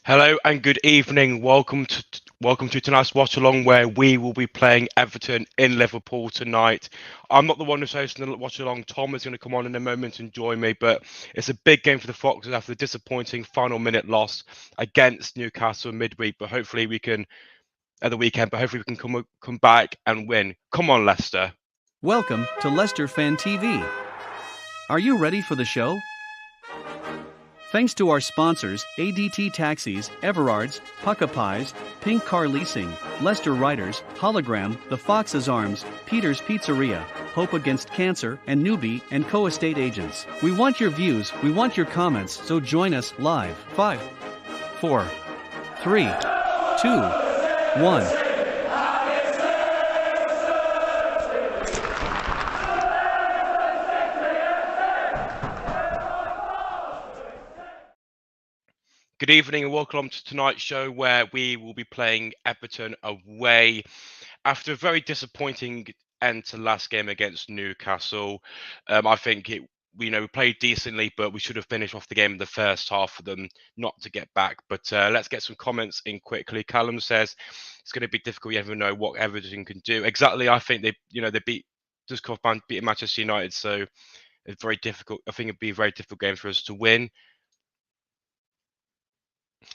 Hello and good evening. Welcome to tonight's watch along, where we will be playing Everton in Liverpool tonight. I'm not the one who's hosting the watch along. Tom is going to come on in a moment and join me, but it's a big game for the Foxes after the disappointing final minute loss against Newcastle midweek. But hopefully we can at the weekend. But hopefully we can come back and win. Come on, Leicester. Welcome to Leicester Fan TV. Are you ready for the show? Thanks to our sponsors, ADT Taxis, Everards, Pucka Pies, Pink Car Leasing, Leicester Riders, Hologram, The Fox's Arms, Peter's Pizzeria, Hope Against Cancer, and Newbie & Co Estate Agents. We want your views, we want your comments, so join us live. 5, 4, 3, 2, 1. Good evening and welcome to tonight's show, where we will be playing Everton away after a very disappointing end to last game against Newcastle. I think we played decently, but we should have finished off the game in the first half for them not to get back. But let's get some comments in quickly. Callum says it's going to be difficult. You never know what Everton can do. Exactly. I think they beat Manchester United, so it's very difficult. I think it'd be a very difficult game for us to win.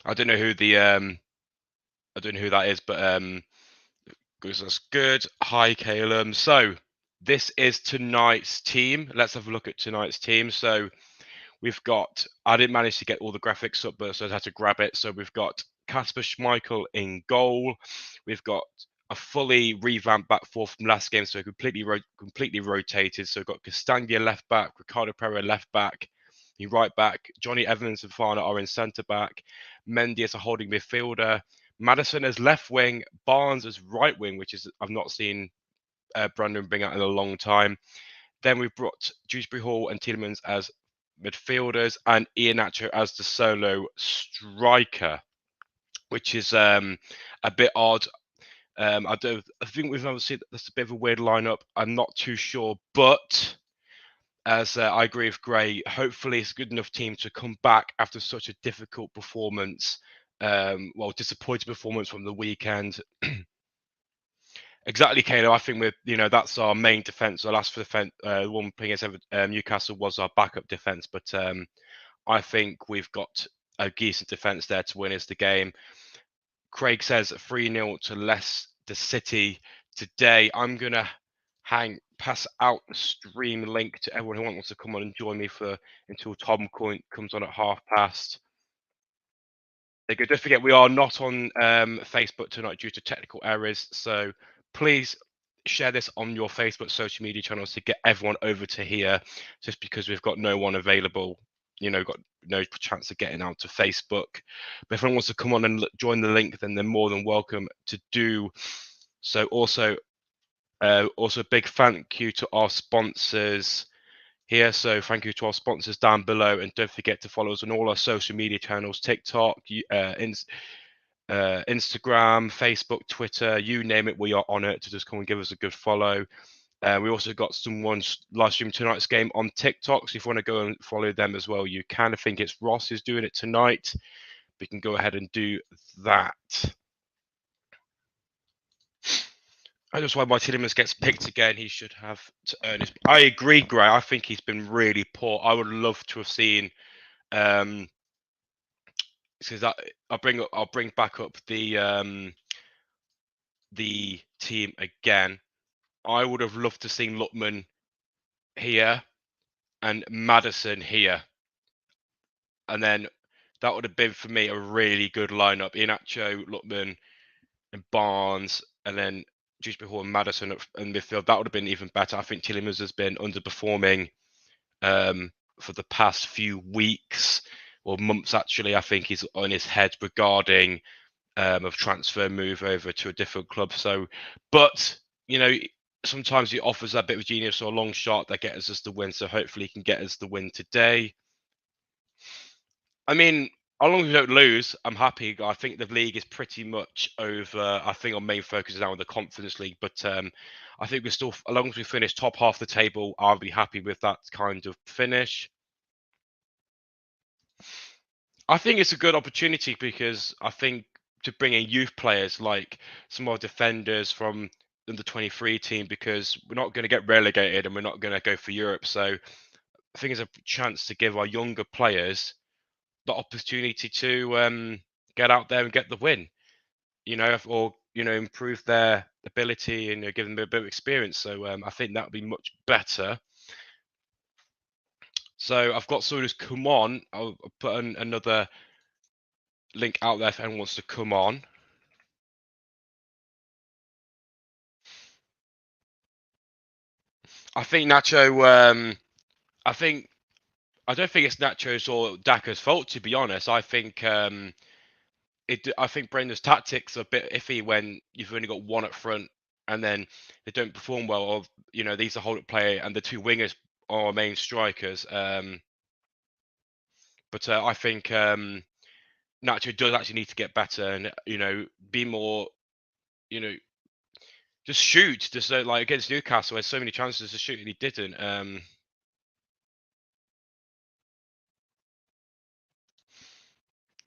I don't know who that is, but that's good. Hi, Calum. So this is tonight's team. Let's have a look at tonight's team. So we've got. I didn't manage to get all the graphics up, but so I had to grab it. So we've got Kasper Schmeichel in goal. We've got a fully revamped back four from last game, so completely rotated. So we've got Castagna left back, Ricardo Pereira left back, the right back, Johnny Evans and Fana are in centre back, Mendy as a holding midfielder, Madison as left wing, Barnes as right wing, which is I've not seen Brandon bring out in a long time. Then we've brought Dewsbury Hall and Tielemans as midfielders, and Iheanacho as the solo striker, which is a bit odd. I think we've never seen that's a bit of a weird lineup. I'm not too sure, but as I agree with Gray, hopefully it's a good enough team to come back after such a difficult performance. Disappointing performance from the weekend. Exactly, Kano. I think that's our main defence. Our last defence, one thing is Newcastle was our backup defence, but I think we've got a decent defence there to win us the game. Craig says 3-0 to Leicester City today. I'm gonna pass out the stream link to everyone who wants to come on and join me until Tom comes on at past. Don't forget, we are not on Facebook tonight due to technical errors. So please share this on your Facebook social media channels to get everyone over to here. Just because we've got no one available, got no chance of getting out to Facebook. But if anyone wants to come on and join the link, then they're more than welcome to do so. Also, big thank you to our sponsors here. So thank you to our sponsors down below, and don't forget to follow us on all our social media channels: TikTok, Instagram, Facebook, Twitter, you name it, we are on it. So just come and give us a good follow. We also got someone's live stream tonight's game on TikTok, so if you want to go and follow them as well, you can. I think it's Ross who's doing it tonight. We can go ahead and do that. I just why Martin Tielemans gets picked again. He should have to earn his. I agree, Gray. I think he's been really poor. I would love to have seen. Because I'll bring back up the team again. I would have loved to see Lookman here and Madison here, and then that would have been for me a really good lineup: Iheanacho, Lookman, and Barnes, and then Dewsbury Hall and Madison in midfield. That would have been even better. I think Tielemans has been underperforming for the past few weeks or months. Actually, I think he's on his head regarding of transfer move over to a different club. So, but sometimes he offers that bit of genius or a long shot that gets us the win. So hopefully he can get us the win today. I mean, as long as we don't lose, I'm happy. I think the league is pretty much over. I think our main focus is now on the Conference League, but I think we're still, as long as we finish top half the table, I'll be happy with that kind of finish. I think it's a good opportunity because I think to bring in youth players like some more defenders from the 23 team, because we're not going to get relegated and we're not going to go for Europe. So I think it's a chance to give our younger players the opportunity to get out there and get the win, or improve their ability and give them a bit of experience. So I think that would be much better. So I've got someone who's come on. I'll put another link out there if anyone wants to come on. I think Nacho. I don't think it's Nacho's or Daka's fault, to be honest. I think I think Brenda's tactics are a bit iffy when you've only got one up front and then they don't perform well. Or these are hold-up player and the two wingers are our main strikers. But I think Nacho does actually need to get better and be more, just shoot. Just like against Newcastle, there's so many chances to shoot and he didn't.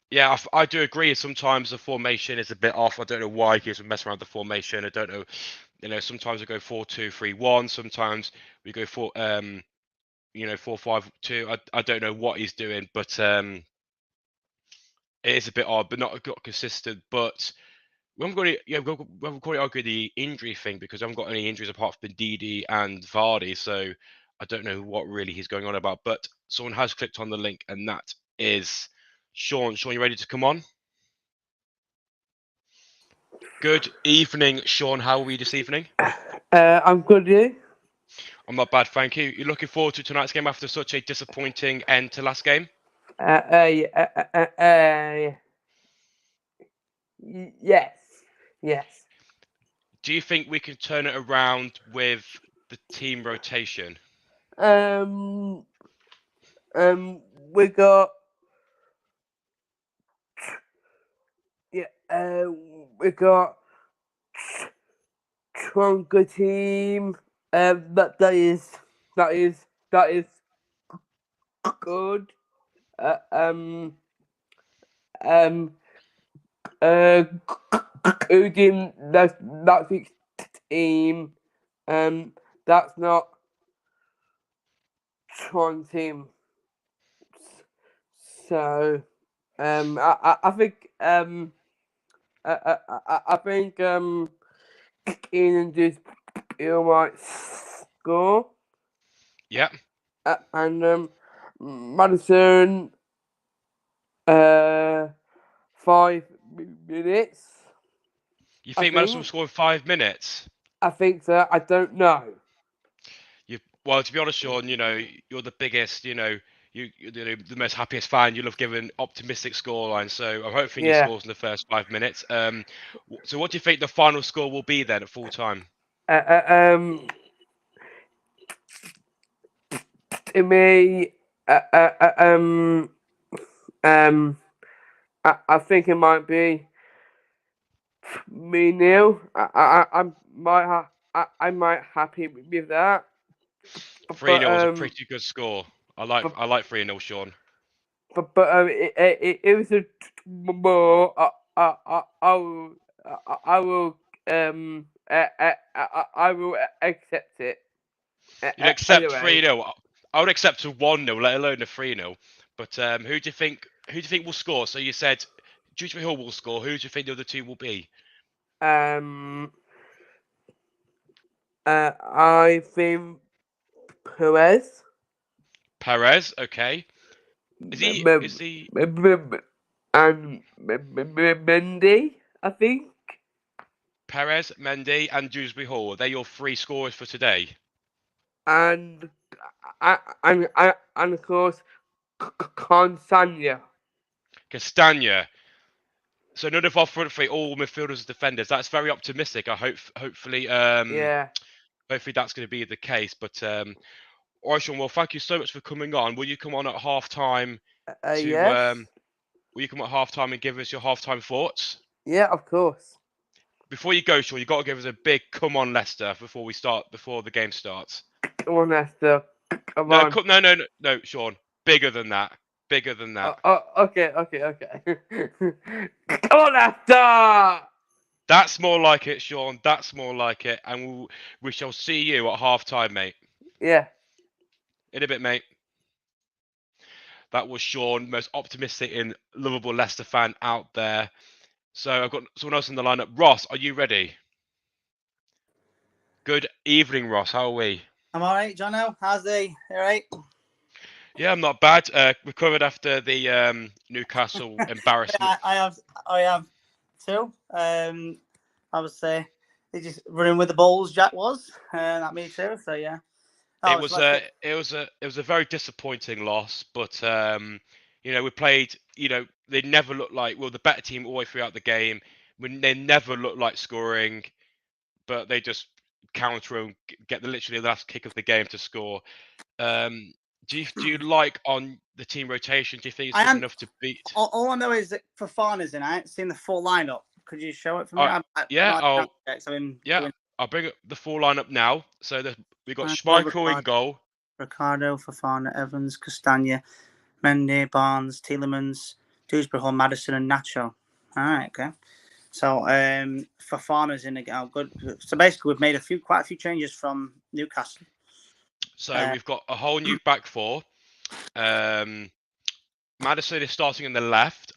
Yeah, I do agree. Sometimes the formation is a bit off. I don't know why he doesn't mess around the formation. I don't know. Sometimes we go 4-2-3-1. Sometimes we go 4-5-2. I don't know what he's doing, but It is a bit odd, but not consistent. But we haven't got any, we haven't got to argue the injury thing because I haven't got any injuries apart from Ndidi and Vardy. So I don't know what really he's going on about. But someone has clicked on the link, and that is Sean. Sean, you ready to come on? Good evening, Sean. How are we this evening? I'm good, you? I'm not bad, thank you. You're looking forward to tonight's game after such a disappointing end to last game? Yes. Yes. Do you think we can turn it around with the team rotation? Um, we got, we got stronger team. That is good. Um, including that's its team. That's not strong team. So, I think I think Keenan just might score. Yeah. And Madison 5 minutes. You I think Madison will think. score in 5 minutes? I think so. I don't know. Well, to be honest, Sean, you're the biggest, you're the most happiest fan. You'll have given optimistic scoreline, so I'm hoping he Yeah. scores in the first 5 minutes. So what do you think the final score will be then at full time? To me, I think it might be me now. I might happy with that. 3-0 But is a pretty good score. but I like 3-0, Sean. it was a more. I will I will accept it. You'd accept Anyway, 3-0. I would accept a 1-0, let alone a 3-0. But who do you think will score? So you said Dewsbury Hall will score. Who do you think the other two will be? I think Perez. Perez, okay. Is he And Mendy, I think. Perez, Mendy, and Dewsbury Hall? Are they your three scorers for today? And and of course Consanya. Castagna. So none of our front three, all midfielders and defenders. That's very optimistic. Hopefully Yeah. hopefully that's going to be the case. But all right, Sean. Well, thank you so much for coming on. Will you come on at half time to Yes. will you come at half time and give us your half time thoughts? Yeah, of course. Before you go, Sean, you got to give us a big come on, Leicester, before the game starts. Come on, Esther. Come No, on. no, Sean. Bigger than that. Bigger than that. Okay. Come on, Esther. That's more like it, Sean. That's more like it. And we shall see you at half time, mate. Yeah. In a bit, mate. That was Sean, most optimistic and lovable Leicester fan out there. So I've got someone else in the lineup. Ross, are you ready? Good evening, Ross. How are we? I'm all right, Jono. How's the? All right. Yeah, I'm not bad. Recovered after the Newcastle embarrassment. I have too. I would say they just running with the balls. Jack was, that me too. So yeah. It was a very disappointing loss, but we played. They never looked like the better team all the way throughout the game. When they never looked like scoring, but they just counter and get literally the last kick of the game to score. Do you like on the team rotation? Do you think it's good enough to beat? All I know is that Fofana's in. I ain't seen the full lineup. Could you show it for me? I'll bring up the full lineup now. So we've got Ricardo, Schmeichel in goal. Ricardo, Fofana, Evans, Castagna, Mendy, Barnes, Tielemans, Dewsbury Hall, Madison, and Nacho. All right, okay. So Fofana's in again. Oh, good. So basically, we've made quite a few changes from Newcastle. So we've got a whole new back four. Madison is starting in the left.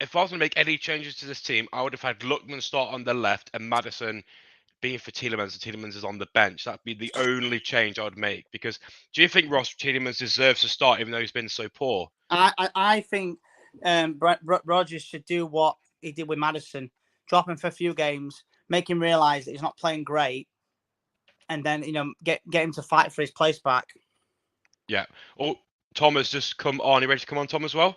if I was going to make any changes to this team, I would have had Lookman start on the left and Maddison being for Tielemans, and Tielemans is on the bench. That'd be the only change I would make. Because do you think Ross Tielemans deserves to start, even though he's been so poor? I think Rodgers should do what he did with Maddison, drop him for a few games, make him realise that he's not playing great, and then get him to fight for his place back. Yeah. Oh, Tom has just come on. You ready to come on, Tom, as well?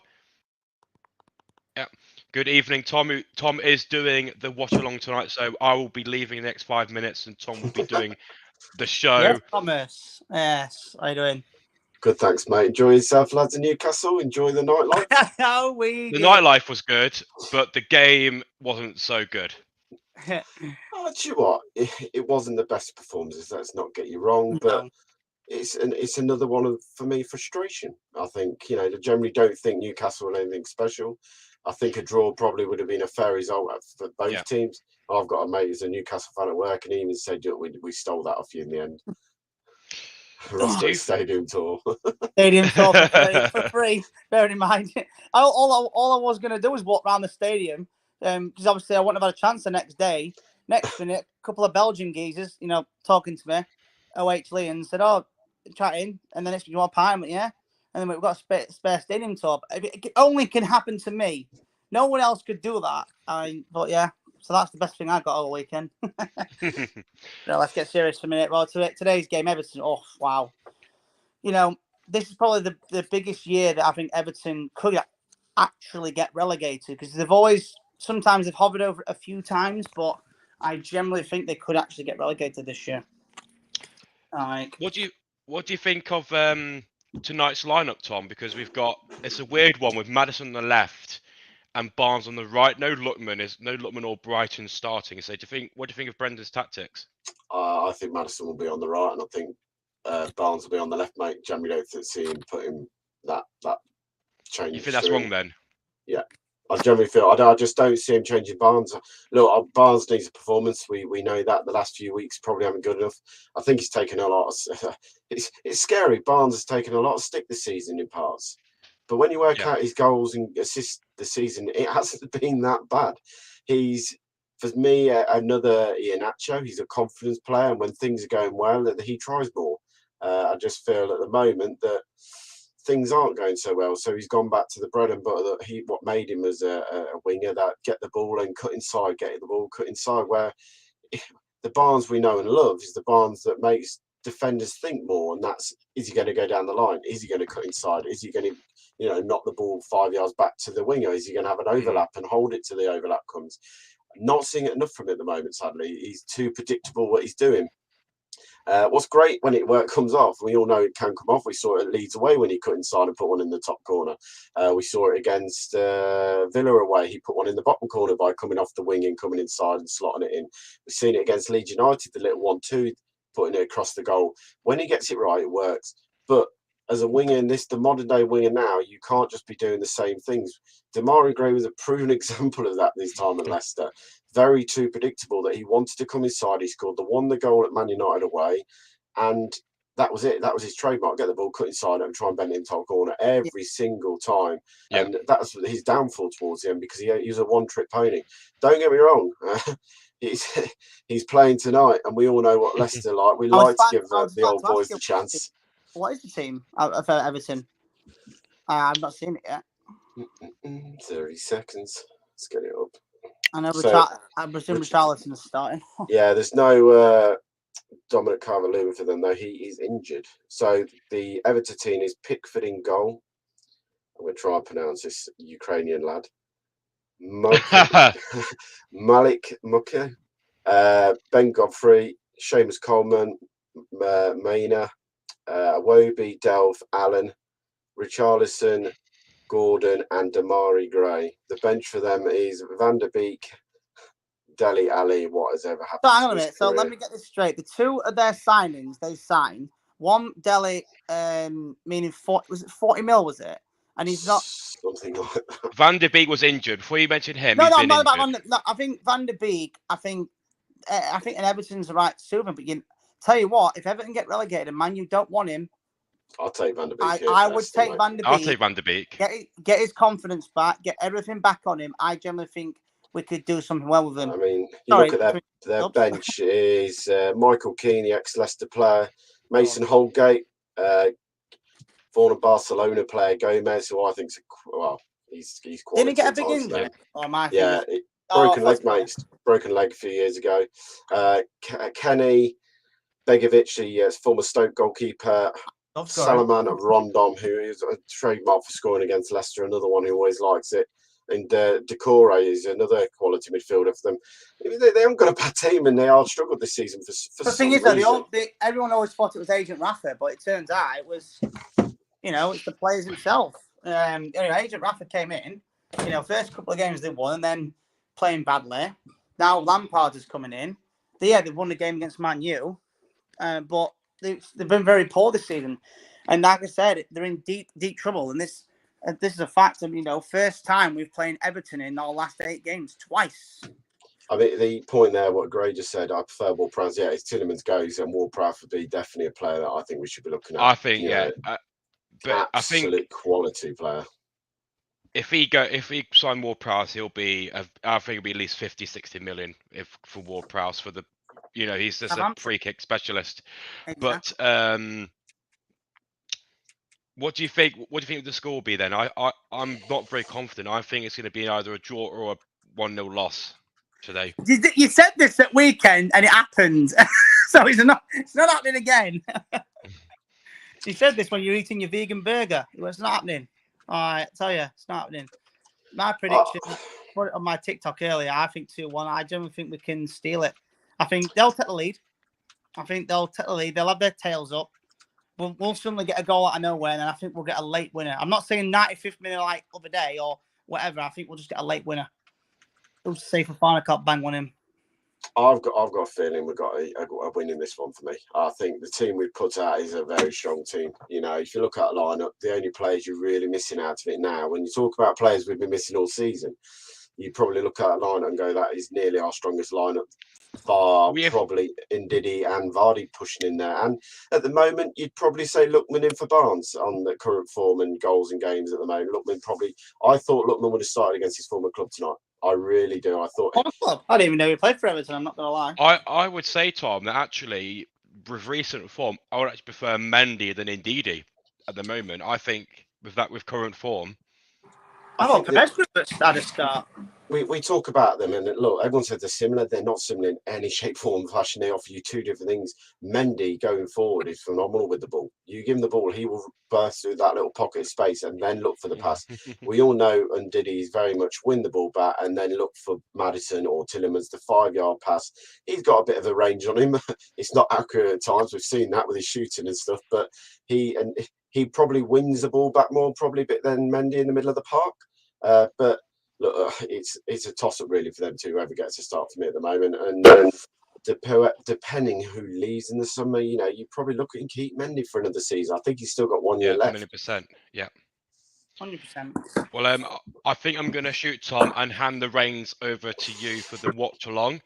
Yeah. Good evening, Tom. Tom is doing the watch along tonight, so I will be leaving in the next 5 minutes, and Tom will be doing the show. Yes, Thomas. Yes, how you doing? Good, thanks, mate. Enjoy yourself, lads, in Newcastle. Enjoy the nightlife. The nightlife was good, but the game wasn't so good. Do you know what? It wasn't the best performances. Let's not get you wrong, but it's another one of, for me, frustration. I think I generally don't think Newcastle are anything special. I think a draw probably would have been a fair result for both teams. I've got a mate who's a Newcastle fan at work, and he even said we stole that off you in the end. Ross Stadium tour. Stadium tour for free. Bear in mind, all I was going to do was walk around the stadium, because obviously I wouldn't have had a chance the next day. Next minute, a couple of Belgian geezers, talking to me, OH Lee, and said, "Oh, chatting," and then it's you want Parliament, yeah, and then we've got a spare stadium tour. It only can happen to me. No one else could do that. But yeah. So that's the best thing I got all weekend. Let's get serious for a minute. Well, today's game, Everton. Oh, wow. This is probably the biggest year that I think Everton could actually get relegated, because sometimes they've hovered over a few times, but I generally think they could actually get relegated this year. What do you think of tonight's lineup, Tom? Because it's a weird one with Maddison on the left and Barnes on the right. No Lookman or Brighton starting. So what do you think of Brendan's tactics? I think Maddison will be on the right, and I think Barnes will be on the left, mate. Generally don't see him putting that change. You think that's wrong then? Yeah. I generally feel I just don't see him changing Barnes. Look, Barnes needs a performance. We know that the last few weeks probably haven't good enough. I think he's taken a lot of it's scary. Barnes has taken a lot of stick this season in parts. But when you work out his goals and assists this season, it hasn't been that bad. He's, for me, another Iheanacho. He's a confidence player, and when things are going well, that he tries more. I just feel at the moment that things aren't going so well, so he's gone back to the bread and butter that what made him as a winger, that get the ball and cut inside, getting the ball cut inside. Where the Barnes we know and love is the Barnes that makes defenders think more, and that's, is he going to go down the line? Is he going to cut inside? Is he going to knock the ball 5 yards back to the winger? Is he going to have an overlap and hold it till the overlap comes? Not seeing it enough from him at the moment, sadly. He's too predictable what he's doing. What's great when it comes off, we all know it can come off. We saw it at Leeds away when he cut inside and put one in the top corner. We saw it against Villa away. He put one in the bottom corner by coming off the wing and coming inside and slotting it in. We've seen it against Leeds United, the little 1-2, putting it across the goal. When he gets it right, it works. But as a winger in the modern day winger now, you can't just be doing the same things. Demarai Gray was a proven example of that this time at Leicester. Very too predictable that he wanted to come inside. He scored the goal at Man United away, and that was it. That was his trademark: get the ball cut inside and try and bend it in top corner every single time. Yeah. And that's his downfall towards the end, because he was a one-trick pony. Don't get me wrong. He's playing tonight, and we all know what Leicester like. We like to give the old boys the chance. What is the team of Everton? I've not seen it yet. 30 seconds. Let's get it up. I know I presume Richarlison is starting. Yeah, there's no Dominic Calvert-Lewin for them, though. He is injured. So the Everton team is Pickford in goal. I'm going to try and pronounce this Ukrainian lad. Malik Muka, Ben Godfrey, Seamus Coleman, Maina, Iwobi, Delph, Allen, Richarlison, Gordon, and Demarai Gray. The bench for them is Van der Beek, Dele Alli. What has ever happened? So hang on a minute. So let me get this straight. The two of their signings they signed. One Dele, meaning 40 mil, was it? And he's not something like that. Van der Beek was injured. Before you mentioned him, no, I'm not about Van der. No, I think Van der Beek. I think an Everton's the right suit, but tell you what, if Everton get relegated and Man U don't want him, I'll take Van der Beek. I would take Van der Beek. I'll take Van der Beek. Get his confidence back. Get everything back on him. I generally think we could do something well with him. I mean, you look at their bench is Michael Keane, ex-Leicester player, Mason Holgate, former Barcelona player Gomez, who I think's he's quality. Didn't he get a big injury? Broken leg, mate. Broken leg a few years ago. Kenny Begovic, the former Stoke goalkeeper. Salaman Rondon, who is a trademark for scoring against Leicester, another one who always likes it. And Decore is another quality midfielder for them. They haven't got a bad team, and they are struggled this season for the thing is, though, everyone always thought it was Agent Rafa, but it turns out it was, it's the players himself. Agent Rafa came in, first couple of games they won, and then playing badly. Now Lampard is coming in. They've won the game against Man U, but they've been very poor this season. And like I said, they're in deep trouble. And this is a fact of, first time we've played Everton in our last 8 games twice. I mean, the point there, what Gray just said, I prefer Ward-Prowse. Yeah, if Tillemans goes, then Ward-Prowse would be definitely a player that I think we should be looking at. I think, but absolute quality player. If he sign Ward-Prowse, I think it'll be at least 50, 60 million for Ward-Prowse for the, he's just a free kick specialist. Exactly. But what do you think? What do you think the score will be then? I'm not very confident. I think it's going to be either a draw or a 1-0 loss today. You said this at weekend and it happened, so it's not happening again. You said this when you're eating your vegan burger. It was not happening. I tell you, it's not happening. My prediction, put it on my TikTok earlier. I think 2-1. I generally think we can steal it. I think they'll take the lead. They'll have their tails up. We'll suddenly get a goal out of nowhere, and then I think we'll get a late winner. I'm not saying 95th minute like other day or whatever. I think we'll just get a late winner. We'll say Fofana can't bang one in. I've got a feeling we've got a win in this one for me. I think the team we've put out is a very strong team. If you look at a lineup, the only players you're really missing out of it now, when you talk about players we've been missing all season, you probably look at a lineup and go, that is nearly our strongest lineup. Probably Ndidi and Vardy pushing in there. And at the moment, you'd probably say Lookman in for Barnes on the current form and goals and games at the moment. I thought Lookman would have started against his former club tonight. I really do. I didn't even know he played for Everton. I'm not going to lie. I would say, Tom, that actually, with recent form, I would actually prefer Mendy than Ndidi at the moment. I think with current form. I thought Pedro had a start. We talk about them, and look, everyone said they're similar. They're not similar in any shape, form, fashion. They offer you two different things. Mendy going forward is phenomenal with the ball. You give him the ball, he will burst through that little pocket of space and then look for the pass. We all know Ndidi is very much win the ball back and then look for Maddison or Tillemans, the 5-yard pass. He's got a bit of a range on him. It's not accurate at times. We've seen that with his shooting and stuff, but he probably wins the ball back more probably a bit than Mendy in the middle of the park. But look, it's a toss-up really for them two, whoever gets to start for me at the moment. And depending who leaves in the summer, you probably look and keep Mendy for another season. I think he's still got 1 year left. 100%. Yeah. 100%. Well, I think I'm going to shoot Tom and hand the reins over to you for the watch along.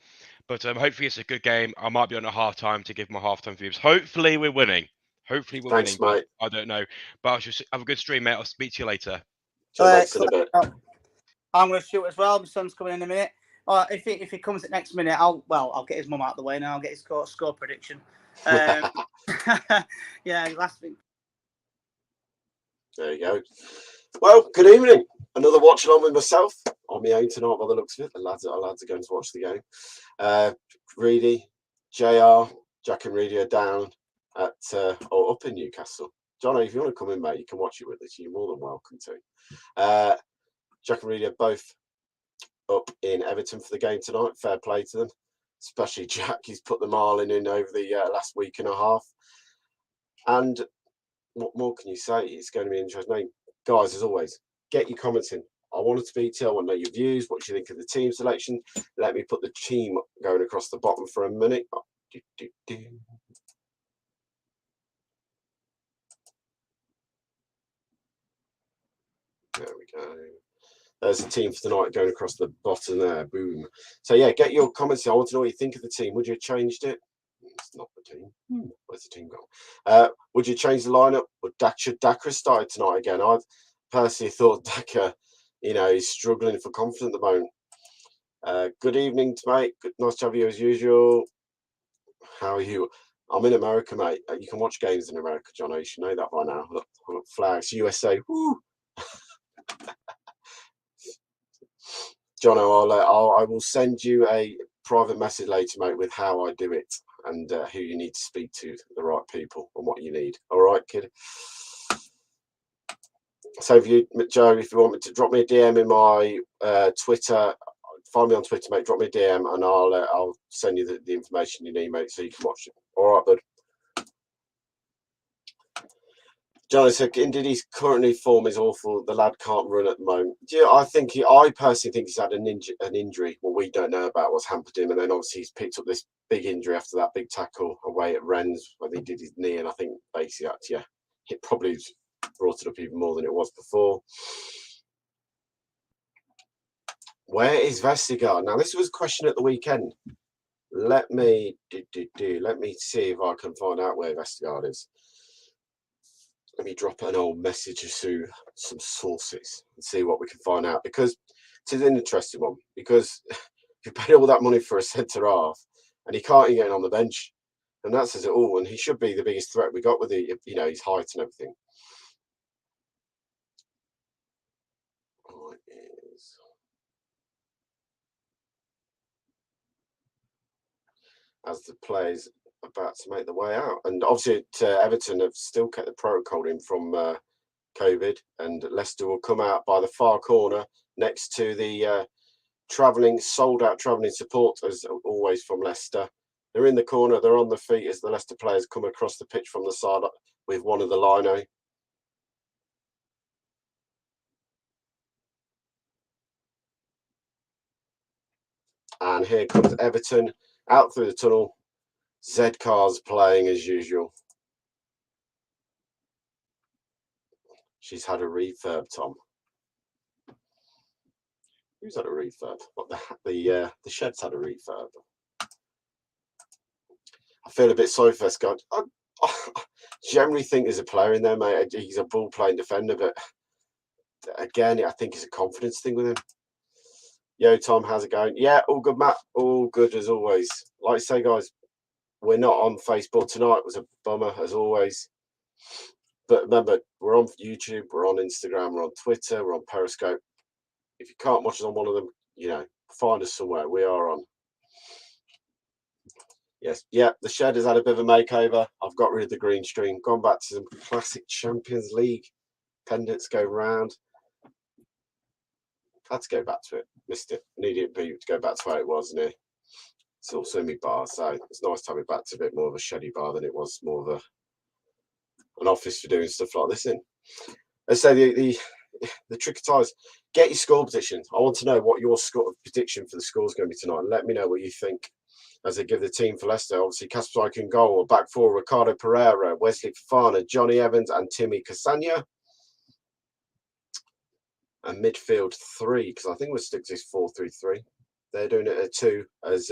But hopefully it's a good game. I might be on a half-time to give my half-time views. Hopefully we're winning. Thanks, mate. I don't know. But I should have a good stream, mate. I'll speak to you later. I'm going to shoot as well. My son's coming in a minute. If he comes at next minute, I'll get his mum out of the way now. I'll get his score prediction. Yeah, last week. There you go. Well, good evening. Another watch along with myself on my own tonight by the looks of it. The lads are going to watch the game. Reedy, JR, Jack and Reedy are down at or up in Newcastle. Johnny, if you want to come in, mate, you can watch it with us. You're more than welcome to. Jack and Reedy are both up in Everton for the game tonight. Fair play to them, especially Jack. He's put the Marlin in over the last week and a half. And what more can you say? It's going to be an interesting. Guys, as always, get your comments in. I want to speak to you. I want to know your views. What do you think of the team selection? Let me put the team going across the bottom for a minute. There we go. There's the team for tonight going across the bottom there. Boom. So, yeah, get your comments in. I want to know what you think of the team. Would you have changed it? It's not the team. Where's the team gone? Would you change the lineup? Should Daka start tonight again? I personally thought Daka, he's struggling for confidence at the moment. Good evening, mate. Nice to have you as usual. How are you? I'm in America, mate. You can watch games in America, John. You should know that by now. Look, flags, USA. Woo! John, I will send you a private message later, mate, with how I do it and who you need to speak to, the right people, and what you need. All right, kid. So, Joe, if you want me to drop me a DM in my Twitter, find me on Twitter, mate. Drop me a DM, and I'll send you the information you need, mate, so you can watch it. All right, bud. John said, Indeed, currently form is awful. The lad can't run at the moment. Yeah, I personally think he's had an injury. Well, we don't know about what's hampered him, and then obviously he's picked up this big injury after that big tackle away at Rennes when he did his knee, and I think basically it probably brought it up even more than it was before. Where is Vestergaard? Now, this was a question at the weekend. Let me see if I can find out where Vestergaard is. Let me drop an old message to some sources and see what we can find out, because it's an interesting one. Because you pay all that money for a centre half and he can't even get on the bench, and that says it all. And he should be the biggest threat we got with his height and everything. As the players about to make their way out, and obviously Everton have still kept the protocol in from COVID, and Leicester will come out by the far corner next to the sold out travelling support, as always, from Leicester. They're in the corner, they're on the feet as the Leicester players come across the pitch from the side with one of the lino. And here comes Everton out through the tunnel. Z-Car's playing as usual. She's had a refurb, Tom. Who's had a refurb? What, the shed's had a refurb. I feel a bit sorry for this guy. I generally think there's a player in there, mate. He's a ball-playing defender, but again, I think it's a confidence thing with him. Yo, Tom, how's it going? Yeah, all good, Matt. All good as always. Like I say, guys, we're not on Facebook tonight. It was a bummer, as always. But remember, we're on YouTube, we're on Instagram, we're on Twitter, we're on Periscope. If you can't watch us on one of them, find us somewhere. We are on. Yes, yeah, the shed has had a bit of a makeover. I've got rid of the green screen, gone back to some classic Champions League pendants going round. Had to go back to it. Missed it. Needed to go back to how it was, and it's also my bar, so it's nice to have it back to a bit more of a sheddy bar than it was more of an office for doing stuff like this in. Let's say the trick of ties. Get your score predictions. I want to know what your score prediction for the score is going to be tonight. Let me know what you think as they give the team for Leicester. Obviously, Kasper in goal. Back four, Ricardo Pereira, Wesley Fofana, Johnny Evans, and Timmy Castagne. And midfield three, because I think we'll stick to this 4-3-3. They're doing it at two as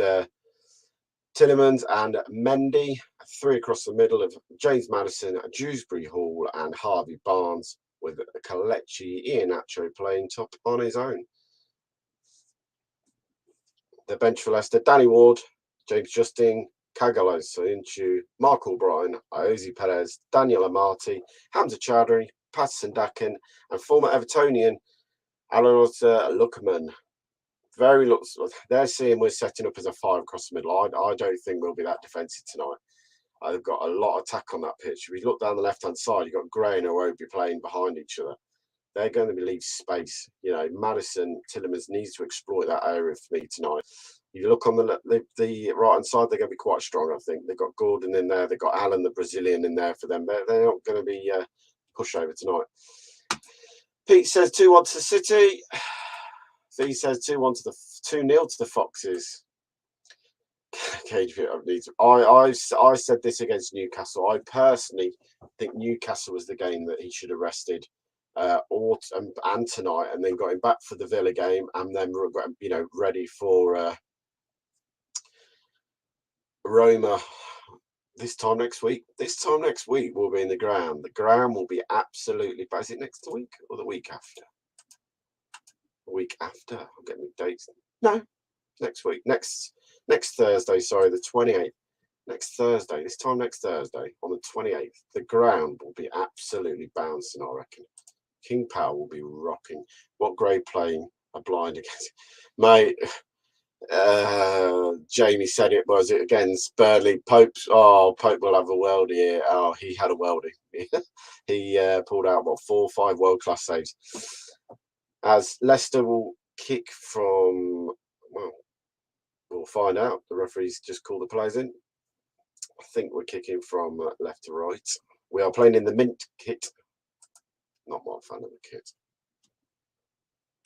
Tillemans and Mendy. Three across the middle of James Maddison, Dewsbury Hall, and Harvey Barnes, with Kelechi Iheanacho playing top on his own. The bench for Leicester: Danny Ward, James Justin, Kagalo Soyuncu, Mark O'Brien, Iosi Perez, Daniel Amati, Hamza Chowdhury, Patterson Dakin, and former Evertonian Alan Luckerman. They're seeing we're setting up as a five across the middle. I don't think we'll be that defensive tonight. They've got a lot of attack on that pitch. If you look down the left-hand side, you've got Gray and Iwobi playing behind each other. They're going to leave space. Maddison, Tillemans needs to exploit that area for me tonight. If you look on the right-hand side, they're going to be quite strong, I think. They've got Gordon in there. They've got Allen, the Brazilian, in there for them. They're not going to be pushover tonight. Pete says 2-1 to City. V says 2-0 to the Foxes. I said this against Newcastle. I personally think Newcastle was the game that he should have rested, and tonight, and then got him back for the Villa game, and then ready for Roma this time next week we'll be in the ground. The ground will be absolutely. Is it next week or the week after? The week after. I'm getting the dates. No, next week. Next Thursday. Sorry, the 28th. Next Thursday. This time next Thursday on the 28th. The ground will be absolutely bouncing. I reckon. King Power will be rocking. What grade playing a blind against, mate? Jamie said it was it against Burnley. Pope will have a worldie here. Oh, he had a worldie. He pulled out what 4 or 5 world-class saves. As Leicester will kick from, well, we'll find out. The referees just call the players in. I think we're kicking from left to right. We are playing in the mint kit. Not my fan of the kit.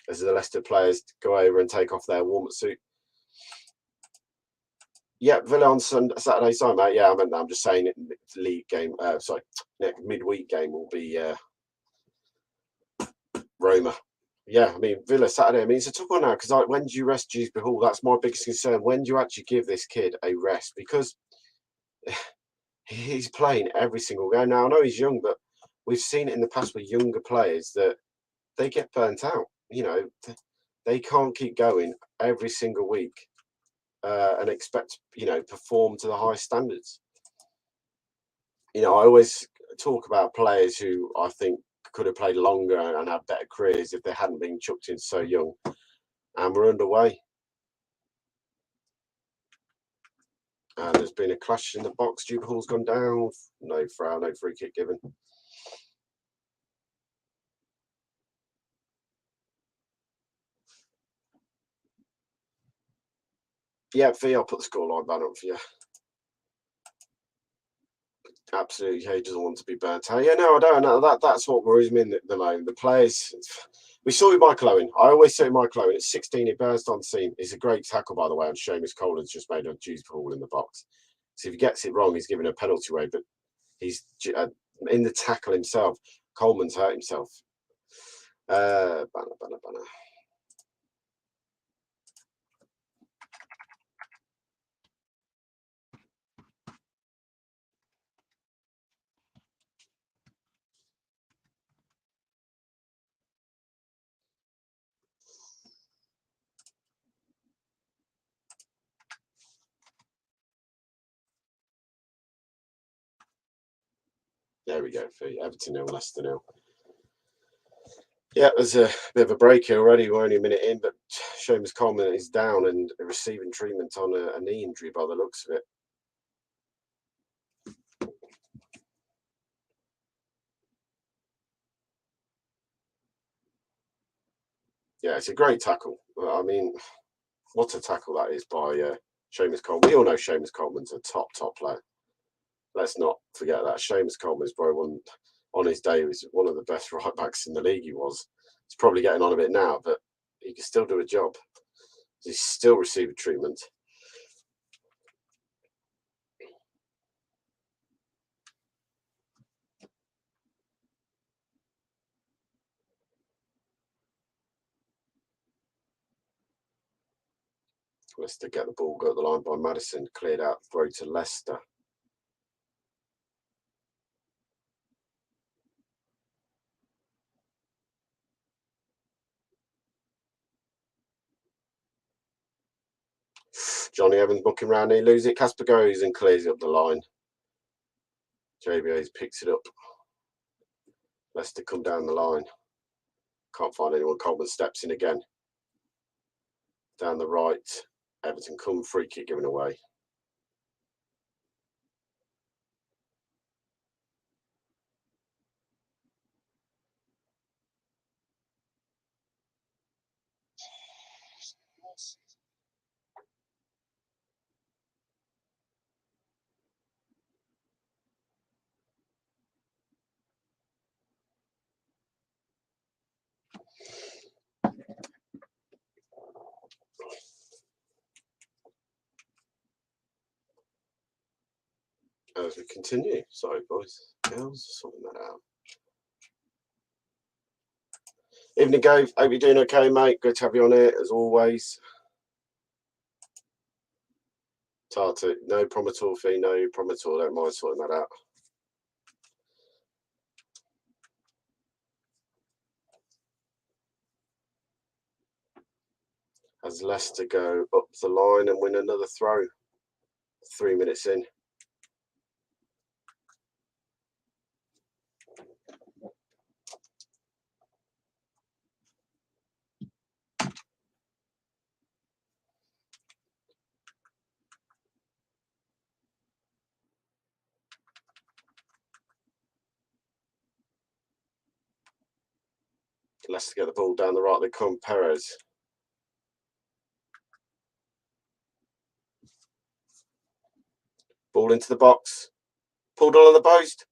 As the Leicester players go over and take off their warm-up suit. Yeah, Villa on Saturday. Sorry, mate. Yeah, I meant that. I'm just saying it. League game. Sorry, midweek game will be Roma. Yeah, I mean Villa Saturday. I mean it's a tough one now because when do you rest Dewsbury Hall? That's my biggest concern. When do you actually give this kid a rest? Because he's playing every single game now. I know he's young, but we've seen it in the past with younger players that they get burnt out. You know, they can't keep going every single week. And expect, perform to the highest standards. I always talk about players who I think could have played longer and had better careers if they hadn't been chucked in so young. And we're underway. And there's been a clash in the box. Duke Hall's gone down. No foul, no free kick given. Yeah, Fee, I'll put the scoreline banner up for you. Absolutely, he doesn't want to be burnt out. Yeah, no, I don't know. That's what worries me at the moment. The players, we saw with Michael Owen. I always say Michael Owen at 16, he burst on scene. It's a great tackle, by the way, and Seamus Coleman's just made a Dewsbury Hall in the box. So if he gets it wrong, he's giving a penalty away, but he's in the tackle himself. Coleman's hurt himself. Banner. There we go, for Everton 0, Leicester 0. Yeah, there's a bit of a break here already. We're only a minute in, but Seamus Coleman is down and receiving treatment on a knee injury by the looks of it. Yeah, it's a great tackle. I mean, what a tackle that is by Seamus Coleman. We all know Seamus Coleman's a top player. Let's not forget that. Seamus Coleman is probably on his day, was one of the best right backs in the league. He was. He's probably getting on a bit now, but he can still do a job. He's still receiving treatment. Leicester get the ball, got the line by Maddison, cleared out, throw to Leicester. Johnny Evans booking round, he loses it. Casper goes and clears it up the line. JBA's picks it up. Leicester come down the line. Can't find anyone. Coleman steps in again. Down the right. Everton come, free kick given away. As we continue. Sorry, boys. Girls, sorting that out. Evening, Gabe. Hope you're doing okay, mate. Good to have you on here, as always. Tartu, no problem at all, Fee, no problem at all. Don't mind sorting that out. As Leicester go up the line and win another throw. 3 minutes in. Leicester get the ball down the right. They come Perez. Ball into the box. Pulled on the post.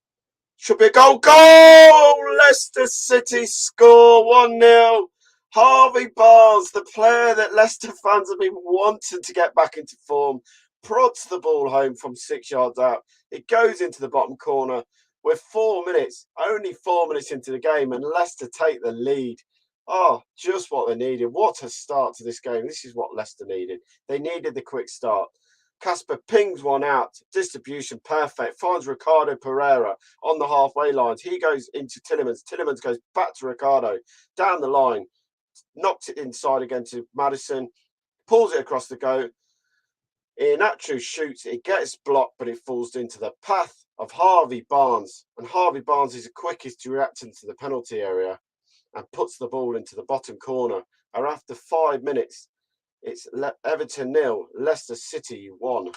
Should be a goal. Goal! Leicester City score 1-0. Harvey Barnes, the player that Leicester fans have been wanting to get back into form, prods the ball home from 6 yards out. It goes into the bottom corner. We're 4 minutes, only 4 minutes into the game, and Leicester take the lead. Oh, just what they needed. What a start to this game. This is what Leicester needed. They needed the quick start. Casper pings one out. Distribution perfect. Finds Ricardo Pereira on the halfway lines. He goes into Tillemans. Tillemans goes back to Ricardo. Down the line. Knocks it inside again to Madison. Pulls it across the goal. Iheanacho shoots. It gets blocked, but it falls into the path of Harvey Barnes. And Harvey Barnes is the quickest to react into the penalty area and puts the ball into the bottom corner. And after 5 minutes, it's Everton 0, Leicester City 1.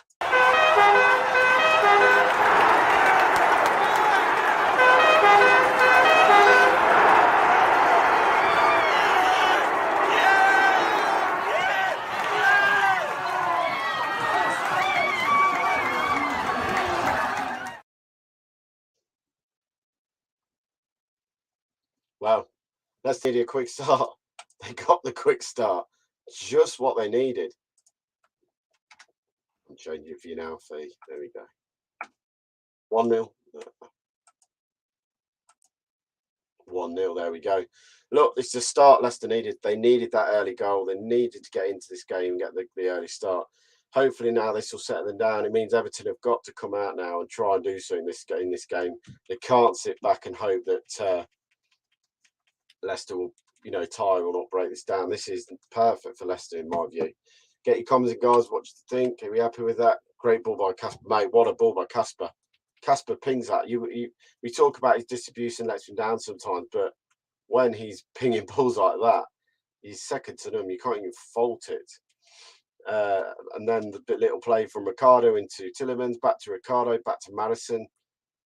Well, let's need a quick start. They got the quick start. Just what they needed. I'm changing it for you now, Fee. There we go. 1-0. 1-0. There we go. Look, it's the start Leicester needed. They needed that early goal. They needed to get into this game and get the early start. Hopefully now this will settle them down. It means Everton have got to come out now and try and do something in this game. They can't sit back and hope that Leicester will, tie will not break this down. This is perfect for Leicester in my view. Get your comments in, guys. What do you think? Are we happy with that? Great ball by Casper. Mate, what a ball by Casper. Casper pings that. We talk about his distribution lets him down sometimes, but when he's pinging balls like that, he's second to none. You can't even fault it. And then the little play from Ricardo into Tillemans, back to Ricardo, back to Madison.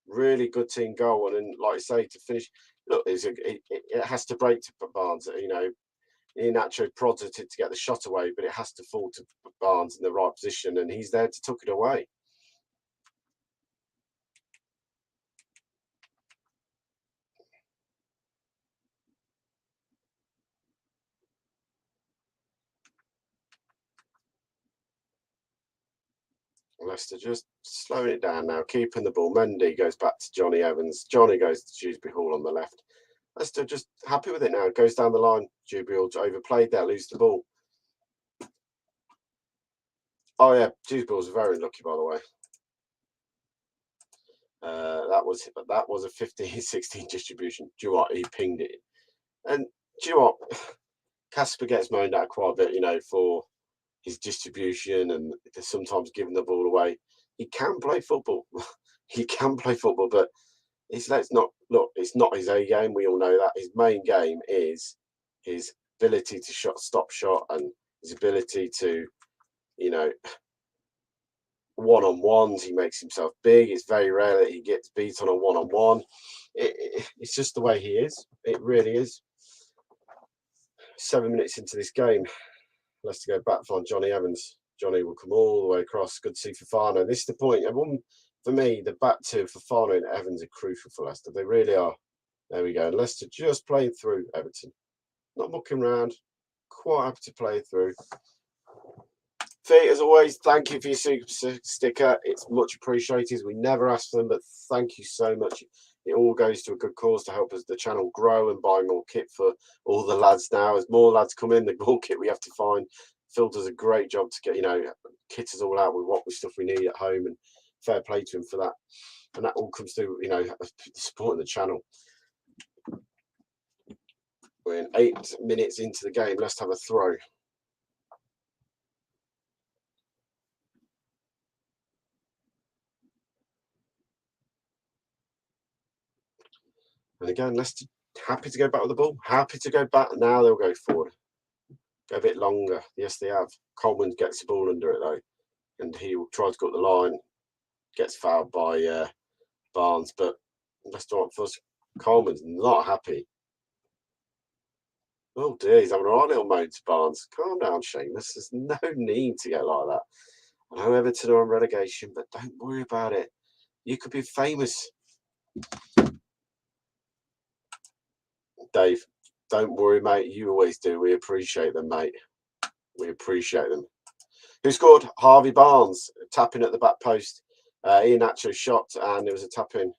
Really good team goal. And then, like I say, to finish, look, it has to break to Barnes. Iheanacho prods at it to get the shot away, but it has to fall to Barnes in the right position, and he's there to tuck it away. Leicester just slowing it down now, keeping the ball. Mendy goes back to Johnny Evans. Johnny goes to Dewsbury Hall on the left. Leicester just happy with it now. Goes down the line. Dewsbury Hall overplayed there, lose the ball. Oh yeah, Dewsbury was very lucky, by the way. That was a 15-16 distribution. Do you know what? He pinged it. And do you know what? Casper gets moaned at quite a bit, for his distribution and sometimes giving the ball away. He can play football. He can play football, but it's not his A game. We all know that. His main game is his ability to stop shot and his ability to, one-on-ones. He makes himself big. It's very rare that he gets beat on a one-on-one. It's just the way he is. It really is. 7 minutes into this game, Leicester go back on Johnny Evans. Johnny will come all the way across. Good to see Fofana. This is the point. For me, the back two, Fofana and Evans, are crucial for Leicester. They really are. There we go. Leicester just playing through Everton. Not mucking around. Quite happy to play through. Fee, as always, thank you for your super sticker. It's much appreciated. We never ask for them, but thank you so much. It all goes to a good cause to help us the channel grow and buy more kit for all the lads now. As more lads come in, the more kit we have to find. Phil does a great job to get, kit us all out with what stuff we need at home, and fair play to him for that. And that all comes through, supporting the channel. We're in 8 minutes into the game. Let's have a throw. And again, Leicester happy to go back with the ball. Happy to go back. Now they'll go forward. Go a bit longer. Yes, they have. Coleman gets the ball under it, though. And he will try to go up the line. Gets fouled by Barnes. But Leicester on first. Coleman's not happy. Oh, dear. He's having a right little moan to Barnes. Calm down, Seamus. There's no need to get like that. I know Everton are on relegation, but don't worry about it. You could be famous. Dave, don't worry, mate. You always do. We appreciate them, mate. We appreciate them. Who scored? Harvey Barnes. Tapping at the back post. Iheanacho shot, and there was a tap in.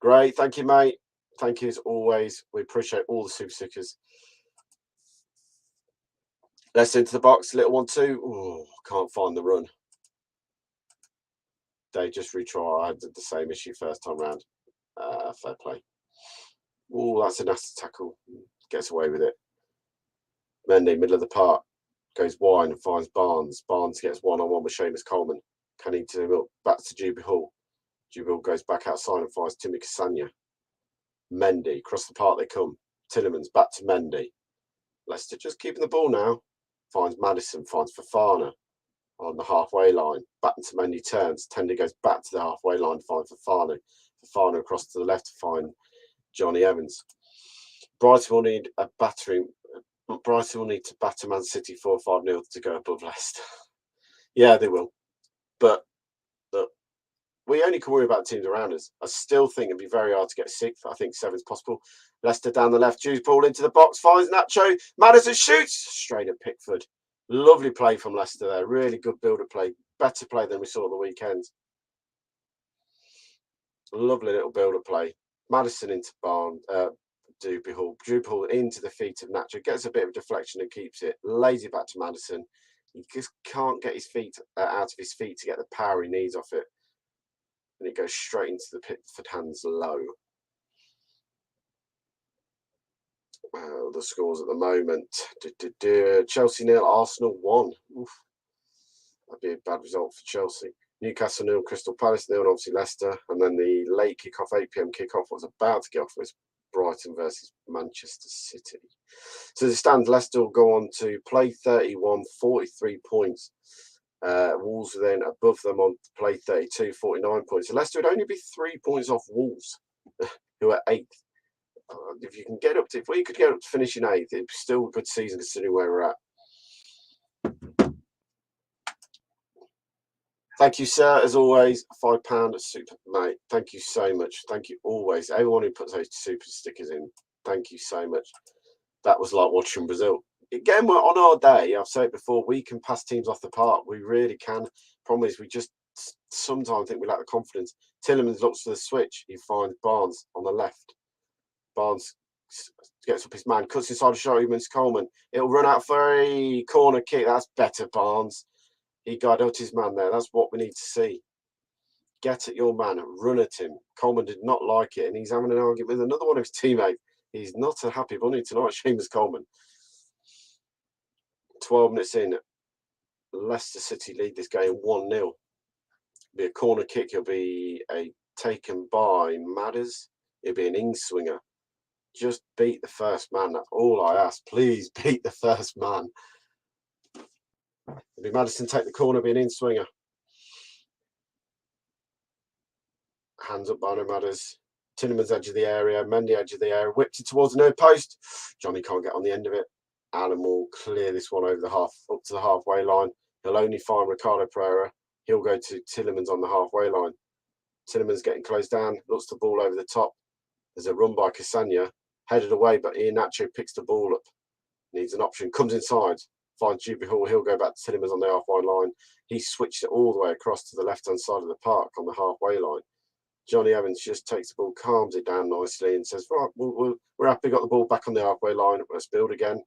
Great. Thank you, mate. Thank you as always. We appreciate all the super stickers. Let's into the box. Little 1-2. Oh, can't find the run. They just retry. I did the same issue first time round. Fair play. Oh, that's a nasty tackle. Gets away with it. Mendy, middle of the park. Goes wide and finds Barnes. Barnes gets one-on-one with Seamus Coleman. Can he turn up? Back to Juby Hall. Juby Hall goes back outside and finds Timmy Cassagna. Mendy. Across the park they come. Tillemans back to Mendy. Leicester just keeping the ball now. Finds Maddison. Finds Fofana on the halfway line. Back to Mendy turns. Tendy goes back to the halfway line. Finds Fofana. Fofana across to the left to find Johnny Evans. Brighton will need a battering. Brighton will need to batter Man City 4-5-0 to go above Leicester. Yeah, they will. But look, we only can worry about teams around us. I still think it'd be very hard to get 6th. I think 7's possible. Leicester down the left. Juice ball into the box. Finds Nacho. Maddison shoots straight at Pickford. Lovely play from Leicester there. Really good build-up play. Better play than we saw at the weekend. Lovely little build-up play. Maddison into Juby Hall. Juby Hall into the feet of Nacho. Gets a bit of deflection and keeps it. Lays it back to Maddison. He just can't get his feet out of his feet to get the power he needs off it. And it goes straight into the Pickford hands low. The scores at the moment. Chelsea 0, Arsenal 1. Oof. That'd be a bad result for Chelsea. Newcastle 0, Crystal Palace 0, and obviously Leicester. And then the late kickoff, 8 p.m. kickoff, was about to get off was Brighton versus Manchester City. So as it stands, Leicester will go on to play 31, 43 points. Wolves are then above them on play 32, 49 points. So Leicester would only be 3 points off Wolves, who are 8th. If you can get up to, if we could get up to finishing 8th, it'd be still a good season considering where we're at. Thank you, sir. As always, £5 super, mate. Thank you so much. Thank you always. Everyone who puts those super stickers in, thank you so much. That was like watching Brazil. Again, we're on our day. I've said it before. We can pass teams off the park. We really can. Problem is, we just sometimes think we lack the confidence. Tillemans looks for the switch. He finds Barnes on the left. Barnes gets up his man, cuts inside the shot. Seamus Coleman. It'll run out for a corner kick. That's better, Barnes. He got out his man there. That's what we need to see. Get at your man. Run at him. Coleman did not like it, and he's having an argument with another one of his teammates. He's not a happy bunny tonight, Seamus Coleman. 12 minutes in. Leicester City lead this game 1-0. It'll be a corner kick. It'll be a taken by Madders. It'll be an in-swinger. Just beat the first man. That's all I ask. Please beat the first man. It'll be Maddison take the corner, be an in-swinger. Hands up by no Madders. Tillemans edge of the area, Mendy edge of the area, whipped it towards the near post. Johnny can't get on the end of it. Allen will clear this one over the half, up to the halfway line. He'll only find Ricardo Pereira. He'll go to Tillemans on the halfway line. Tillemans getting closed down, looks the ball over the top. There's a run by Cassagna, headed away, but Iheanacho picks the ball up. Needs an option, comes inside, finds Juby Hall. He'll go back to Tillemans on the halfway line. He switched it all the way across to the left-hand side of the park on the halfway line. Johnny Evans just takes the ball, calms it down nicely and says, right, we're happy, got the ball back on the halfway line. Let's build again.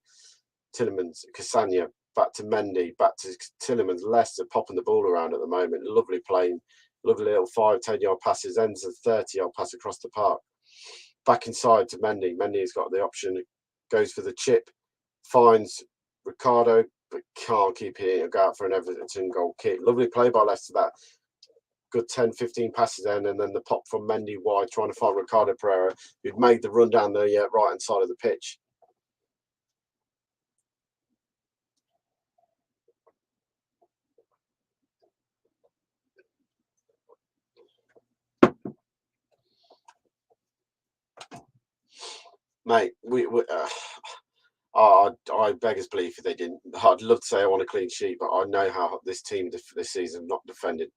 Tielemans, Cassagna, back to Mendy, back to Tielemans, Leicester popping the ball around at the moment. Lovely playing, lovely little 5-10 yard passes, ends a 30-yard pass across the park. Back inside to Mendy. Mendy's got the option, goes for the chip, finds Ricardo, but can't keep hitting. It'll go out for an Everton goal kick. Lovely play by Leicester, that good 10-15 passes in, and then the pop from Mendy wide, trying to find Ricardo Pereira, who'd made the run down the right-hand side of the pitch. Mate, I beggars belief if they didn't. I'd love to say I want a clean sheet, but I know how this team this season not defended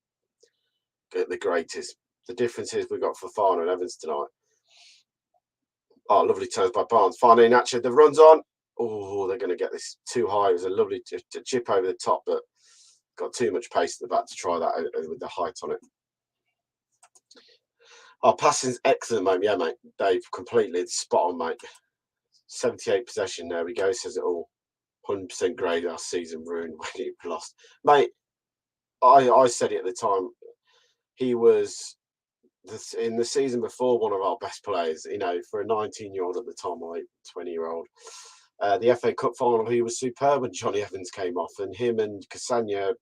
the greatest. The difference is we've got Fofana and Evans tonight. Oh, lovely turns by Barnes. Finally, Nacho, the runs on. Oh, they're going to get this too high. It was a lovely chip over the top, but got too much pace at the back to try that with the height on it. Our passing's excellent, mate. Yeah, mate. Dave, completely spot on, mate. 78 possession. There we go. Says it all. 100% grade. Our season ruined when he lost, mate. I said it at the time. He was in the season before one of our best players. You know, for a 19-year-old at the time, or 20-year-old. The FA Cup final, he was superb when Johnny Evans came off, and him and Cassagna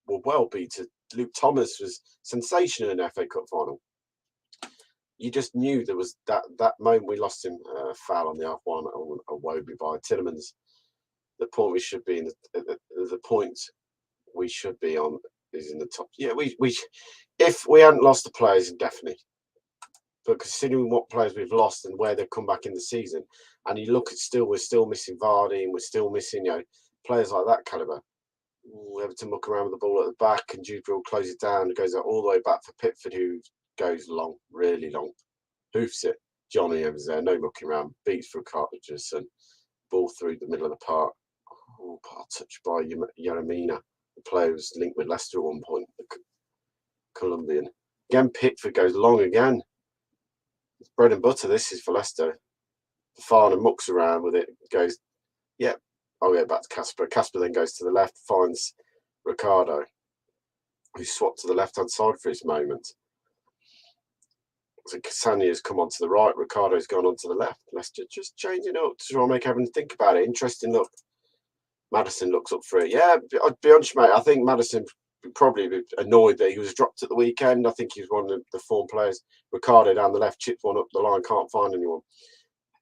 were well beaten. Luke Thomas was sensational in the FA Cup final. You just knew there was that moment we lost him, foul on the half one, a Wobie by Tielemans. The point we should be in the point we should be on is in the top. Yeah, we if we hadn't lost the players, definitely. But considering what players we've lost and where they've come back in the season, and you look at we're still missing Vardy, and we're still missing players like that caliber. Everton muck around with the ball at the back, and Jude will close it down. It goes all the way back for Pickford, who goes long, really long, hoofs it. Johnny Evans there, no mucking around, beats through cartridges and ball through the middle of the park. Oh, touched by Yaramina, the player who's linked with Leicester at one point, the Colombian. Again, Pickford goes long again. It's bread and butter. This is for Leicester. Fafana mucks around with it, goes, yep. I'll go back to Casper. Casper then goes to the left, finds Ricardo, who swapped to the left-hand side for his moment. So Cassagna's come onto the right, Ricardo's gone onto the left. Leicester just changing up to try and make everyone think about it. Interesting look. Maddison looks up for it. Yeah, I'd be honest, mate. I think Maddison probably be annoyed that he was dropped at the weekend. I think he was one of the form players. Ricardo down the left, chipped one up the line, can't find anyone.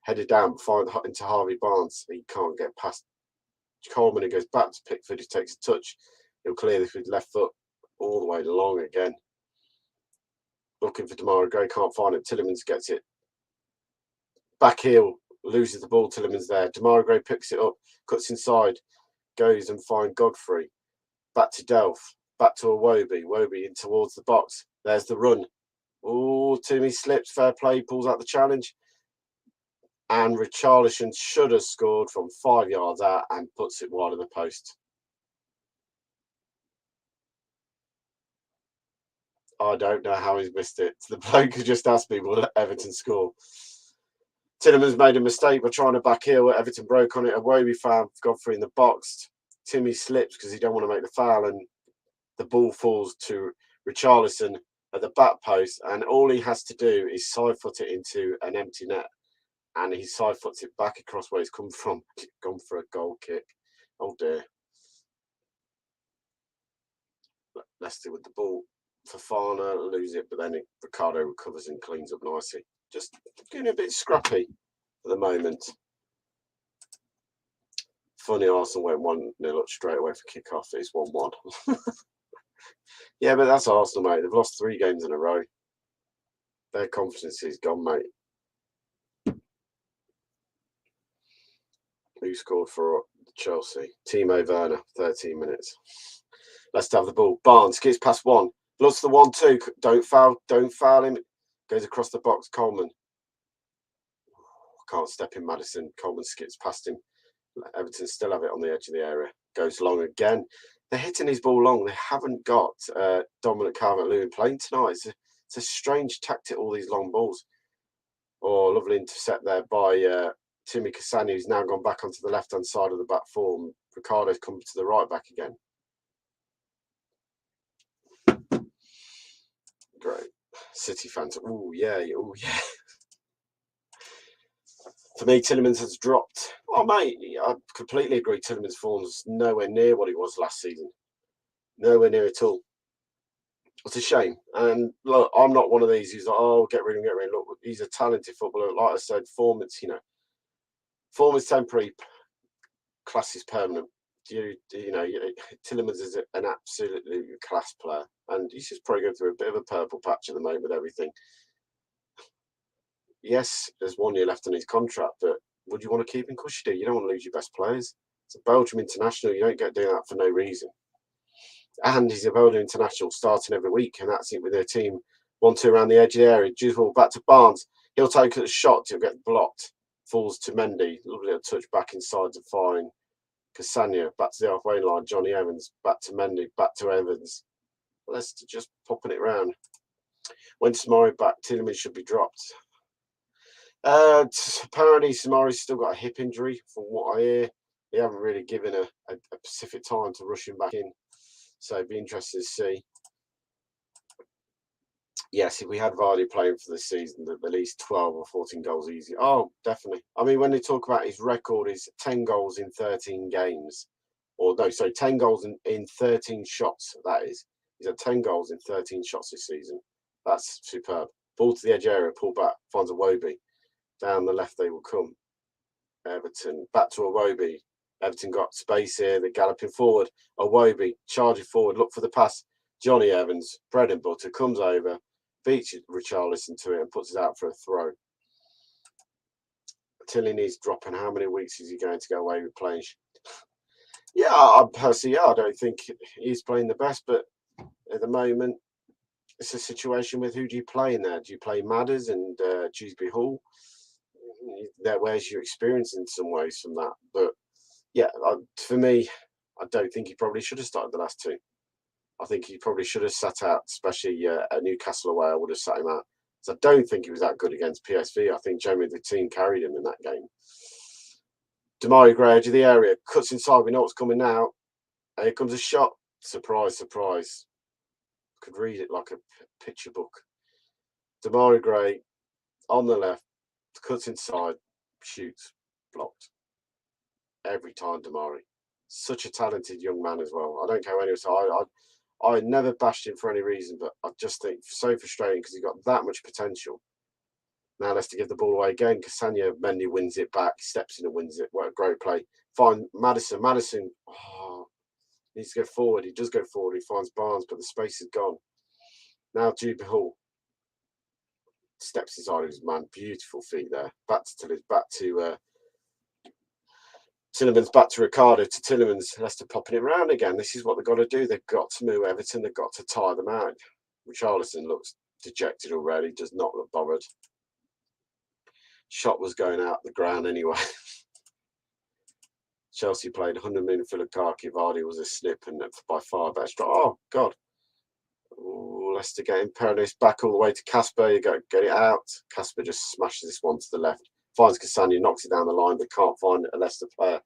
Headed down, find into Harvey Barnes. He can't get past Coleman. He goes back to Pickford. He takes a touch. He'll clear this with left foot all the way long again. Looking for Demarai Gray, can't find it. Tielemans gets it. Back heel, loses the ball. Tielemans there. Demarai Gray picks it up, cuts inside, goes and finds Godfrey. Back to Delph. Back to Iwobi. Iwobi in towards the box. There's the run. Oh, Timmy slips. Fair play. Pulls out the challenge. And Richarlison should have scored from 5 yards out and puts it wide of the post. I don't know how he's missed it. The bloke who just asked me, will Everton score? Tielemans made a mistake by trying to back heel. Everton broke on it. Iwobi found Godfrey in the box. Timmy slips because he don't want to make the foul, and the ball falls to Richarlison at the back post. And all he has to do is side foot it into an empty net. And he side foots it back across where he's come from. Gone for a goal kick. Oh dear. Leicester with the ball. Fafana lose it, but then Ricardo recovers and cleans up nicely. Just getting a bit scrappy at the moment. Funny, Arsenal went 1-0 up straight away for kick-off. It's 1-1. Yeah, but that's Arsenal, mate. They've lost 3 games in a row. Their confidence is gone, mate. Who scored for Chelsea? Timo Werner, 13 minutes. Let's have the ball. Barnes skips past one. Lots the 1-2. Don't foul him. Goes across the box. Coleman. Can't step in Maddison. Coleman skips past him. Everton still have it on the edge of the area. Goes long again. They're hitting his ball long. They haven't got Dominic Calvert-Lewin playing tonight. It's a strange tactic, all these long balls. Oh, lovely intercept there by Timmy Cassani, who's now gone back onto the left-hand side of the back four. And Ricardo's come to the right back again. Great. City fans. Oh, yeah. Oh, yeah. For me, Tielemans has dropped. Oh, mate, I completely agree. Tielemans' form's nowhere near what it was last season. Nowhere near at all. It's a shame. And look, I'm not one of these who's like, oh, get rid of him, get rid of him. Look, he's a talented footballer. Like I said, form is temporary, class is permanent. Tielemans is an absolutely class player. And he's just probably going through a bit of a purple patch at the moment with everything. Yes, there's 1 year left on his contract, but would you want to keep him? Of course you do. You don't want to lose your best players. It's a Belgium international. You don't get doing that for no reason. And he's a Belgium international starting every week, and that's it with their team 1-2 around the edge of the area. Juice back to Barnes. He'll take a shot. He'll get blocked. Falls to Mendy. Lovely little touch back inside to find Cassania. Back to the halfway line. Johnny Evans. Back to Mendy. Back to Evans. Leicester just popping it round. When Samari back, Tielemans should be dropped. Apparently, Samari's still got a hip injury, from what I hear. They haven't really given a specific time to rush him back in. So it'd be interesting to see. Yes, if we had Vardy playing for the season, at least 12 or 14 goals easy. Oh, definitely. I mean, when they talk about his record is 10 goals in 13 games. Or no, sorry, 10 goals in 13 shots, that is. He's had 10 goals in 13 shots this season. That's superb. Ball to the edge area, pull back, finds a Iwobi. Down the left they will come. Everton, back to Iwobi. Everton got space here. They're galloping forward. Iwobi charging forward. Look for the pass. Johnny Evans, bread and butter, comes over, beats Richarlison to it and puts it out for a throw. Tilly needs dropping. How many weeks is he going to go away with playing? I don't think he's playing the best, but at the moment, it's a situation with who do you play in there? Do you play Madders and Dewsbury Hall? Where's your experience in some ways from that? But yeah, for me, I don't think he probably should have started the last two. I think he probably should have sat out, especially at Newcastle away. I would have sat him out. So I don't think he was that good against PSV. I think generally the team carried him in that game. Damari Gray, edge of the area, cuts inside. We know what's coming now. And here comes a shot. Surprise, surprise. Could read it like a picture book. Damari Gray on the left, cuts inside, shoots, blocked. Every time, Damari. Such a talented young man as well. I don't care what anyone says. I never bashed him for any reason, but I just think so frustrating because he's got that much potential. Now let's give the ball away again. Cassania, Mendy wins it back, steps in and wins it. What a great play. Find Maddison. Maddison needs to go forward. He does go forward. He finds Barnes, but the space is gone. Now Dewsbury Hall steps inside his man. Beautiful feet there. Back to Tielemans, back to Ricardo, to Tielemans. Leicester popping it round again. This is what they've got to do. They've got to move Everton. They've got to tire them out. Richarlison looks dejected already. Does not look bothered. Shot was going out the ground anyway. Chelsea played 100 million for Lukaku. Vardy was a snip and by far best. Oh, God. Ooh, Leicester getting Paredes back all the way to Casper. You got to get it out. Casper just smashes this one to the left. Finds Cassania, knocks it down the line, but can't find a Leicester player.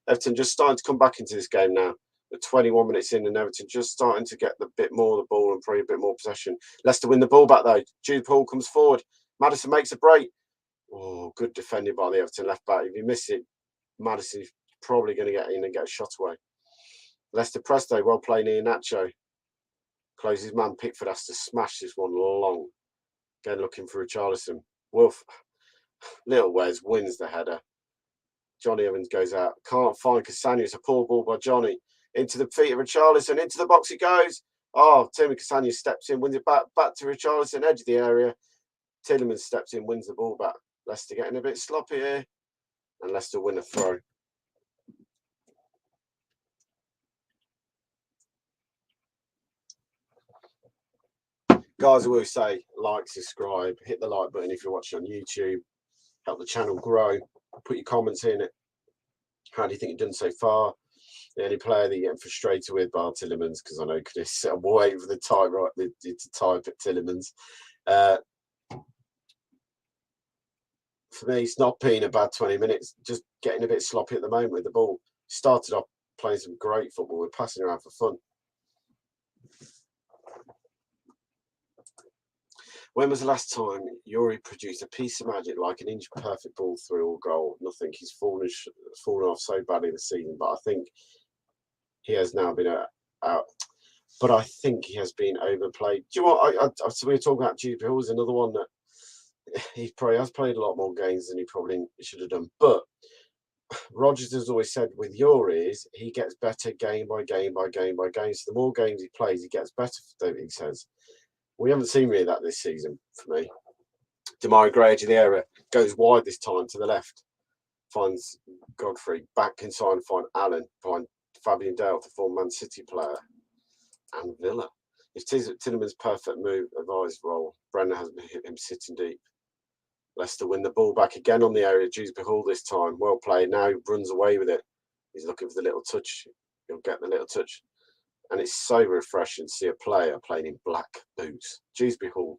Everton just starting to come back into this game now. We're 21 minutes in, and Everton just starting to get a bit more of the ball and probably a bit more possession. Leicester win the ball back though. Jude Paul comes forward. Maddison makes a break. Oh, good defending by the Everton left back. If you miss it, Maddison's probably going to get in and get a shot away. Leicester press though, well played Iheanacho. Closes man. Pickford has to smash this one long. Again, looking for Richarlison. Wolf. Little Wes wins the header. Johnny Evans goes out. Can't find Cassania. It's a poor ball by Johnny. Into the feet of Richarlison. Into the box it goes. Oh, Timmy Cassania steps in, wins it back to Richarlison, edge of the area. Tielemans steps in, wins the ball back. Leicester getting a bit sloppy here. And Leicester win a throw. Guys, I will say, like, subscribe, hit the like button if you're watching on YouTube. Help the channel grow. Put your comments in it. How do you think you've done so far? The only player that you're getting frustrated with, bar Tielemans, because I know Chris, I'm waiting for the type right to type at Tielemans. for me, it's not been a bad 20 minutes. Just getting a bit sloppy at the moment with the ball. Started off playing some great football. We're passing around for fun. When was the last time Yuri produced a piece of magic like an inch perfect ball through or goal? Nothing. He's fallen off so badly this season, but I think he has now been out. But I think he has been overplayed. Do you know what? So we were talking about Jude Hill was another one that he probably has played a lot more games than he probably should have done. But Rodgers has always said with Yuri is he gets better game by game by game by game. So the more games he plays, he gets better, he says. We haven't seen really that this season for me. Damari Gray edge of the area, goes wide this time to the left, finds Godfrey, back inside, find Allen, find Fabian Dale to form Man City player, and Villa. If Tielemans' perfect move advised role, Brenner has hit him sitting deep. Leicester win the ball back again on the area. Dewsbury Hall this time, well played. Now he runs away with it. He's looking for the little touch. He'll get the little touch. And it's so refreshing to see a player playing in black boots. Dewsbury Hall.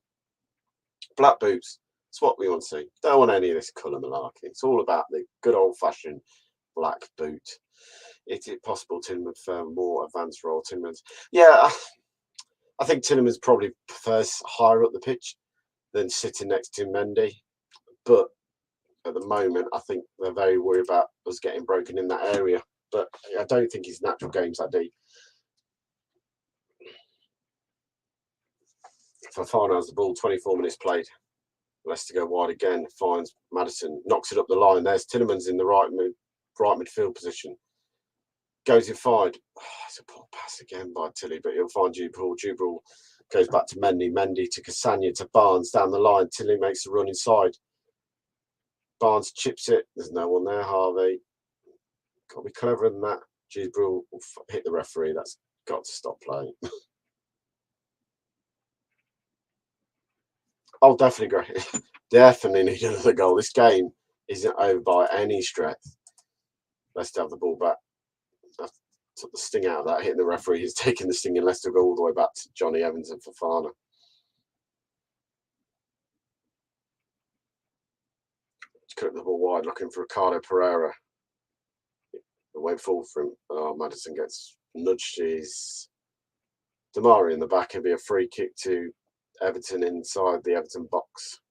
Black boots. It's what we want to see. Don't want any of this colour malarkey. It's all about the good old-fashioned black boot. Is it possible Tielemans for a more advanced role? Tielemans. Yeah, I think Tielemans probably prefers higher up the pitch than sitting next to Mendy. But at the moment, I think they're very worried about us getting broken in that area. But I don't think his natural game's that deep. Fofana has the ball, 24 minutes played. Leicester go wide again, finds Maddison, knocks it up the line. There's Tielemans in the right midfield position. Goes inside. Oh, it's a poor pass again by Tilly, but he'll find Jubril. Jubril goes back to Mendy. Mendy to Cassagna to Barnes down the line. Tilly makes a run inside. Barnes chips it. There's no one there, Harvey. Got to be cleverer than that. Jubril will hit the referee. That's got to stop playing. Oh, definitely great. Definitely need another goal. This game isn't over by any stretch. Leicester have the ball back. I took the sting out of that. Hitting the referee. He's taking the sting, and Leicester go all the way back to Johnny Evans and Fofana. Cut the ball wide, looking for Ricardo Pereira. It went forward for him. Oh, Maddison gets nudged. His Damari in the back. It'll be a free kick to Everton inside the Everton box.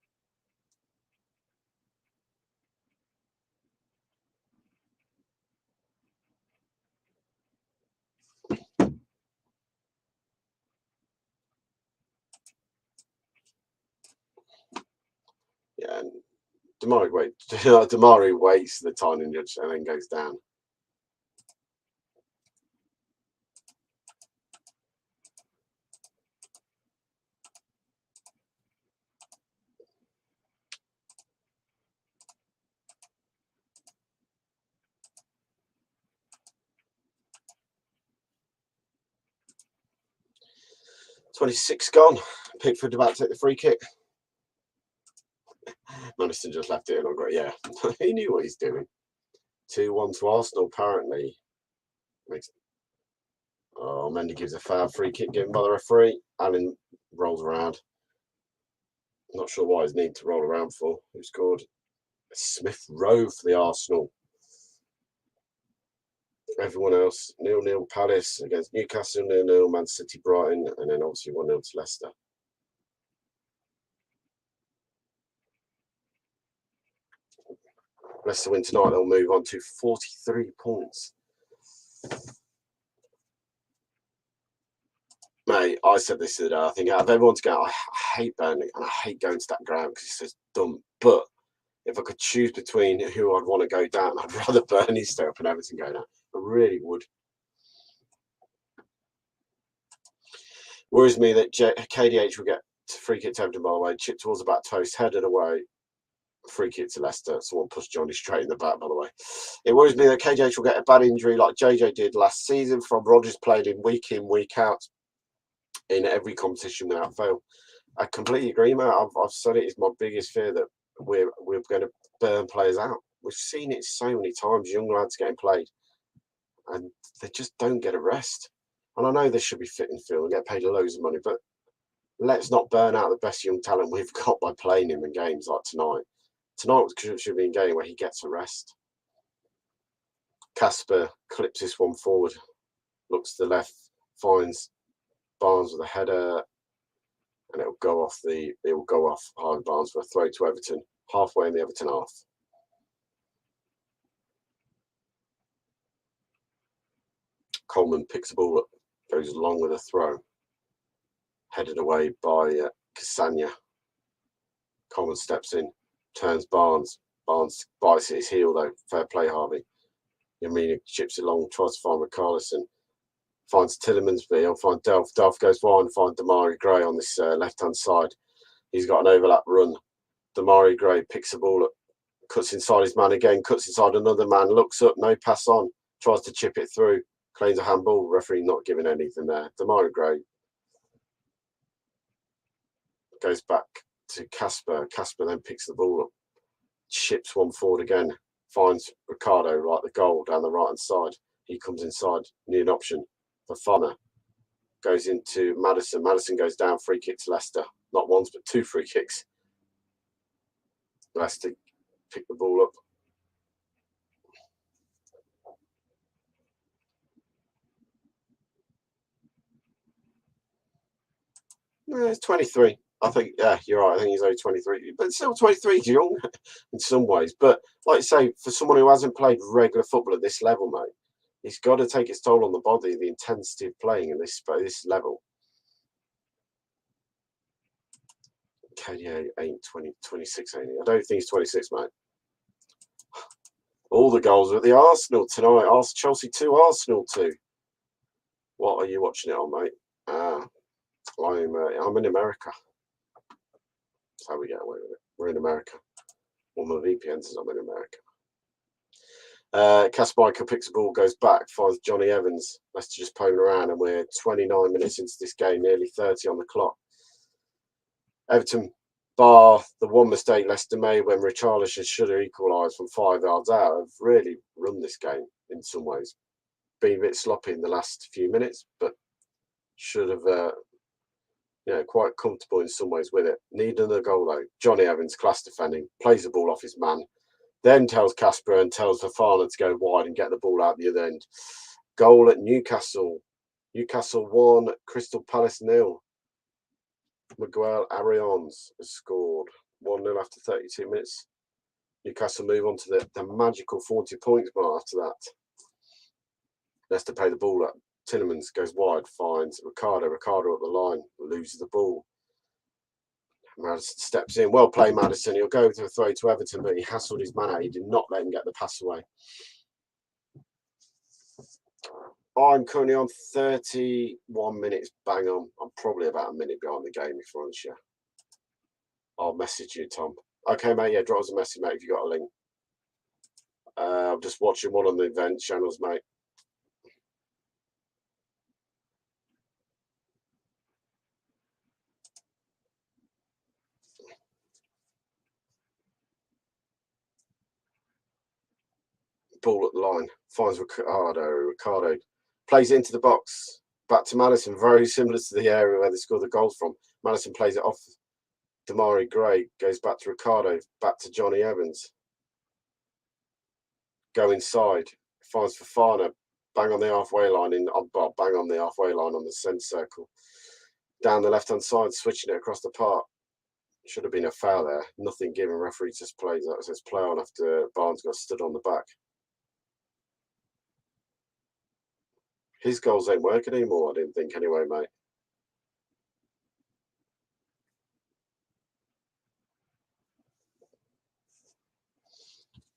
Yeah, and Damari waits the tiny nudge and then goes down. "26 gone. Pickford about to take the free kick. Maddison just left it in. I'm great. Yeah, he knew what he's doing. 2-1 to Arsenal, apparently. Oh, Mendy gives a foul, free kick given by the referee. Allen rolls around. Not sure why he's need to roll around for. Who scored? Smith Rowe for the Arsenal. Everyone else, 0-0 Palace against Newcastle, 0-0 Man City Brighton, and then obviously 1-0 to Leicester. Leicester win tonight, they'll move on to 43 points. Mate, I said this the other day. I think out of everyone to go, I hate Burnley and I hate going to that ground because it's just dumb. But if I could choose between who I'd want to go down, I'd rather Burnley stay up and Everton go down. I really would. Worries me that KDH will get free kick to Everton, by the way. Chip towards the back post, headed away. Free kick to Leicester. Someone pushed Johnny straight in the back, by the way. It worries me that KDH will get a bad injury like JJ did last season from Rodgers played in, week out in every competition without fail. I completely agree, mate. I've said it is my biggest fear that we're going to burn players out. We've seen it so many times, young lads getting played, and they just don't get a rest. And I know they should be fit and fit and get paid loads of money, but let's not burn out the best young talent we've got by playing him in games like tonight. Tonight should be a game where he gets a rest. Casper clips this one forward, looks to the left, finds Barnes with a header, and it will go off Harvey Barnes for a throw to Everton, halfway in the Everton half. Coleman picks the ball up, goes long with a throw, headed away by Castagna. Coleman steps in, turns Barnes. Barnes bites at his heel though. Fair play, Harvey. Yamina chips it long, tries to find Richarlison. Finds Tillemans, but he'll find Delph. Delph goes wide and finds Damari Gray on this left-hand side. He's got an overlap run. Damari Gray picks the ball up, cuts inside his man again, cuts inside another man, looks up, no pass on, tries to chip it through, claims a handball. Referee not giving anything there. Damari Gray goes back to Casper. Casper then picks the ball up, chips one forward again, finds Ricardo right the goal down the right-hand side. He comes inside, need an option. Fofana goes into Maddison. Maddison goes down, free kick to Leicester. Not once, but 2 free kicks. Leicester pick the ball up. Yeah, it's 23. I think, yeah, you're right. I think he's only 23. But still, 23 is young in some ways. But like you say, for someone who hasn't played regular football at this level, mate, it's got to take its toll on the body, the intensity of playing at this level. KDA ain't 26, ain't he? I don't think he's 26, mate. All the goals are at the Arsenal tonight. Chelsea 2, Arsenal 2. What are you watching it on, mate? I'm in America. That's how we get away with it. We're in America. Well, my VPN says I'm in America. Kasparka picks the ball, goes back, finds Johnny Evans. Leicester just playing around, and we're 29 minutes into this game, nearly 30 on the clock. Everton, bar the one mistake Leicester made when Richarlison should have equalised from 5 yards out, have really run this game in some ways. Been a bit sloppy in the last few minutes, but should have, quite comfortable in some ways with it. Need another goal though. Johnny Evans, class defending, plays the ball off his man, then tells Casper and tells Fofana to go wide and get the ball out the other end. Goal at Newcastle. Newcastle 1, Crystal Palace 0. Miguel Arians has scored 1-0 after 32 minutes. Newcastle move on to the magical 40 points mark after that. Leicester play the ball up. Tillemans goes wide, finds Ricardo. Ricardo up the line, loses the ball. Maddison steps in. Well played, Maddison. He'll go to a throw to Everton, but he hassled his man out. He did not let him get the pass away. I'm currently on 31 minutes, bang on. I'm probably about a minute behind the game, if I'm honest. I'll message you, Tom. Okay, mate. Yeah, drop us a message, mate, if you got a link. I'm just watching one on the event channels, mate. Ball at the line, finds Ricardo. Ricardo plays it into the box, back to Maddison, very similar to the area where they scored the goals from. Maddison plays it off Damari Gray, goes back to Ricardo, back to Johnny Evans. Go inside, finds Fofana, bang on the halfway line, bang on the halfway line on the centre circle. Down the left-hand side, switching it across the park. Should have been a foul there. Nothing given. Referee just plays that. Says play on after Barnes got stood on the back. His goals ain't working anymore, I didn't think anyway, mate.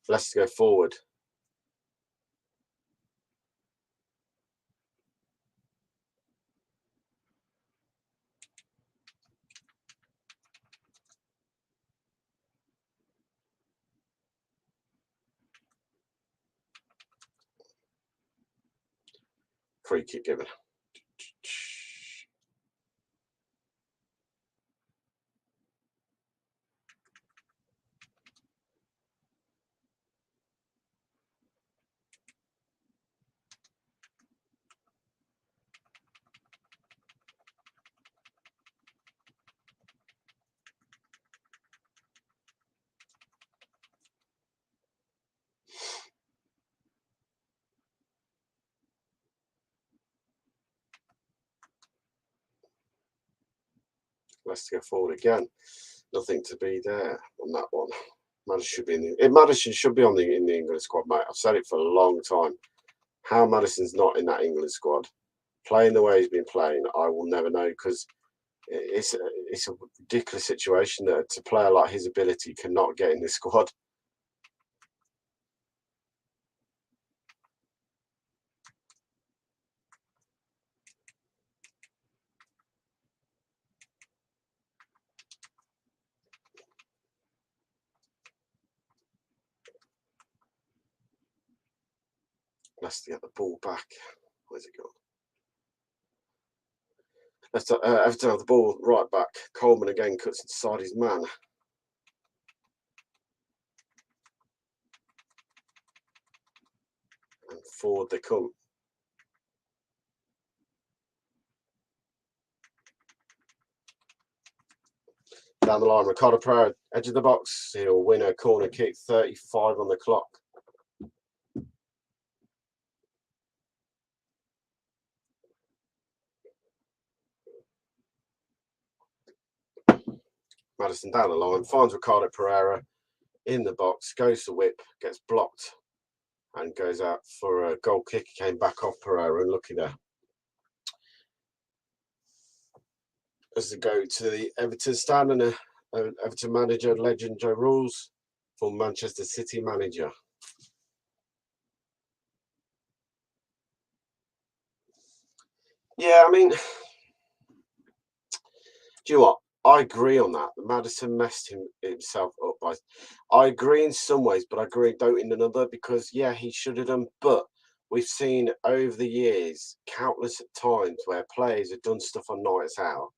Let's go forward. Free kick given. Leicester go forward again. Nothing to be there on that one. Madison should be Madison should be in the England squad, mate. I've said it for a long time. How Madison's not in that England squad, playing the way he's been playing, I will never know, because it's a ridiculous situation that a player like his ability cannot get in this squad. Let's get the ball back. Where's it gone? Everton have the ball right back. Coleman again cuts inside his man. And forward they come. Down the line, Ricardo Pereira, edge of the box. He'll win a corner kick, 35 on the clock. Madison down the line, finds Ricardo Pereira in the box, goes to whip, gets blocked, and goes out for a goal kick. He came back off Pereira, and looky there. As they go to the Everton stand, and Everton manager, legend Joe Rules, for Manchester City manager. Yeah, I mean, do you know what? I agree on that. Madison messed himself up. I agree in some ways, but I don't in another, because, yeah, he should have done. But we've seen over the years countless times where players have done stuff on nights out.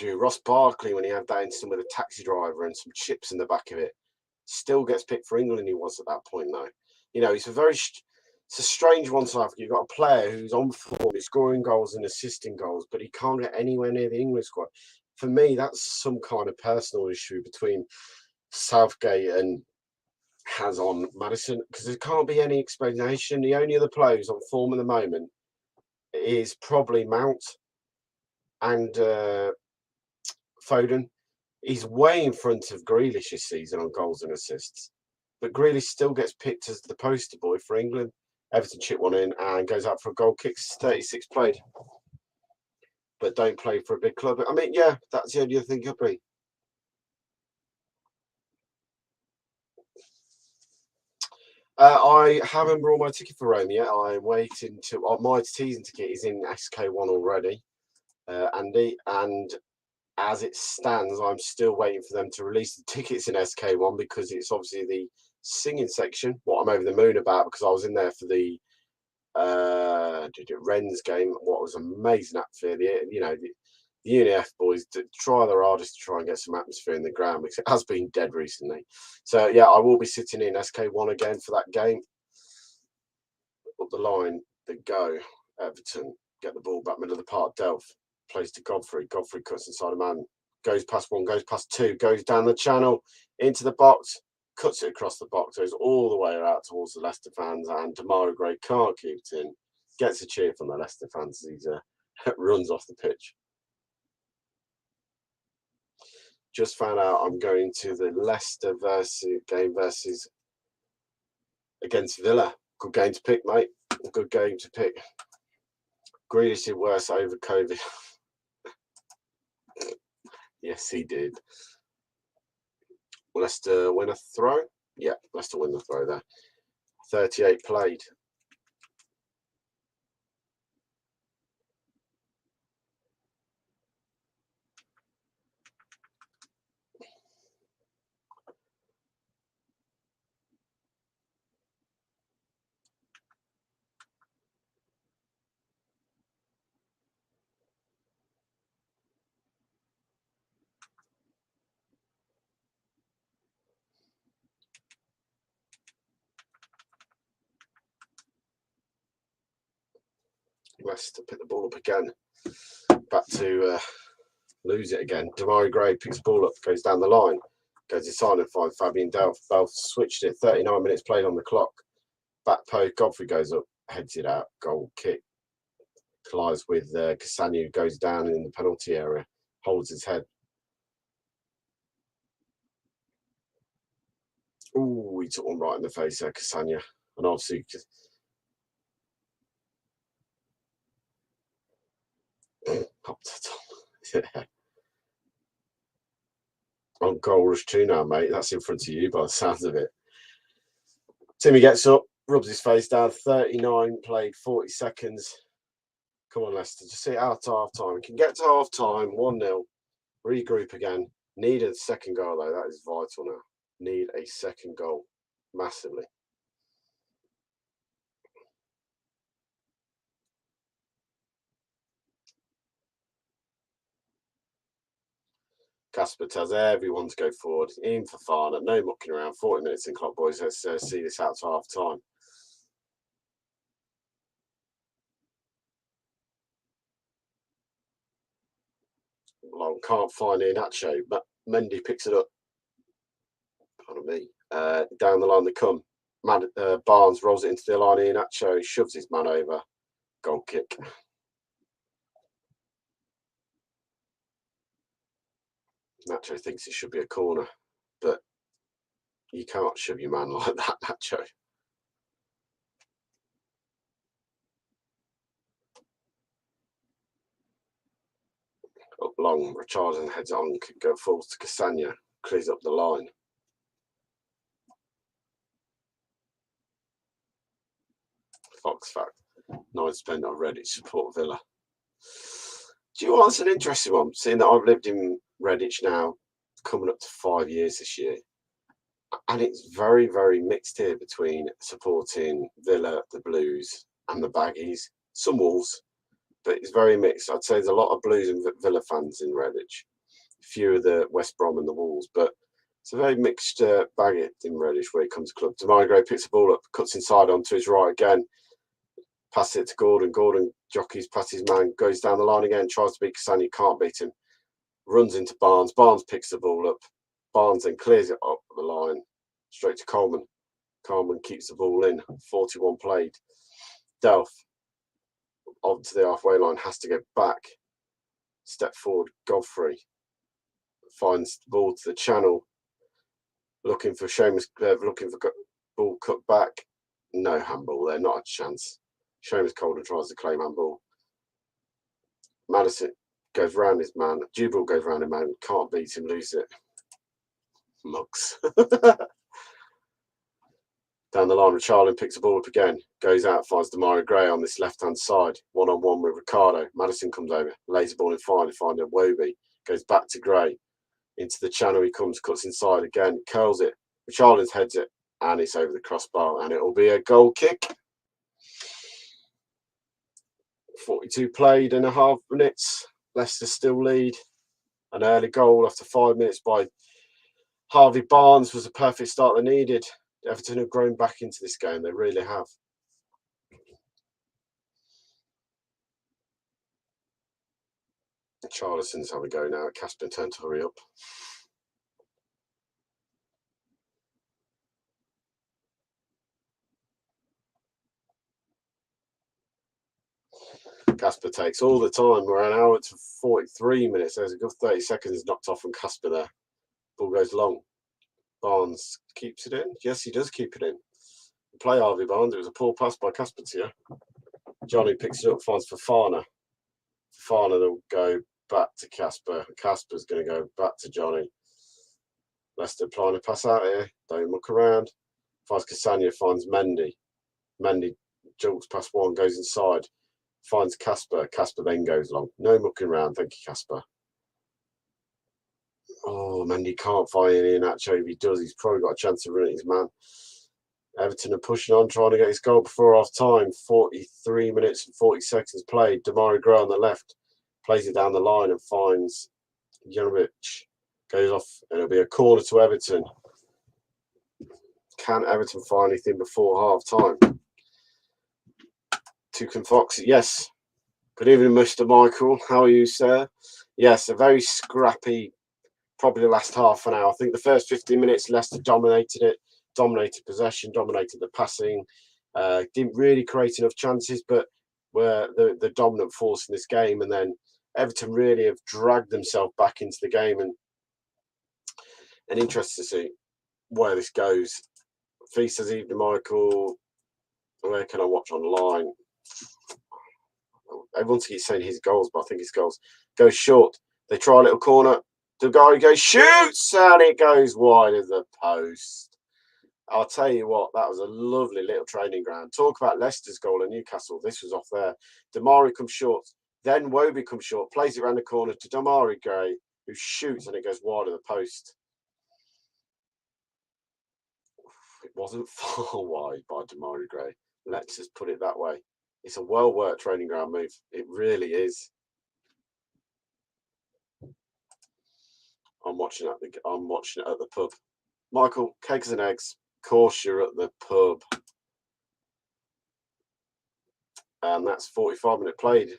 Ross Barkley, when he had that incident with a taxi driver and some chips in the back of it, still gets picked for England. He was at that point, though. You know, it's a strange one, South Africa. You've got a player who's on form, he's scoring goals and assisting goals, but he can't get anywhere near the England squad. For me, that's some kind of personal issue between Southgate and on Madison, because there can't be any explanation. The only other player who's on form at the moment is probably Mount and Foden. He's way in front of Grealish this season on goals and assists, but Grealish still gets picked as the poster boy for England. Everton chip one in and goes out for a goal kick. 36 played, but don't play for a big club. I mean, yeah, that's the only other thing could be. I haven't brought my ticket for Rome yet. I'm waiting to. My season ticket is in SK1 already, Andy, and as it stands, I'm still waiting for them to release the tickets in SK1, because it's obviously the singing section, what I'm over the moon about, because I was in there for the Rennes game. What was amazing atmosphere. You know, the UNIF boys try their hardest to try and get some atmosphere in the ground, because it has been dead recently. So yeah, I will be sitting in SK1 again for that game. Up the line they go. Everton get the ball back middle of the park. Delph plays to Godfrey. Godfrey cuts inside a man. Goes past one. Goes past two. Goes down the channel into the box. Cuts it across the box. Goes all the way out towards the Leicester fans. And Demarai Gray can't keep it in. Gets a cheer from the Leicester fans as he runs off the pitch. Just found out I'm going to the Leicester game versus against Villa. Good game to pick, mate. Good game to pick. Grealish did worse over COVID. Yes, he did. Leicester win a throw? Yeah, Leicester win the throw there. 38 played. Leicester pick the ball up again. Back to lose it again. Demarai Gray picks the ball up, goes down the line, goes inside and finds Fabian Delph. Delph switched it. 39 minutes played on the clock. Back post. Godfrey goes up, heads it out. Goal kick. Collides with Cassano, who goes down in the penalty area, holds his head. Ooh, he took one right in the face there, Cassano. And obviously, yeah. On goal rush 2 now, mate. That's in front of you by the sounds of it. Timmy gets up, rubs his face down. 39 played, 40 seconds. Come on, Leicester. Just see it out to half time. We can get to half time, 1-0. Regroup again. Need a second goal, though. That is vital now. Need a second goal massively. Casper tells everyone to go forward. In for Fana. No mucking around. 40 minutes in clock, boys. Let's see this out to half time. Long can't find Iheanacho, but Mendy picks it up. Pardon me. Down the line they come. Barnes rolls it into the line. Iheanacho shoves his man over. Goal kick. Nacho thinks it should be a corner, but you can't shove your man like that, Nacho. Up long, Richardson heads on, falls to Cassano, clears up the line. Fox fact, 9 spent on Redditch support Villa. Do you know what's an interesting one? Seeing that I've lived in Redditch now, coming up to 5 years this year, and it's very, very mixed here between supporting Villa, the Blues, and the Baggies. Some Wolves, but it's very mixed. I'd say there's a lot of Blues and Villa fans in Redditch, a few of the West Brom and the Wolves, but it's a very mixed bag in Redditch when it comes to club. Demarai Gray picks the ball up, cuts inside onto his right again, passes it to Gordon. Gordon jockeys past his man, goes down the line again, tries to beat Cassano, can't beat him. Runs into Barnes. Barnes picks the ball up. Barnes then clears it up the line, straight to Coleman. Coleman keeps the ball in. 41 played. Delph onto the halfway line, has to go back. Step forward. Godfrey finds the ball to the channel, looking for Seamus, looking for ball cut back. No handball there, not a chance. Seamus Calder tries to claim handball. Madison goes round his man. Jubal goes round his man, can't beat him, loses it. Mugs. Down the line, Charlin picks the ball up again, goes out, finds Demarai Gray on this left-hand side, one-on-one with Ricardo. Madison comes over, lays the ball in finally, finding Wobie, goes back to Gray. Into the channel he comes, cuts inside again, curls it. Charlin's heads it, and it's over the crossbar, and it will be a goal kick. 42 played in a half minutes. Leicester still lead. An early goal after 5 minutes by Harvey Barnes was a perfect start they needed. Everton have grown back into this game. They really have. Charlison's having a go now at Casper, turn to hurry up. Casper takes all the time. We're an hour to 43 minutes. There's a good 30 seconds knocked off from Casper there. Ball goes long. Barnes keeps it in. Yes, he does keep it in. Play Harvey Barnes. It was a poor pass by Casper to you. Johnny picks it up, finds Fofana. Fofana will go back to Casper. Casper's going to go back to Johnny. Leicester applying a pass out here. Don't muck around. Finds Cassano, finds Mendy. Mendy jumps past one, goes inside. Finds Casper. Casper then goes long. No mucking around. Thank you, Casper. Oh, Mendy can't find Iheanacho. If he does, he's probably got a chance of running his man. Everton are pushing on, trying to get his goal before half time. 43 minutes and 40 seconds played. Demarai Gray on the left plays it down the line and finds Janovic. Goes off, and it'll be a corner to Everton. Can Everton find anything before half time? Toucan Fox, yes. Good evening, Mr. Michael. How are you, sir? Yes, a very scrappy, probably the last half an hour. I think the first 15 minutes, Leicester dominated it, dominated possession, dominated the passing. Didn't really create enough chances, but were the dominant force in this game, and then Everton really have dragged themselves back into the game, and interested to see where this goes. Fee says, evening, Michael. Where can I watch online? Everyone keeps saying his goals, but I think his goals goes short. They try a little corner. The guy goes, shoots, and it goes wide of the post. I'll tell you what, that was a lovely little training ground. Talk about Leicester's goal at Newcastle. This was off there. Damari comes short. Then Wobie comes short, plays it around the corner to Damari Gray, who shoots, and it goes wide of the post. It wasn't far wide by Damari Gray. Let's just put it that way. It's a well-worked training ground move. It really is. I'm watching it at the pub. Michael, cakes and eggs. Of course, you're at the pub. And that's 45 minutes played.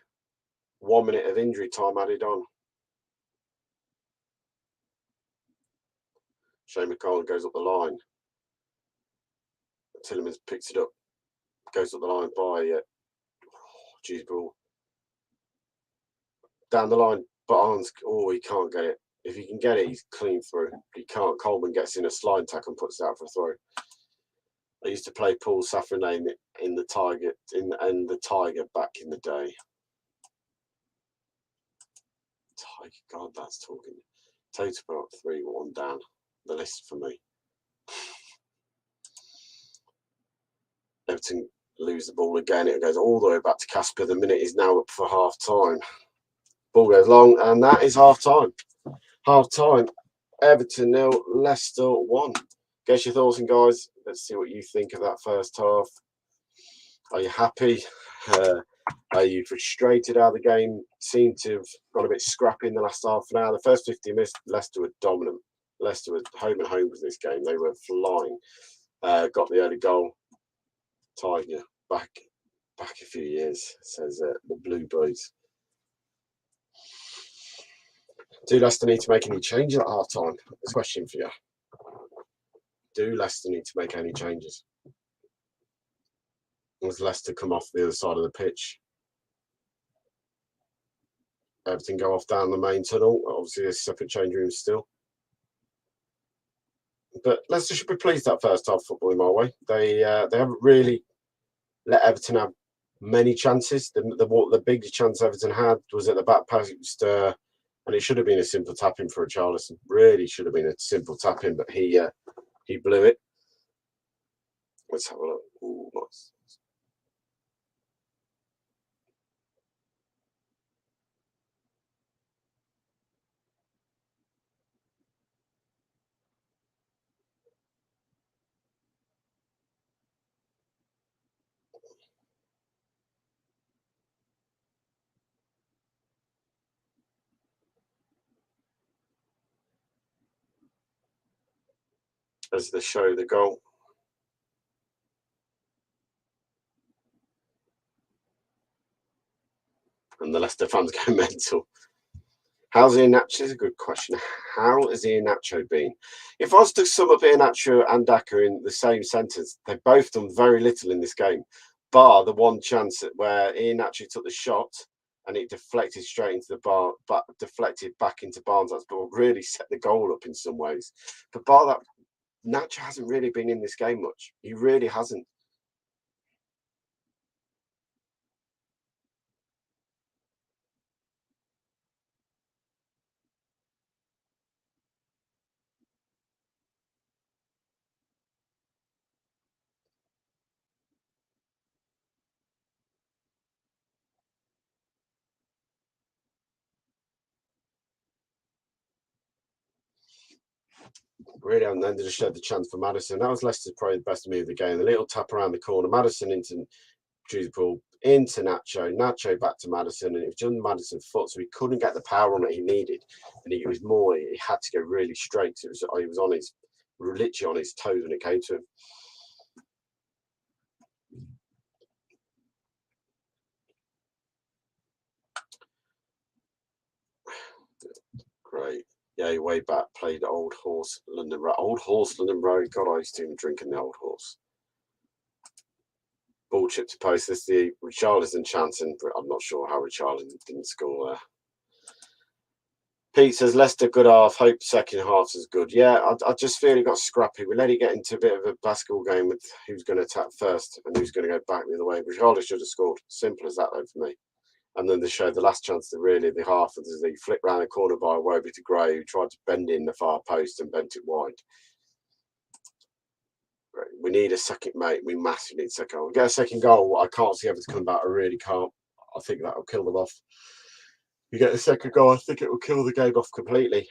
1 minute of injury time added on. Shane McCollum goes up the line. Tillemans picks it up. Goes up the line by ball. Down the line, Barnes. Oh, he can't get it. If he can get it, he's clean through. He can't. Coleman gets in a slide tackle and puts it out for a throw. I used to play Paul Saffron in the Tiger back in the day. Tiger, God, that's talking. Total 3-1 down the list for me. Everton lose the ball again. It goes all the way back to Casper. The minute is now up for half time. Ball goes long, and that is half time. Half time. Everton 0, Leicester 1. Guess your thoughts, and guys, let's see what you think of that first half. Are you happy? Are you frustrated how the game seemed to have gone a bit scrappy in the last half an hour? The first 50 minutes, Leicester were dominant. Leicester was home and home with this game. They were flying. Got the early goal. Tiger back a few years, says the Blue Boys. Do Leicester need to make any changes at half time? That's a question for you. Do Leicester need to make any changes? Does Leicester come off the other side of the pitch? Everton go off down the main tunnel. Obviously, there's separate change rooms still. But Leicester should be pleased that first half football in my way. They haven't really let Everton have many chances. The biggest chance Everton had was at the back post, and it should have been a simple tap-in for Richarlison. Really should have been a simple tap-in, but he blew it. Let's have a look. Ooh, nice. As they show the goal. And the Leicester fans go mental. How's Iheanacho? Is a good question. How has Iheanacho been? If I was to sum up Iheanacho and Daka in the same sentence, they've both done very little in this game, bar the one chance where Iheanacho took the shot and it deflected straight into the bar, but deflected back into Barnes. That's really set the goal up in some ways. But bar that, Nacho hasn't really been in this game much. He really hasn't. Really haven't. Then they just showed the chance for Maddison. That was Leicester's probably the best move of the game. The little tap around the corner. Maddison into Drewsbury, into Nacho. Nacho back to Maddison. And it was just Maddison's foot, so he couldn't get the power on it he needed. And he had to go really straight. So he was literally on his toes when it came to him. Great. Yeah, way back, played Old Horse, London Road. Old Horse, London Road. God, I used to even drink in the Old Horse. Ball ball chip to post. This is the Richarlison chance, and I'm not sure how Richarlison didn't score there. Pete says Leicester good half. Hope second half is good. Yeah, I just feel it got scrappy. We let it get into a bit of a basketball game with who's going to attack first and who's going to go back the other way. Richarlison should have scored. Simple as that, though, for me. And then they showed the last chance to really the half of the flick round the corner by Iwobi to Gray, who tried to bend in the far post and bent it wide. We need a second, mate. We massively need a second goal. We get a second goal. I can't see Everton come back. I really can't. I think that will kill them off. You get the second goal, I think it will kill the game off completely.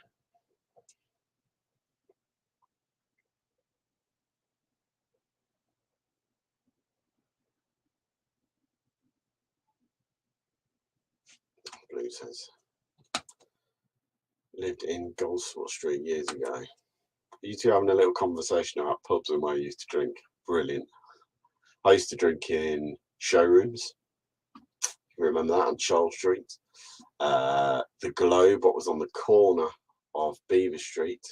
Blue says, lived in Goldsmith Street years ago. You two having a little conversation about pubs and where you used to drink. Brilliant. I used to drink in showrooms. You remember that on Charles Street? The Globe, what was on the corner of Beaver Street.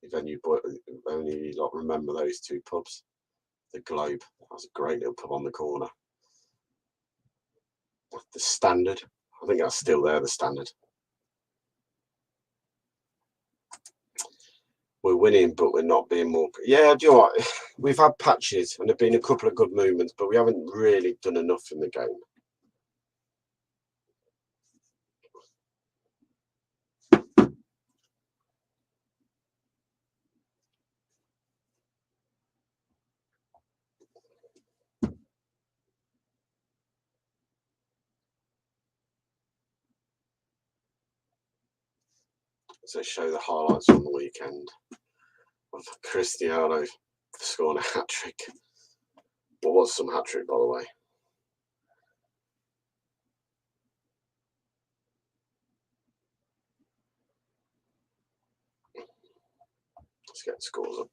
If only you remember those two pubs. The Globe. That was a great little pub on the corner. The Standard. I think that's still there, the Standard. We're winning, but we're not being more. Yeah, do you know what? We've had patches and there've been a couple of good movements, but we haven't really done enough in the game. So show the highlights from the weekend of Cristiano scoring a hat-trick. What was some hat-trick, by the way? Let's get the scores up.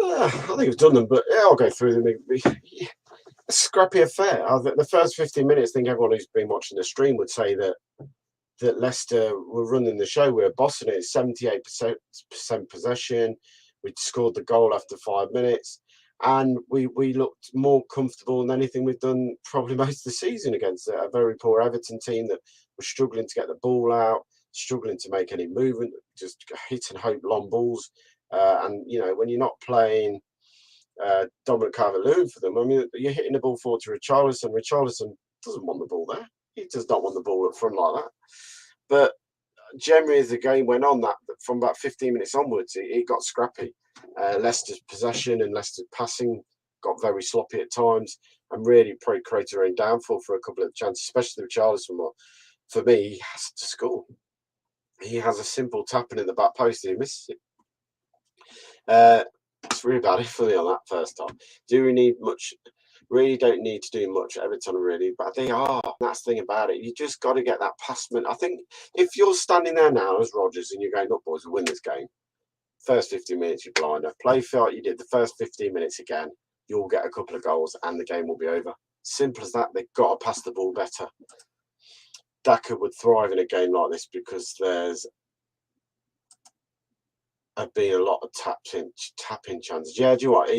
I think we've done them, but yeah, I'll go through them. A scrappy affair. The first 15 minutes, I think everyone who's been watching the stream would say that Leicester were running the show. We were bossing it. 78% possession. We'd scored the goal after 5 minutes. And we looked more comfortable than anything we've done probably most of the season against a very poor Everton team that was struggling to get the ball out, struggling to make any movement, just hit and hope long balls. And, you know, when you're not playing Dominic Calvert-Lewin for them, I mean, you're hitting the ball forward to Richarlison. Richarlison doesn't want the ball there. He does not want the ball up front like that. But generally, as the game went on, that from about 15 minutes onwards, it got scrappy. Leicester's possession and Leicester's passing got very sloppy at times and really created their own downfall for a couple of chances, especially with Richarlison. For me, he has to score. He has a simple tapping in the back post and he misses it. It's really bad for me on that first time. Do we need much? Really don't need to do much, Everton, really, but they are. That's the thing about it. You just got to get that passment. I think if you're standing there now as Rodgers and you're going, look, boys, we'll win this game. First 15 minutes, you're blinder. Play like you did the first 15 minutes again. You'll get a couple of goals and the game will be over. Simple as that. They've got to pass the ball better. Daka would thrive in a game like this because there's been a lot of tap-in chances. Yeah, do you know what?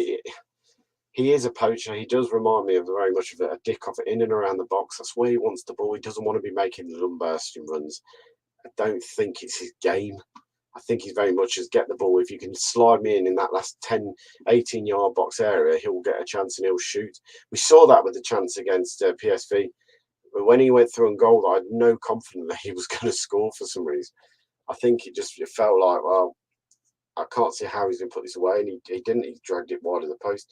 He is a poacher. He does remind me of very much of a dick off in and around the box. That's where he wants the ball. He doesn't want to be making the bursting runs. I don't think it's his game. I think he's very much as get the ball. If you can slide me in that last 10, 18-yard box area, he'll get a chance and he'll shoot. We saw that with the chance against PSV. But when he went through and goal, I had no confidence that he was going to score for some reason. I think it felt like, well, I can't see how he's going to put this away. And he didn't. He dragged it wide of the post.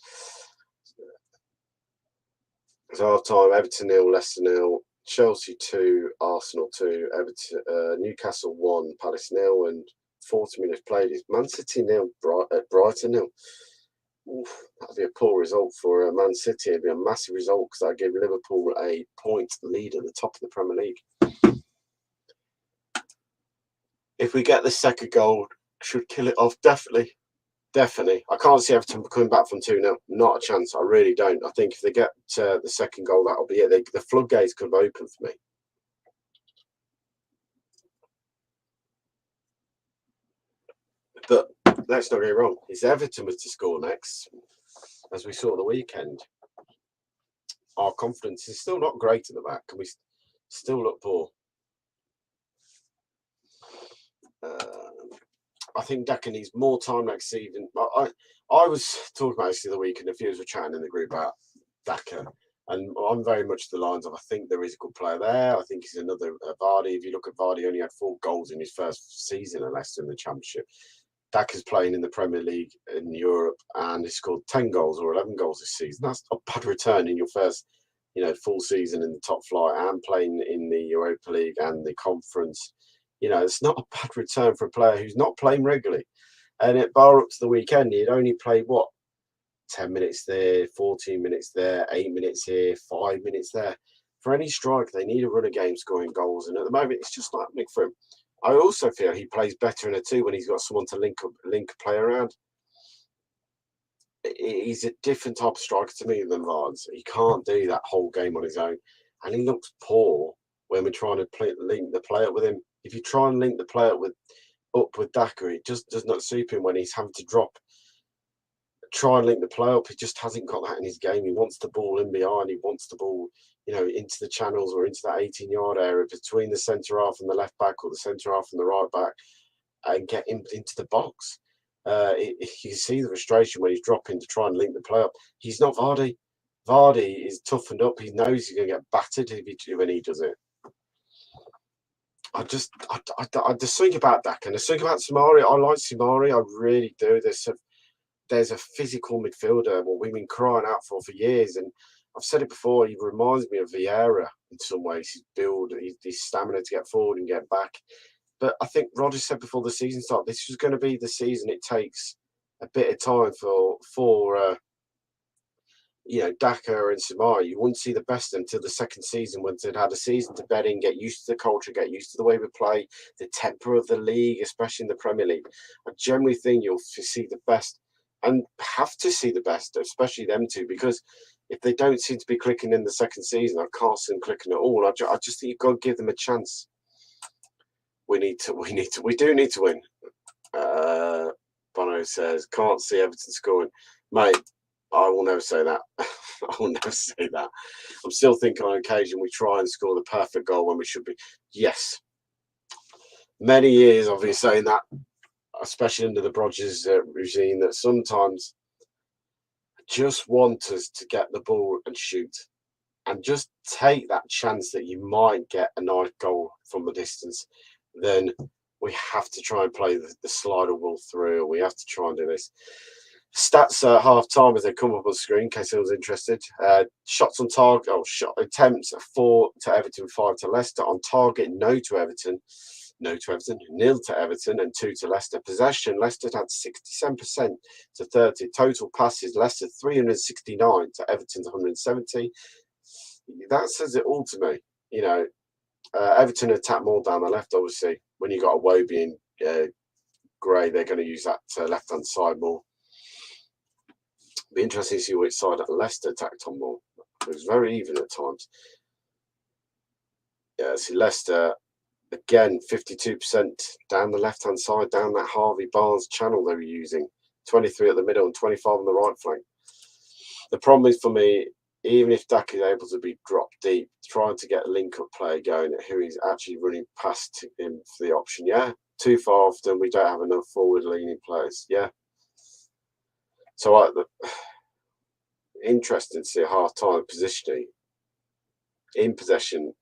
So half time, Everton 0, Leicester 0, Chelsea 2, Arsenal 2, Everton, Newcastle 1, Palace 0, and 40 minutes played is Man City 0, Brighton 0. That'd be a poor result for Man City. It'd be a massive result because that gave Liverpool a point lead at the top of the Premier League. If we get the second goal, should kill it off, definitely. Definitely. I can't see Everton coming back from 2-0. Not a chance. I really don't. I think if they get the second goal, that'll be it. The floodgates could have opened for me. But let's not get it wrong. If Everton was to score next, as we saw at the weekend. Our confidence is still not great at the back, and we still look poor. I think Daka needs more time next season. I was talking about this the other week, and a few of us were chatting in the group about Daka, and I'm very much the lines of I think there is a good player there. I think he's another Vardy. If you look at Vardy, he only had 4 goals in his first season at Leicester in the Championship. Daka's playing in the Premier League in Europe, and he scored 10 goals or 11 goals this season. That's a bad return in your first, full season in the top flight and playing in the Europa League and the Conference. It's not a bad return for a player who's not playing regularly. And at bar up to the weekend, he'd only played 10 minutes there, 14 minutes there, 8 minutes here, 5 minutes there. For any striker, they need a run of game scoring goals. And at the moment, it's just not happening for him. I also feel he plays better in a 2 when he's got someone to link a play around. He's a different type of striker to me than Vards. He can't do that whole game on his own. And he looks poor when we're trying to link the play up with him. If you try and link the play up with Daka, it just does not suit him when he's having to try and link the play up. He just hasn't got that in his game. He wants the ball in behind. He wants the ball, into the channels or into that 18-yard area between the centre half and the left back, or the centre half and the right back, and get him into the box. You see the frustration when he's dropping to try and link the play up. He's not Vardy. Vardy is toughened up. He knows he's going to get battered when he does it. I just think about that, and I think about Samari. I like Samari, I really do. There's a physical midfielder what we've been crying out for years, and I've said it before. He reminds me of Vieira in some ways. His build, his stamina to get forward and get back. But I think Roger said before the season started, this was going to be the season. It takes a bit of time for Daka and Samari. You wouldn't see the best until the second season, once they'd had a season to bed in, get used to the culture, get used to the way we play, the temper of the league, especially in the Premier League. I generally think you'll see the best, and have to see the best, especially them two, because if they don't seem to be clicking in the second season, I can't see them clicking at all. I just think you've got to give them a chance. We do need to win. Bono says, can't see Everton scoring. Mate, I will never say that. I will never say that. I'm still thinking on occasion we try and score the perfect goal when we should be. Yes. Many years I've been saying that, especially under the Brodges regime, that sometimes I just want us to get the ball and shoot. And just take that chance that you might get a nice goal from a distance. Then we have to try and play the slider wall through. We have to try and do this. Stats at half time as they come up on the screen, in case anyone's interested. Shots on target, shot attempts 4 to Everton, 5 to Leicester. On target, no to Everton, 0 to Everton, and 2 to Leicester. Possession, Leicester had 67% to 30. Total passes, Leicester 369 to Everton's 170. That says it all to me. Everton attack more down the left, obviously. When you got a Wobie and Gray, they're going to use that left-hand side more. Be interesting to see which side Leicester attacked on more. It was very even at times. Yeah, see Leicester, again, 52% down the left-hand side, down that Harvey Barnes channel they were using. 23 at the middle and 25 on the right flank. The problem is for me, even if Daka is able to be dropped deep, trying to get a link-up play going, who is actually running past him for the option, yeah. Too far often, we don't have enough forward-leaning players, yeah. So, interesting to see a half-time positioning. In possession,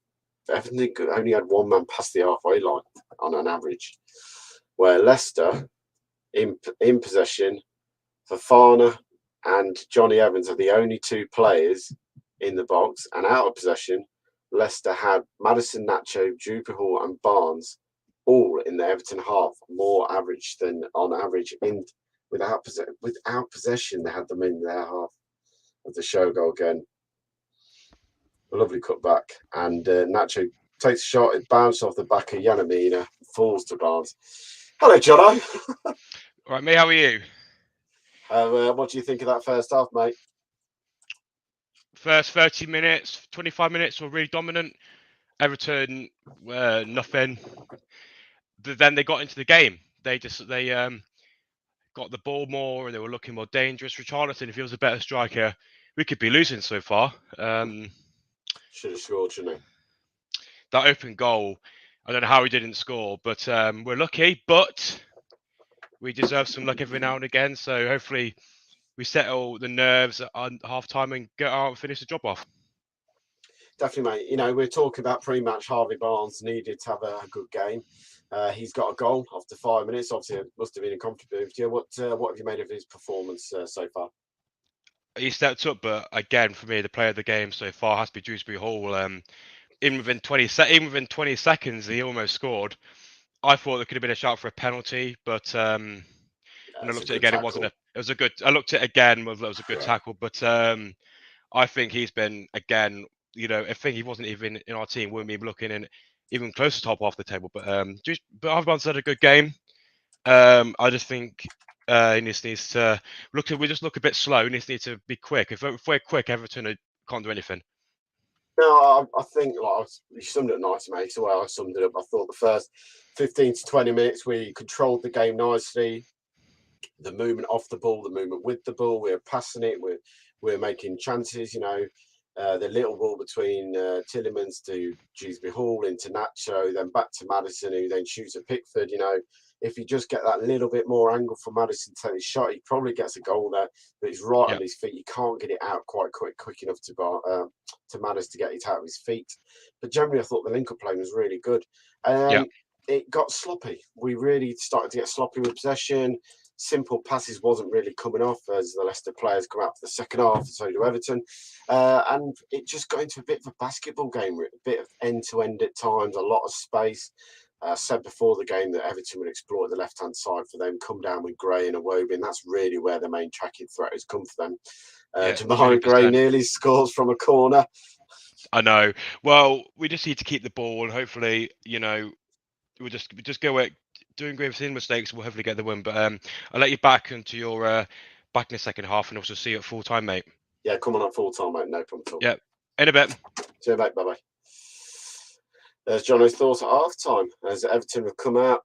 Everton only had one man past the halfway line on an average, where Leicester, in possession, Fofana and Johnny Evans are the only 2 players in the box, and out of possession, Leicester had Maddison, Nacho, Juper Hall and Barnes all in the Everton half, more average than on average. Without possession, they had them in their half of the show goal again. A lovely cutback, and Nacho takes a shot, it bounced off the back of Yanamina, falls to Barnes. Hello, Jono. All right, mate, how are you? What do you think of that first half, mate? First 30 minutes, 25 minutes were really dominant. Everton were nothing. But then they got into the game. They got the ball more and they were looking more dangerous. Richarlison, if he was a better striker, we could be losing so far. Should have scored, shouldn't he? That open goal, I don't know how he didn't score, but we're lucky. But we deserve some luck every now and again. So hopefully we settle the nerves on half time and get out and finish the job off. Definitely, mate. You know, we're talking about pre-match. Harvey Barnes needed to have a good game. He's got a goal after 5 minutes. Obviously, it must have been a contributor. What have you made of his performance so far? He stepped up, but again, for me, the player of the game so far has to be Dewsbury Hall. Even within 20 seconds, he almost scored. I thought there could have been a shout for a penalty, but when I looked at it again, it wasn't. It was a good. I looked at it again. It was a good tackle, but I think he's been again. You know, I think he wasn't even in our team. We wouldn't be looking in even close to top half the table. But Harvey had a good game. I just think he just needs to look. We just look a bit slow. He just needs to be quick. If we're quick, Everton can't do anything. No, I think you summed it nicely, mate. So I summed it up. I thought the first 15 to 20 minutes we controlled the game nicely. The movement off the ball, the movement with the ball, we're passing it. We're making chances. You know, the little ball between Tielemans to Dewsbury Hall into Nacho, then back to Maddison, who then shoots at Pickford. You know, if you just get that little bit more angle from Maddison to take his shot, he probably gets a goal there. But he's right on his feet. You can't get it out quite quick enough to Maddison to get it out of his feet. But generally, I thought the link-up play was really good. It got sloppy. We really started to get sloppy with possession. Simple passes wasn't really coming off as the Leicester players come out for the second half, so do Everton. And it just got into a bit of a basketball game, a bit of end-to-end at times, a lot of space. Said before the game that Everton would exploit the left-hand side for them, come down with Gray and Iwobi, and that's really where the main tracking threat has come for them. Jamari Gray nearly scores from a corner. I know. Well, we just need to keep the ball, and hopefully, you know, we'll just go at doing great mistakes. We'll hopefully get the win. But I'll let you back into your back in the second half, and also see you at full time, mate. Yeah, come on at full time, mate. No problem at all. Yeah, in a bit. See you, mate. Bye bye. There's Johnny's thoughts at half time as Everton have come out.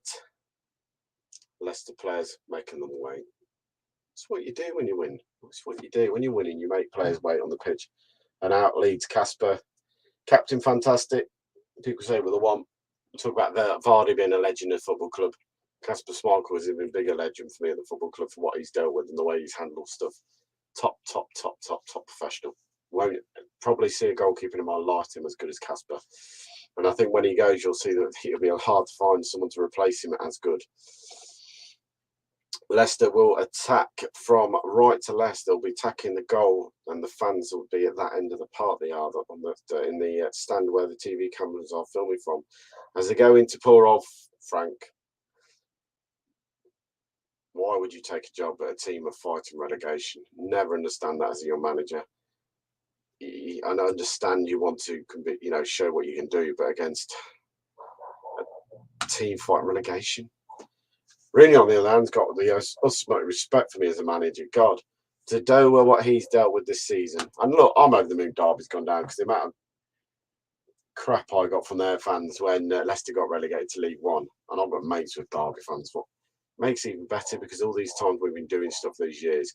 Leicester players making them wait. That's what you do when you win. That's what you do when you're winning. You make players wait on the pitch. And out leads Casper. Captain fantastic. People say with the one. Talk about Vardy being a legend at football club. Kasper Schmeichel is an even bigger legend for me at the football club for what he's dealt with and the way he's handled stuff. Top professional. Won't probably see a goalkeeper in my lifetime as good as Kasper. And I think when he goes, you'll see that it'll be hard to find someone to replace him as good. Leicester will attack from right to left. They'll be attacking the goal, and the fans will be at that end of the park. They are in the stand where the TV cameras are filming from. As they go in to pour off Frank, why would you take a job at a team of fighting relegation? Never understand that as a young manager. I understand you want to, show what you can do, but against a team fighting relegation. Rooney, on the other hand, has got the utmost respect for me as a manager. God, to do what he's dealt with this season. And look, I'm over the moon Derby's gone down because the amount of crap I got from their fans when Leicester got relegated to League One. And I've got mates with Derby fans. What makes it even better because all these times we've been doing stuff these years.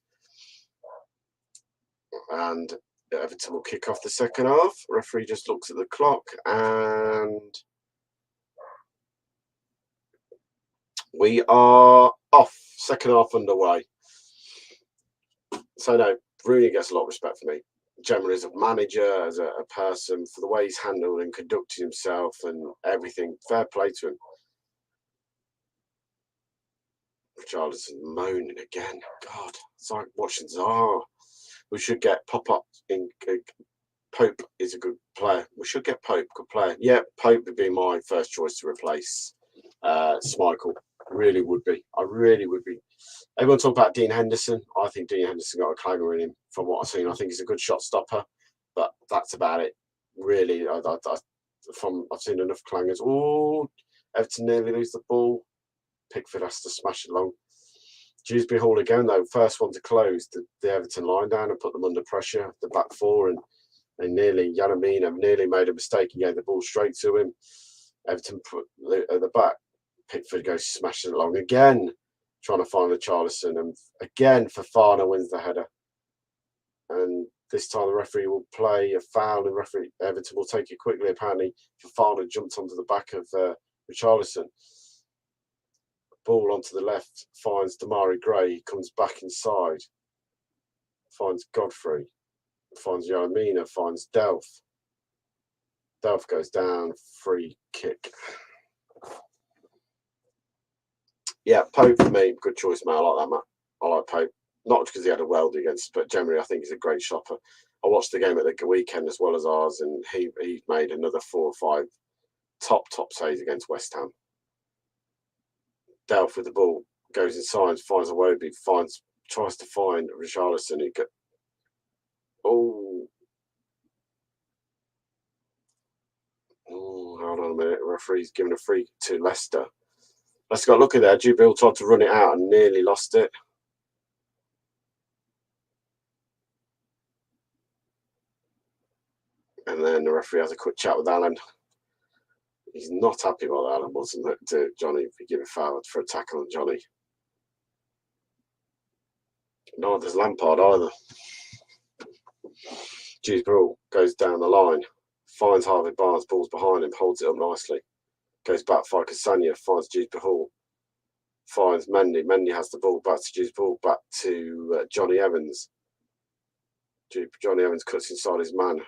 And Everton will kick off the second half. Referee just looks at the clock and we are off. Second half underway. So no, Rooney gets a lot of respect for me. Generally as a manager, as a person, for the way he's handled and conducted himself and everything. Fair play to him. Richarlison moaning again. God, it's like watching Zaha. We should get Pop-up in. Pope is a good player. We should get Pope, good player. Yeah, Pope would be my first choice to replace Schmeichel. Really would be. I really would be. Everyone talk about Dean Henderson. I think Dean Henderson got a clanger in him from what I've seen. I think he's a good shot stopper, but that's about it. Really, I've seen enough clangers. Oh, Everton nearly lose the ball. Pickford has to smash it along. Dewsbury Hall again, though, first one to close the Everton line down and put them under pressure, the back four, and they Yanamina nearly made a mistake and gave the ball straight to him. Everton put at the back. Pickford goes smashing along again. trying to find Richarlison, and again Fofana wins the header. And this time the referee will play a foul, and referee Everton will take it quickly. Apparently, Fofana jumped onto the back of Richarlison. Ball onto the left, finds Damari Gray. He comes back inside, finds Godfrey, finds Yaremina, finds Delph. Delph goes down, free kick. Yeah, Pope for me, good choice, mate. I like that, Matt. I like Pope. Not because he had a worldie against, but generally I think he's a great shopper. I watched the game at the weekend as well as ours, and he made another 4 or 5 top saves against West Ham. Delph with the ball, goes inside, finds Iwobi, tries to find Richarlison. Oh, hold on a minute. The referee's giving a free to Leicester. Leicester got lucky there. Jubil tried to run it out and nearly lost it. And then the referee has a quick chat with Alan. He's not happy about that, Alan wasn't it, Johnny, if he give a foul for a tackle on Johnny. No, there's Lampard either. Jubil goes down the line, finds Harvey Barnes, balls behind him, holds it up nicely. Goes back, for Cassania, finds Jubil, finds Mendy. Mendy has the ball, back to Jubil, back to Johnny Evans. Johnny Evans cuts inside his man.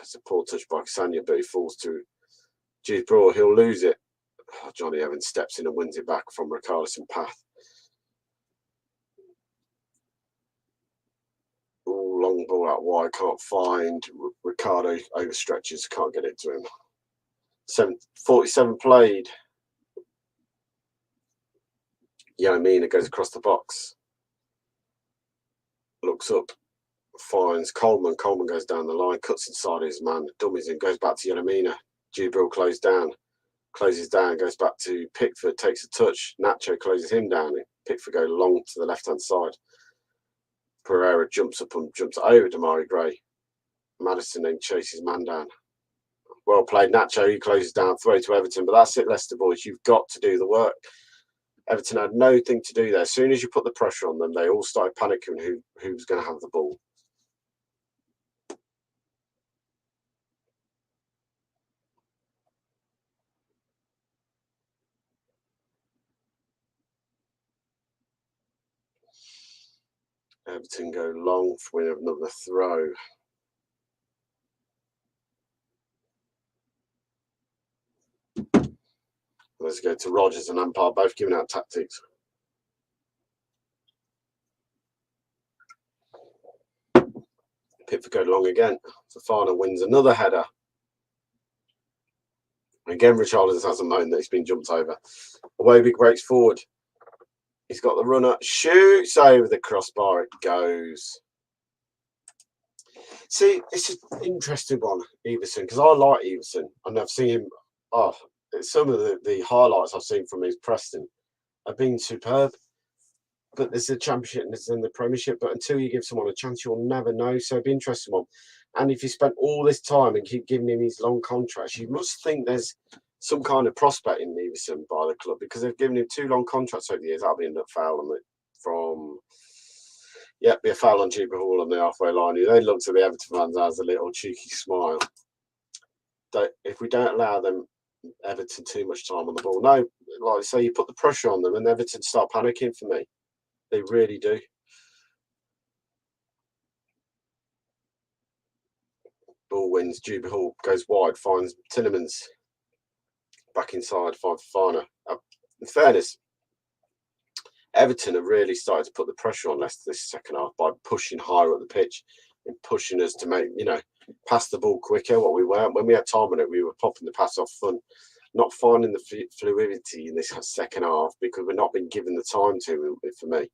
It's a poor touch by Cassania, but he falls to Jubil. He'll lose it. Johnny Evans steps in and wins it back from Richarlison path. Long ball out wide, can't find. Ricardo overstretches, can't get it to him. 47 played. Yaremina goes across the box. Looks up, finds Coleman. Coleman goes down the line, cuts inside his man, dummies in, goes back to Yaremina. Jubil closes down, goes back to Pickford, takes a touch. Nacho closes him down. Pickford goes long to the left-hand side. Pereira jumps up and jumps over Damari Gray. Maddison then chases man down. Well played, Nacho. He closes down, throw to Everton. But that's it, Leicester boys. You've got to do the work. Everton had nothing to do there. As soon as you put the pressure on them, they all started panicking who was going to have the ball. Everton go long for another throw. Let's go to Rodgers and Lampard, both giving out tactics. Pickford go long again. Fofana wins another header. Again, Richarlison hasn't known that he's been jumped over. Iwobi breaks forward. He's got the runner, shoots over the crossbar, it goes. See, it's an interesting one, Everson, because I like Everson, and I've seen him. Some of the highlights I've seen from his Preston have been superb. But there's the Championship and there's in the Premiership. But until you give someone a chance, you'll never know. So it'd be an interesting one. And if you spent all this time and keep giving him these long contracts, you must think there's some kind of prospect in Everson by the club, because they've given him 2 long contracts over the years. That'll be a foul on it from. Yeah, be a foul on Jubil on the halfway line. They looked at the Everton fans as a little cheeky smile. If we don't allow them, Everton, too much time on the ball. No, like I say, you put the pressure on them and Everton start panicking for me. They really do. Ball wins. Jubil goes wide, finds Tillemans. Back inside, finds Fofana. In fairness, Everton have really started to put the pressure on Leicester this second half by pushing higher up the pitch and pushing us to make, pass the ball quicker. What we weren't. When we had time on it, we were popping the pass off front, not finding the fluidity in this second half because we're not been given the time to, for me.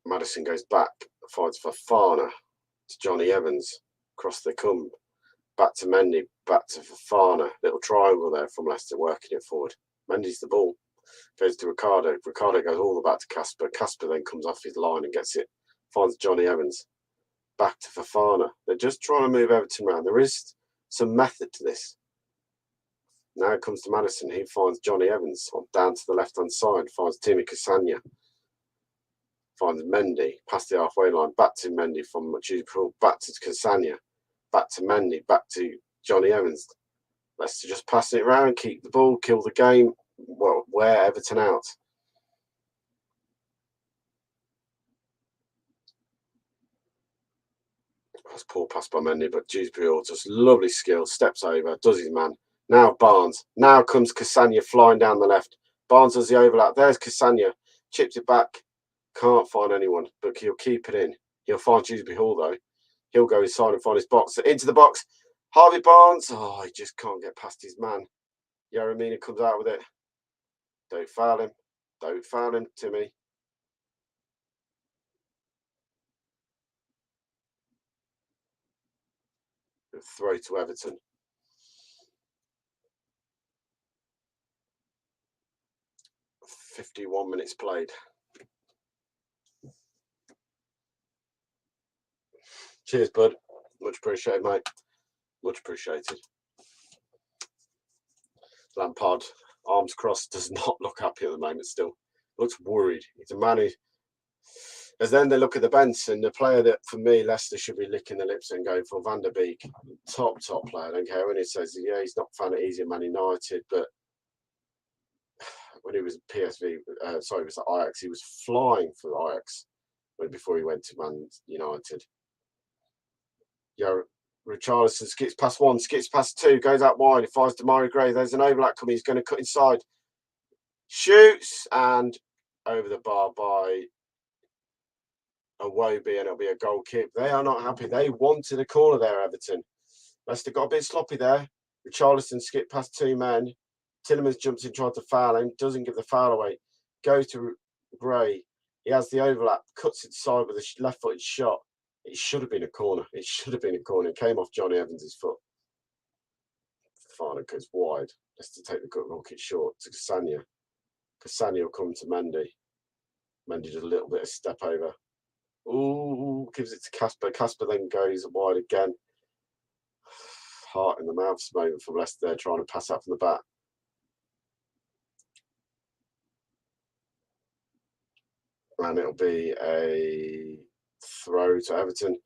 Maddison goes back, finds Fofana to Johnny Evans, across the come, back to Mendy, back to Fofana. Little triangle there from Leicester working it forward. Mendy's the ball, goes to Ricardo. Ricardo goes all the way back to Casper. Casper then comes off his line and gets it, finds Johnny Evans, back to Fofana. They're just trying to move Everton around. There is some method to this. Now it comes to Madison. He finds Johnny Evans down to the left-hand side. Finds Timmy Cassagna. Finds Mendy. Past the halfway line. Back to Mendy from Jupiter. Back to Cassagna. Back to Mendy. Back to Johnny Evans. Leicester just passing it around. Keep the ball. Kill the game. Well, wear Everton out. That's poor pass by Mendy, but Jupiter just lovely skill. Steps over. Does his man. Now Barnes. Now comes Cassagna flying down the left. Barnes does the overlap. There's Cassagna. Chips it back. Can't find anyone, but he'll keep it in. He'll find Dewsbury Hall, though. He'll go inside and find his box. Into the box. Harvey Barnes. Oh, he just can't get past his man. Yaramina comes out with it. Don't foul him. Don't foul him, Timmy. Throw to Everton. .51 minutes played. Cheers, bud. Much appreciated, mate. Much appreciated. Lampard, arms crossed, does not look happy at the moment still. Looks worried. He's a man who... As then they look at the bench, and the player that, for me, Leicester should be licking the lips and going for Van der Beek. Top player. I don't care when he says, yeah, he's not found it easy at Man United, but when he was PSV, it was at Ajax, he was flying for Ajax before he went to Man United. Yeah, Richarlison skips past one, skips past two, goes out wide. He finds Damari Gray. There's an overlap coming. He's going to cut inside. Shoots and over the bar by Iwobi, and it'll be a goal kick. They are not happy. They wanted a corner there, Everton. Leicester got a bit sloppy there. Richarlison skipped past two men. Tielemans jumps in, tried to foul him. Doesn't give the foul away. Goes to Gray. He has the overlap. Cuts it aside with a left-footed shot. It should have been a corner. It should have been a corner. It came off Johnny Evans' foot. Final goes wide. Leicester take the good rocket short to Cassagna. Cassagna will come to Mendy. Mendy does a little bit of step over. Ooh, gives it to Casper. Casper then goes wide again. Heart in the mouth moment from Leicester there, trying to pass out from the back. And it'll be a throw to Everton.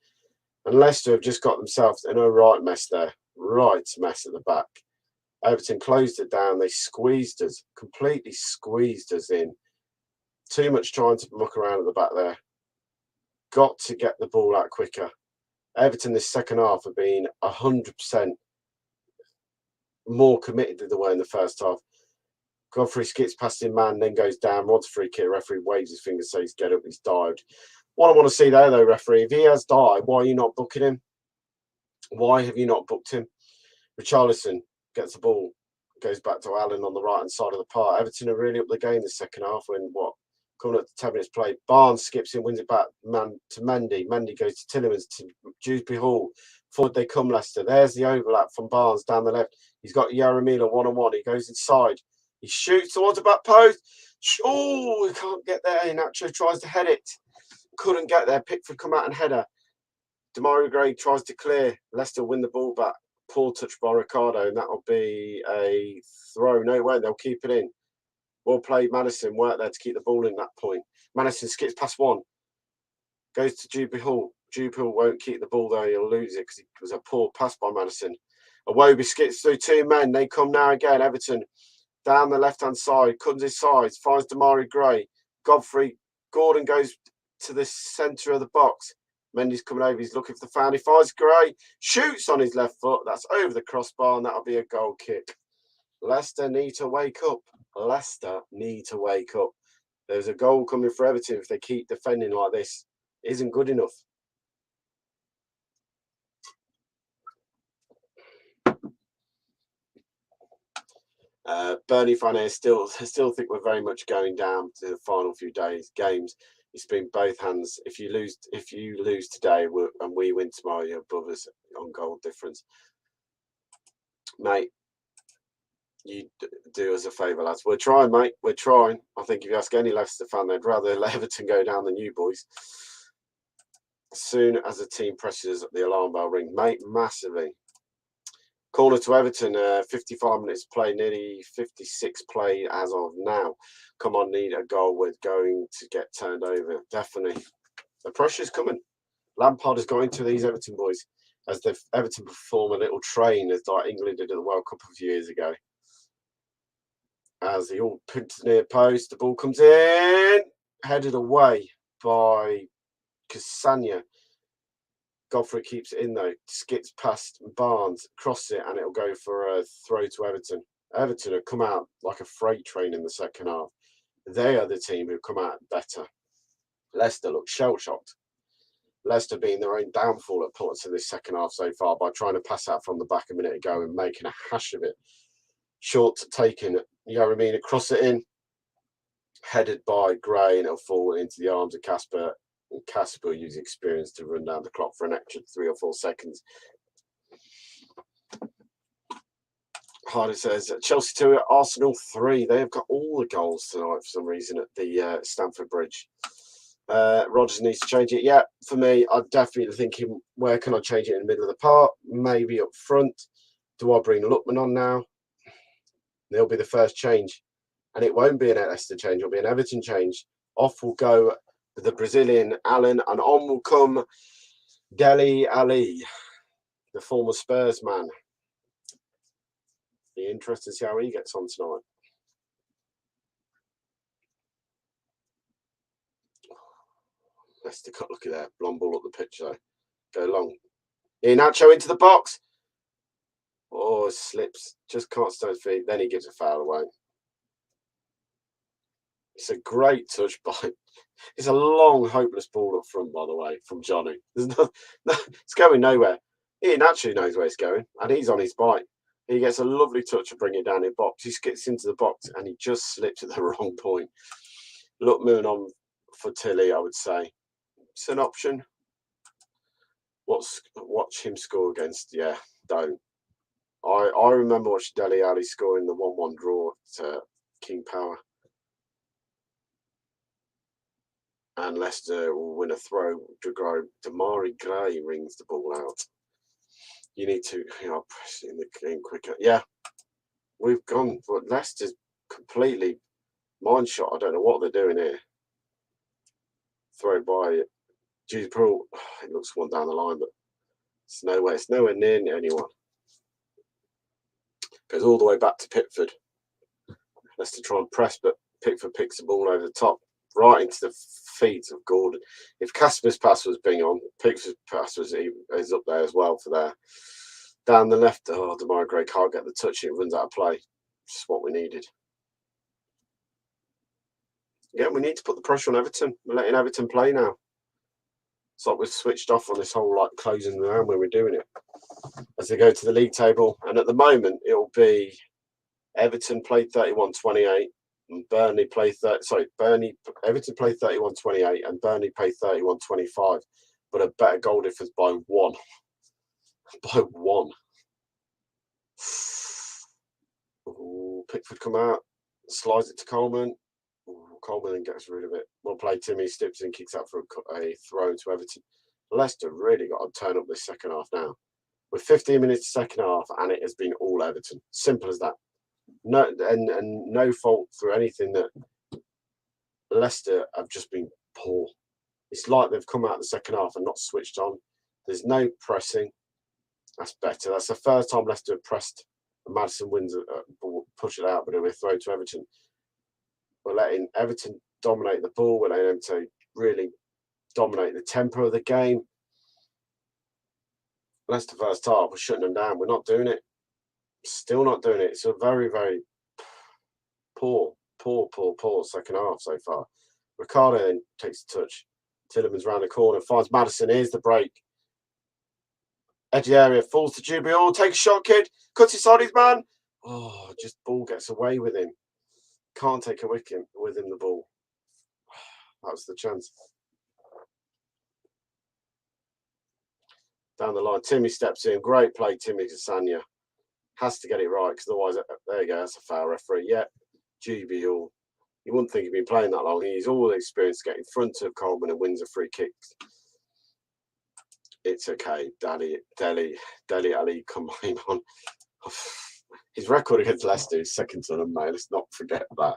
And Leicester have just got themselves in a right mess there. Right mess at the back. Everton closed it down. They squeezed us, completely squeezed us in. Too much trying to muck around at the back there. Got to get the ball out quicker. Everton this second half have been 100% more committed than they were in the first half. Godfrey skips past him man, then goes down. Rod's free kick. Referee waves his finger, says get up. He's dived. What I want to see there, though, referee, if he has dived, why are you not booking him? Why have you not booked him? Richarlison gets the ball, goes back to Allen on the right-hand side of the park. Everton are really up the game the second half when, coming up to 10 minutes play. Barnes skips in, wins it back to Mendy. Mendy goes to Tielemans, to Dewsbury Hall. Forward they come, Leicester. There's the overlap from Barnes down the left. He's got Yaramila one-on-one. He goes inside. He shoots towards the back post. Oh, he can't get there. Nacho tries to head it. Couldn't get there. Pickford come out and header. Damari Gray tries to clear. Leicester win the ball back. Poor touch by Ricardo, and that'll be a throw. No way, they'll keep it in. Well played, Madison. Work there to keep the ball in that point. Madison skips past one. Goes to Dewsbury Hall. Dewsbury Hall won't keep the ball, though. He'll lose it because it was a poor pass by Madison. Iwobi skips through two men. They come now again. Everton down the left-hand side. Cuts his sides. Finds Damari Gray. Godfrey. Gordon goes to the centre of the box. Mendy's coming over. He's looking for the foul. He finds Gray. Shoots on his left foot. That's over the crossbar, and that'll be a goal kick. Leicester need to wake up. Leicester need to wake up. There's a goal coming for Everton if they keep defending like this. It isn't good enough. Bernie fan still think we're very much going down to the final few games. It's been both hands. If you lose today and we win tomorrow, you're above us on goal difference, mate. You do us a favour, lads. We're trying, mate. We're trying. I think if you ask any Leicester fan, they'd rather let Everton go down than you boys. As soon as the team presses the alarm bell ring, mate, massively. Corner to Everton, 55 minutes play, nearly 56 play as of now. Come on, need a goal. We're going to get turned over. Definitely. The pressure's coming. Lampard has got into these Everton boys as the Everton perform a little train as like England did at the World Cup a few years ago. As they all pinned to the near post, the ball comes in, headed away by Cassania. Godfrey keeps it in though, skips past Barnes, crosses it, and it'll go for a throw to Everton. Everton have come out like a freight train in the second half. They are the team who come out better. Leicester look shell-shocked. Leicester being their own downfall at points in this second half so far by trying to pass out from the back a minute ago and making a hash of it. Short taken, Yaramina cross it in, headed by Gray, and it'll fall into the arms of Casper. And Casper using experience to run down the clock for an extra 3 or 4 seconds. Harder says Chelsea 2, Arsenal 3. They have got all the goals tonight for some reason at the Stamford Bridge. Rodgers needs to change it. Yeah, for me, I'm definitely thinking, where can I change it in the middle of the park? Maybe up front. Do I bring Lookman on now? There'll be the first change. And it won't be an Leicester change, it'll be an Everton change. Off will go the Brazilian Allen, and on will come Dele Ali, the former Spurs man. Be interested to see how he gets on tonight. Leicester got lucky there. Long ball up the pitch though. Go long. Iheanacho into the box. Oh, slips. Just can't stay on his feet. Then he gives a foul away. It's a great touch by. It's a long, hopeless ball up front, by the way, from Johnny. There's no, it's going nowhere. Iheanacho knows where it's going, and he's on his bike. He gets a lovely touch to bring it down in box. He skips into the box, and he just slips at the wrong point. Lookman on for Tilly, I would say. It's an option. Watch him score against. Yeah, don't. I remember watching Dele Alli score in the 1-1 draw at King Power. And Leicester will win a throw. Damari Gray rings the ball out. You need to, press it in the game quicker. Yeah, we've gone. But Leicester's completely mind shot. I don't know what they're doing here. Throw by Jude Pearl. It looks one down the line, but it's nowhere. It's nowhere near anyone. Goes all the way back to Pickford. Leicester try and press, but Pickford picks the ball over the top, right into the feet of Gordon. If Casper's pass was being on, Pickford's pass is up there as well for there. Down the left, Damari Gray can't get the touch. It runs out of play. Just what we needed. Yeah, we need to put the pressure on Everton. We're letting Everton play now. It's like we've switched off on this whole closing around when we're doing it. As they go to the league table, and at the moment it'll be Everton played 31-28 and Burnley played Everton played 31-28 and Burnley played 31-25, but a better goal difference by 1. By 1. Ooh, Pickford come out, slides it to Coleman. Ooh, Coleman then gets rid of it. Well played, Timmy. Steps in, kicks out for a throw to Everton. Leicester really got to turn up this second half now. We're 15 minutes second half, and it has been all Everton. Simple as that. No, and no fault through anything that Leicester have just been poor. It's like they've come out the second half and not switched on. There's no pressing. That's better. That's the first time Leicester have pressed. Maddison wins, push it out, but it'll be a throw to Everton. We're letting Everton dominate the ball. We're letting them to really dominate the tempo of the game. Leicester first half, we're shutting them down. We're not doing it. Still not doing it. It's a very, very poor second half so far. Ricardo then takes the touch. Tillemans round the corner, finds Maddison. Here's the break. Edge of the area, falls to Jubilee. Take a shot, kid. Cuts inside his man. Oh, just ball gets away with him. Can't take a wicket with him, the ball. That was the chance. Down the line, Timmy steps in. Great play, Timmy Cassania. Has to get it right, because otherwise, there you go, that's a foul, referee. Yeah, GB Hall. You wouldn't think he'd been playing that long. He's all the experience to get in front of Coleman and wins a free kick. It's okay. Dele Ali, come on. His record against Leicester is second to none, mate. Let's not forget that.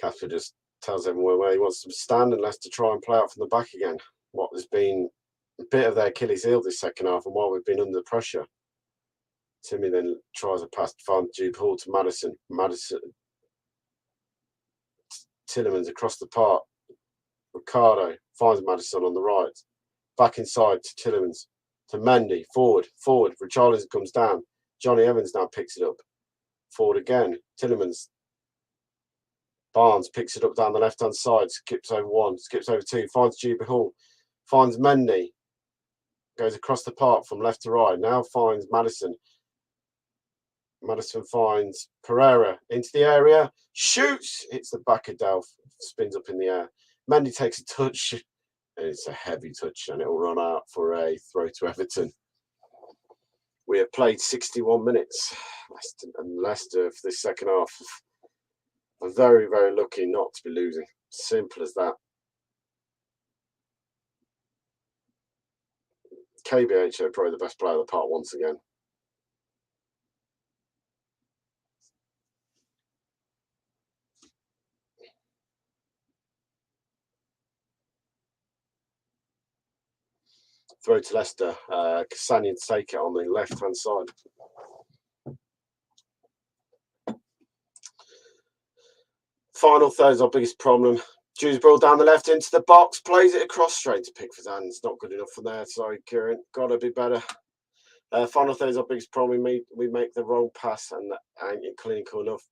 Casper just tells everyone where he wants to stand and Leicester try and play out from the back again. What has been a bit of their Achilles heel this second half, and while we've been under pressure. Timmy then tries a pass to find Jude Hall to Madison. Tillemans across the park. Ricardo finds Madison on the right. Back inside to Tillemans. To Mendy. Forward. Richarlison comes down. Johnny Evans now picks it up. Forward again. Tillemans. Barnes picks it up down the left-hand side. Skips over one. Skips over two. Finds Jude Hall. Finds Mendy. Goes across the park from left to right. Now finds Madison. Madison finds Pereira into the area, shoots, hits the back of Delph, spins up in the air. Mendy takes a touch, and it's a heavy touch, and it will run out for a throw to Everton. We have played 61 minutes, and Leicester for this second half are very, very lucky not to be losing. Simple as that. KBH are probably the best player of the part once again. Throw to Leicester. Cassanian to take it on the left-hand side. Final third is our biggest problem. Dewsbury down the left into the box, plays it across straight to Pickford's hands. Not good enough from there. Sorry, Kieran. Got to be better. Final third is our biggest problem. We make the wrong pass and ain't clinical enough.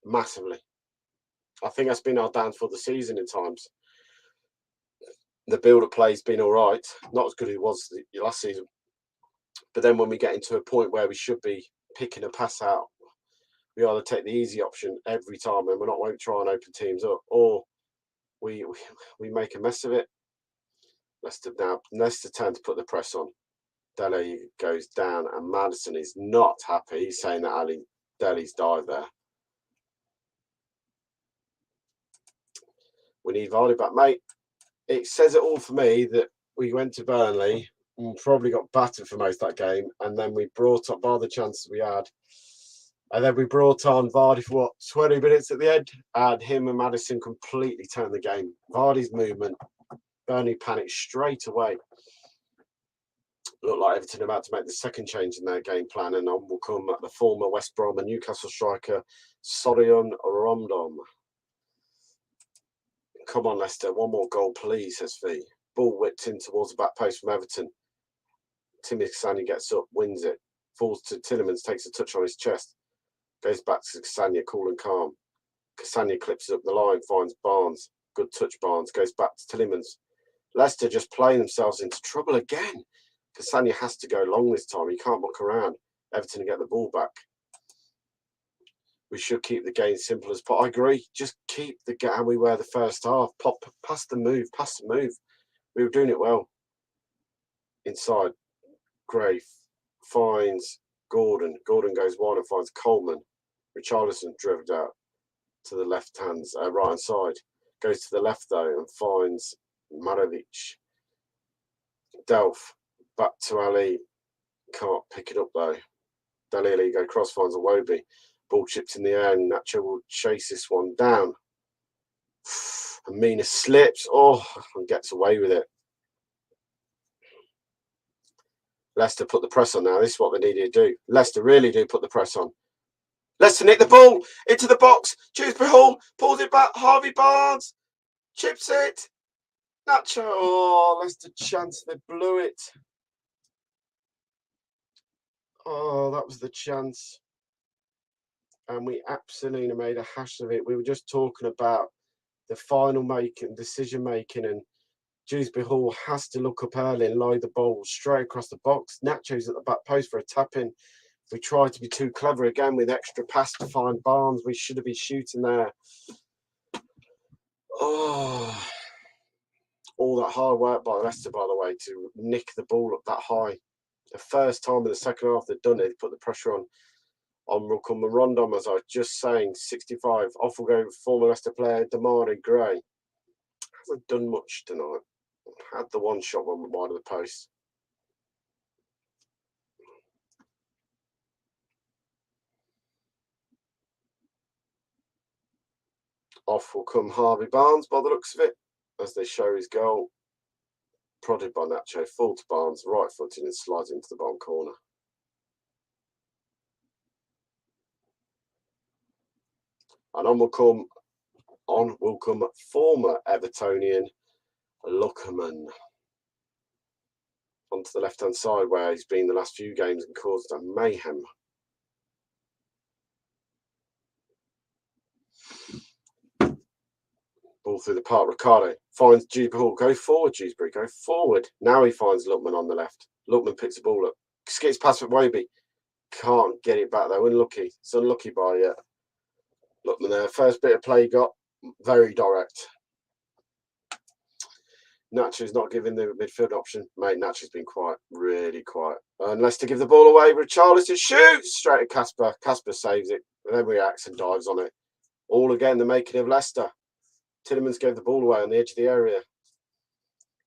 Massively. I think that's been our downfall the season in times. The build-up play's been all right. Not as good as it was last season. But then when we get into a point where we should be picking a pass out, we either take the easy option every time and we're not going to try and open teams up, or we make a mess of it. Leicester turn to put the press on. Dele goes down and Madison is not happy. He's saying that Ali Dele's died there. We need Vardy back, mate. It says it all for me that we went to Burnley and probably got battered for most of that game, and then we brought up all the chances we had. And then we brought on Vardy for 20 minutes at the end, and him and Madison completely turned the game. Vardy's movement, Burnley panicked straight away. Looked like Everton about to make the second change in their game plan, and on will come the former West Brom and Newcastle striker, Sorion Rondon. Come on, Leicester. One more goal, please, says Fee. Ball whipped in towards the back post from Everton. Timmy Cassani gets up, wins it. Falls to Tillemans, takes a touch on his chest. Goes back to Cassania, cool and calm. Cassania clips it up the line, finds Barnes. Good touch, Barnes. Goes back to Tillemans. Leicester just playing themselves into trouble again. Cassania has to go long this time. He can't muck around. Everton get the ball back. We should keep the game simple as possible. I agree. Just keep the game how we were the first half. Pass the move. We were doing it well. Inside, Gray finds Gordon. Gordon goes wide and finds Coleman. Richarlison driven out to the right hand side. Goes to the left though and finds Marovic. Delph back to Ali. Can't pick it up though. Dalili go cross, finds Iwobi. Ball chips in the air and Nacho will chase this one down. Amina slips, and gets away with it. Leicester put the press on now. This is what they needed to do. Leicester really do put the press on. Leicester nick the ball into the box. Dewsbury Hall pulls it back. Harvey Barnes chips it. Nacho. Leicester chance. They blew it. Oh, that was the chance. And we absolutely made a hash of it. We were just talking about the final decision making, and Dewsbury Hall has to look up early and lie the ball straight across the box. Nacho's at the back post for a tap in. We tried to be too clever again with extra pass to find Barnes. We should have been shooting there. Oh, all that hard work by Leicester, by the way, to nick the ball up that high. The first time in the second half they've done it, they put the pressure on Rondon, as I was just saying. 65. Off will go former Leicester player Damari Gray. Hasn't done much tonight. Had the one shot wide of the post. Off will come Harvey Barnes by the looks of it, as they show his goal. Prodded by Nacho, full to Barnes, right footed and slides into the bottom corner. And on will come former Evertonian Luckerman onto the left-hand side where he's been the last few games and caused a mayhem. Ball through the park. Ricardo finds Dewsbury Hall. Go forward, Dewsbury. Go forward. Now he finds Luckman on the left. Luckman picks the ball up. Skips past Wobie. Can't get it back though. Unlucky. It's unlucky by Luckman there. First bit of play he got. Very direct. Nacho's not giving the midfield option. Mate, Nacho's been quiet. Really quiet. Unless to give the ball away. Richarlison shoots straight at Casper. Casper saves it. And then reacts and dives on it. All again the making of Leicester. Tillemans gave the ball away on the edge of the area.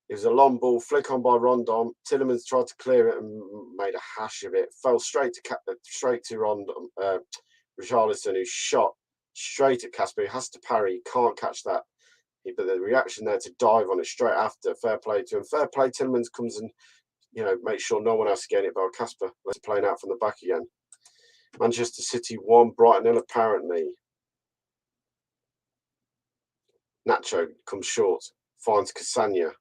It was a long ball, flick on by Rondon. Tillemans tried to clear it and made a hash of it. Fell straight to Rondon, Richarlison, who shot straight at Casper. He has to parry. He can't catch that. But the reaction there to dive on it straight after, fair play to him. Fair play, Tillemans comes and makes sure no one else is getting it by Casper. Let's playing out from the back again. Manchester City 1, Brighton 0 apparently. Nacho comes short, finds Cassagna.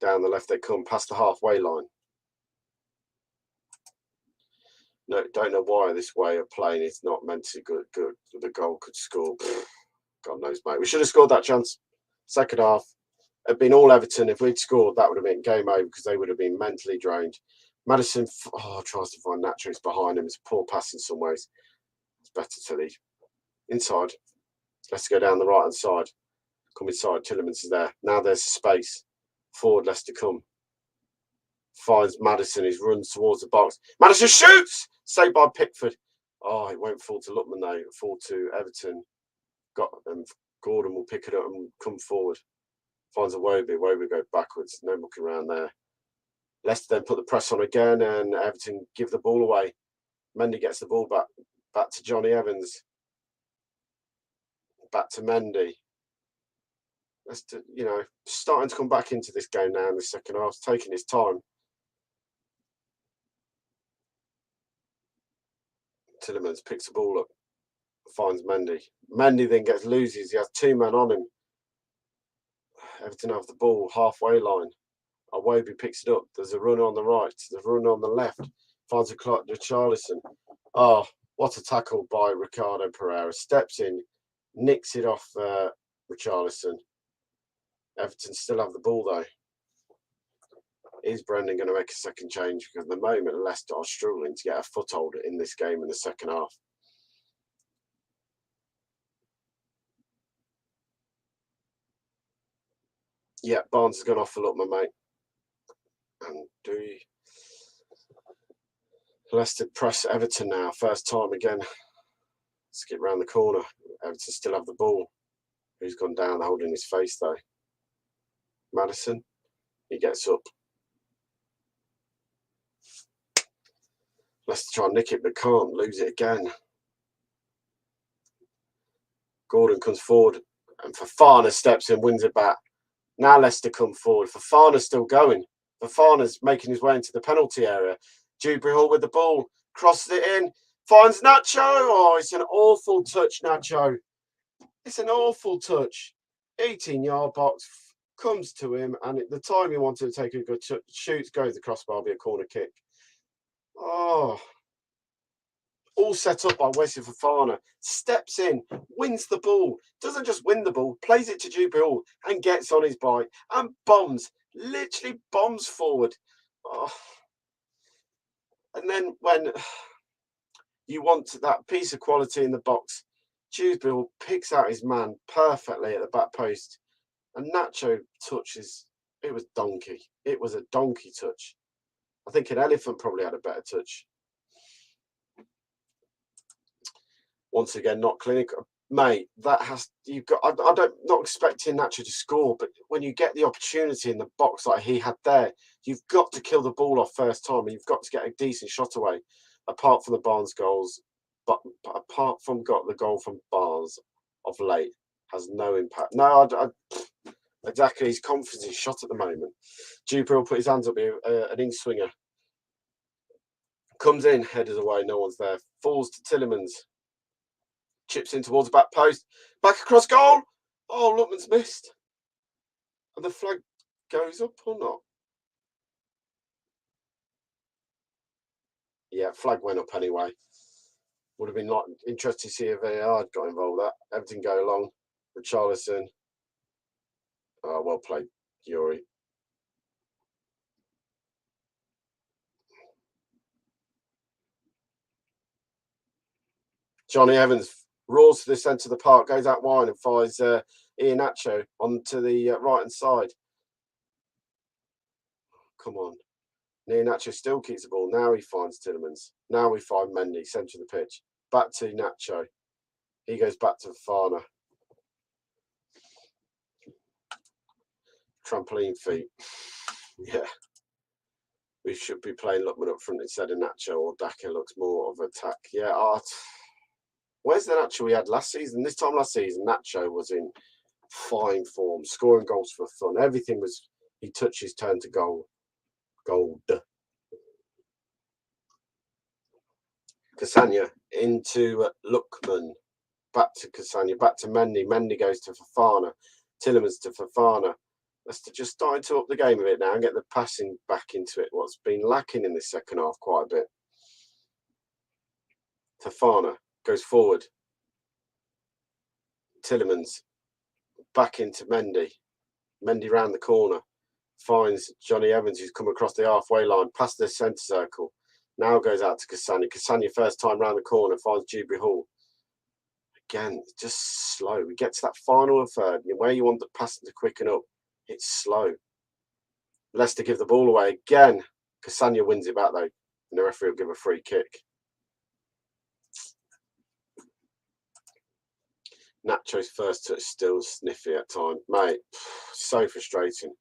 Down the left they come, past the halfway line. No, don't know why this way of playing is not meant to good. The goal could score. God knows, mate. We should have scored that chance. Second half. It'd been all Everton. If we'd scored, that would have been game over because they would have been mentally drained. Maddison tries to find Nacho. It's behind him. It's a poor pass in some ways. It's better to leave. Inside. Let's go down the right-hand side. Come inside. Tillemans is there. Now there's space. Forward, Leicester come. Finds Maddison. He runs towards the box. Maddison shoots! Saved by Pickford. Oh, it won't fall to Luckman though. It'll fall to Everton. Gordon will pick it up and come forward. Finds a Wobie. Wobie goes backwards. No looking around there. Leicester then put the press on again and Everton give the ball away. Mendy gets the ball back to Johnny Evans. Back to Mendy. Leicester, starting to come back into this game now in the second half, taking his time. Tillemans picks the ball up, finds Mendy. Mendy then loses. He has two men on him. Everton have the ball halfway line. Iwobi picks it up. There's a runner on the right. There's a runner on the left. Finds a clock to Richarlison. Oh, what a tackle by Ricardo Pereira. Steps in, nicks it off Richarlison. Everton still have the ball though. Is Brendan going to make a second change? Because at the moment Leicester are struggling to get a foothold in this game in the second half. Yeah, Barnes has gone off for Luckman, mate. And Leicester press Everton now. First time again. Skip round the corner. Everton still have the ball. Who's gone down holding his face though? Maddison. He gets up. Leicester try and nick it, but can't. Lose it again. Gordon comes forward, and Fofana steps in, wins it back. Now Leicester come forward. Fofana's still going. Fofana's making his way into the penalty area. Dewsbury Hall with the ball. Crosses it in. Finds Nacho. Oh, it's an awful touch, Nacho. It's an awful touch. 18-yard box. Comes to him, and at the time he wanted to take a good shoots, goes the crossbar, be a corner kick. Oh, all set up by Wesley Fofana. Steps in, wins the ball, doesn't just win the ball, plays it to Dewsbury Hall and gets on his bike and bombs, literally bombs forward. Oh. And then when you want that piece of quality in the box, Dewsbury Hall picks out his man perfectly at the back post. And Nacho touches, it was donkey. It was a donkey touch. I think an elephant probably had a better touch. Once again, not clinical. Mate, that has, you've got, not expecting Nacho to score, but when you get the opportunity in the box like he had there, you've got to kill the ball off first time and you've got to get a decent shot away, apart from the Barnes goals, but apart from the goal from Barnes of late. has no impact. No, exactly. His confidence is shot at the moment. Juper will put his hands up here, an in swinger. Comes in, headers away, no one's there. Falls to Tillemans. Chips in towards the back post. Back across goal. Oh, Lookman's missed. And the flag goes up or not? Yeah, flag went up anyway. Would have been interesting to see if VAR had got involved with that. Everton go along. Richarlison. Oh, well played, Yuri. Johnny Evans roars to the centre of the park, goes out wide and finds Iheanacho onto the right-hand side. Come on. Iheanacho still keeps the ball. Now he finds Tillemans. Now we find Mendy, centre of the pitch. Back to Nacho. He goes back to Fafana. Trampoline feet. Yeah. We should be playing Lookman up front instead of Nacho, or Daka looks more of attack. Yeah, where's the Nacho we had last season? This time last season, Nacho was in fine form, scoring goals for fun. Everything was, he touched his turn to goal. Gold. Cassagna into Lookman. Back to Cassagna, back to Mendy. Mendy goes to Fafana. Tillemans to Fafana. Leicester just starting to up the game a bit now and get the passing back into it. What's been lacking in this second half quite a bit. Fafana goes forward. Tillemans back into Mendy. Mendy round the corner. Finds Johnny Evans, who's come across the halfway line, past the centre circle. Now goes out to Cassagna. Cassagna first time round the corner, finds Jubilee Hall. Again, just slow. We get to that final third, where you want the passing to quicken up. It's slow. Leicester give the ball away again. Cassagna wins it back though, and the referee will give a free kick. Nacho's first touch still sniffy at times. Mate, so frustrating.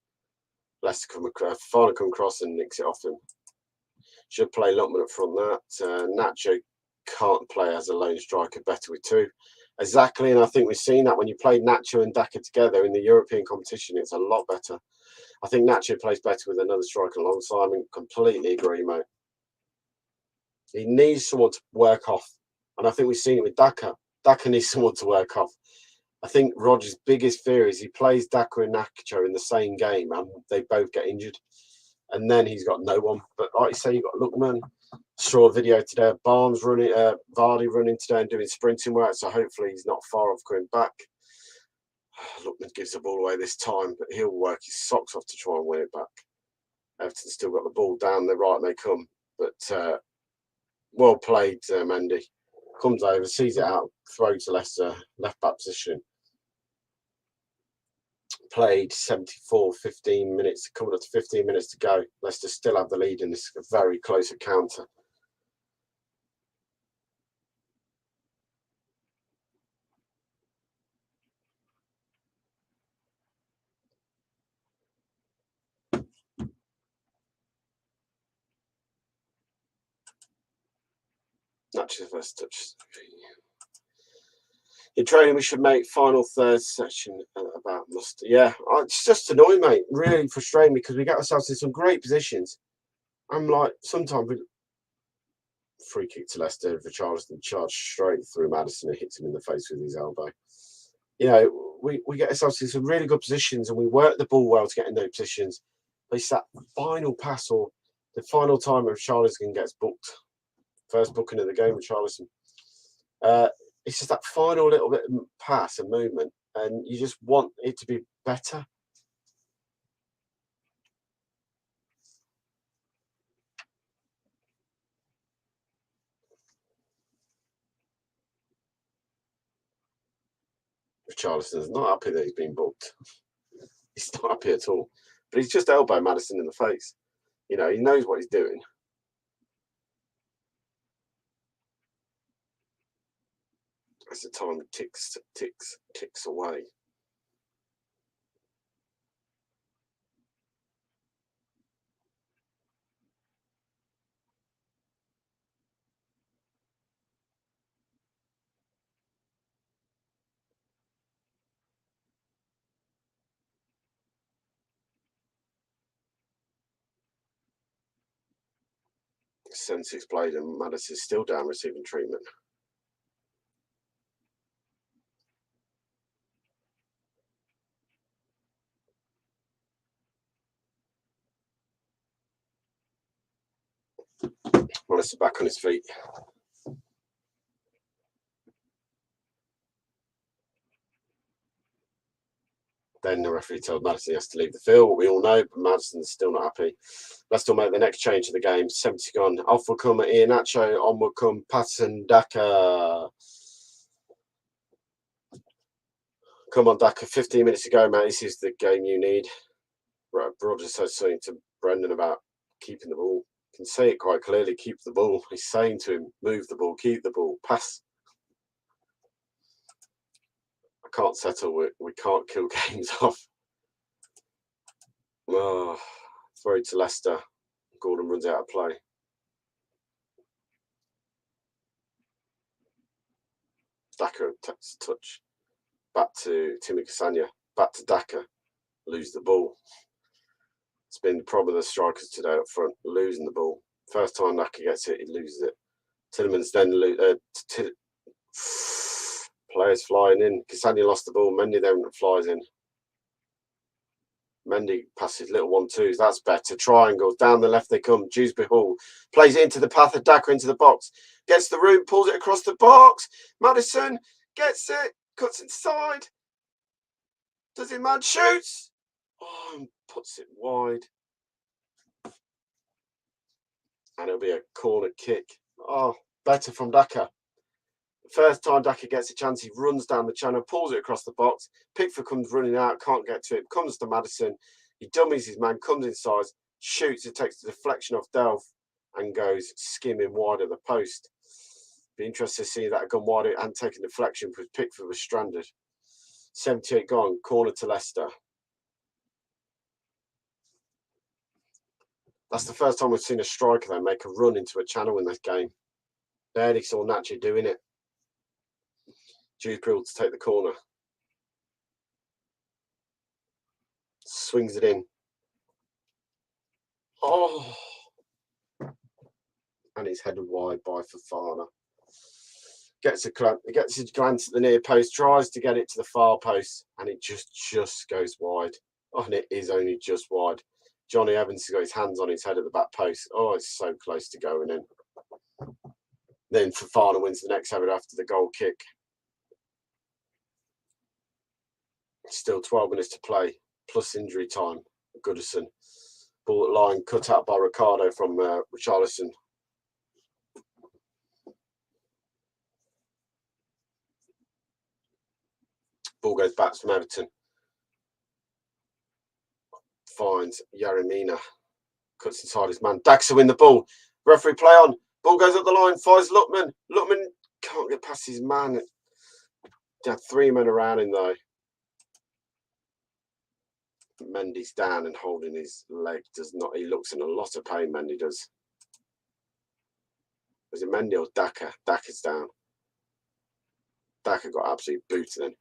Leicester come across and nicks it off him. Should play Lookman up front that. Nacho can't play as a lone striker, better with two. Exactly, and I think we've seen that when you play Nacho and Daka together in the European competition, it's a lot better. I think Nacho plays better with another striker alongside him. Completely agree, mate. He needs someone to work off, and I think we've seen it with Daka. Daka needs someone to work off. I think Roger's biggest fear is he plays Daka and Nacho in the same game, and they both get injured, and then he's got no one. But like you say, you've got Lookman. Saw a video today of Barnes running, Vardy running today and doing sprinting work, so hopefully he's not far off coming back. Lookman gives the ball away this time, but he'll work his socks off to try and win it back. Everton still got the ball down the right and they come, but well played, Mendy. Comes over, sees it out, throws to Leicester, left back position. Played 74, 15 minutes, coming up to 15 minutes to go. Leicester still have the lead in this very close encounter. Naturally, first touch. In training, we should make final third section about mustard. Yeah, it's just annoying, mate. Really frustrating because we get ourselves in some great positions. I'm like, sometimes we free kick to Leicester, Richarlison charged straight through Maddison and hits him in the face with his elbow. You know, we get ourselves in some really good positions and we work the ball well to get in those positions. But it's that final pass or the final time Richarlison gets booked. First booking of the game, Richarlison. It's just that final little bit of pass and movement, and you just want it to be better. Richarlison's not happy that he's been booked. He's not happy at all. But he's just elbowed Maddison in the face. You know, he knows what he's doing. As the time ticks away. 7-6 played and Madison's still down receiving treatment. Madison back on his feet. Then the referee told Madison he has to leave the field, what we all know, but Madison's still not happy. Leicester make the next change of the game. 70 gone. Off will come Iheanacho, on will come Patson Daka. Come on, Daka, 15 minutes ago, mate. This is the game you need. Rogers says something to Brendan about keeping the ball. You can say it quite clearly, keep the ball. He's saying to him, move the ball, keep the ball, pass. I can't settle, we can't kill games off. Oh, throw to Leicester. Gordon runs out of play. Daka takes a touch. Back to Timmy Castagne. Back to Daka. Lose the ball. It's been the problem of the strikers today up front, losing the ball. First time Daka gets it, he loses it. Tielemans then players flying in. Castagne lost the ball. Mendy then flies in. Mendy passes little 1-2s. That's better. Triangles. Down the left they come. Dewsbury Hall plays it into the path of Daka into the box. Gets the room, pulls it across the box. Madison gets it, cuts inside. Does it, man? Shoots. Oh, and puts it wide. And it'll be a corner kick. Oh, better from Daka. First time Daka gets a chance, he runs down the channel, pulls it across the box. Pickford comes running out, can't get to it, comes to Madison. He dummies his man, comes inside, shoots, it takes the deflection off Delph and goes skimming wide of the post. Be interested to see that gone wide and taken deflection because Pickford was stranded. 78 gone, corner to Leicester. That's the first time we've seen a striker then make a run into a channel in this game. Barely saw Nacho doing it. Dewsbury to take the corner. Swings it in. Oh! And it's headed wide by Fofana. Gets a glance at the near post, tries to get it to the far post, and it just goes wide. Oh, and it is only just wide. Johnny Evans has got his hands on his head at the back post. Oh, it's so close to going in. Then Fofana wins the next header after the goal kick. Still 12 minutes to play, plus injury time. Goodison. Ball at line, cut out by Ricardo from Richarlison. Ball goes back from Everton. Finds Yaramina. Cuts inside his man. Daxa win the ball. Referee play on. Ball goes up the line. Finds Luckman. Luckman can't get past his man. He had 3 men around him though. Mendy's down and holding his leg. Does not. He looks in a lot of pain. Mendy does. Was it Mendy or Daka? Daka's down. Daka got absolutely booted then.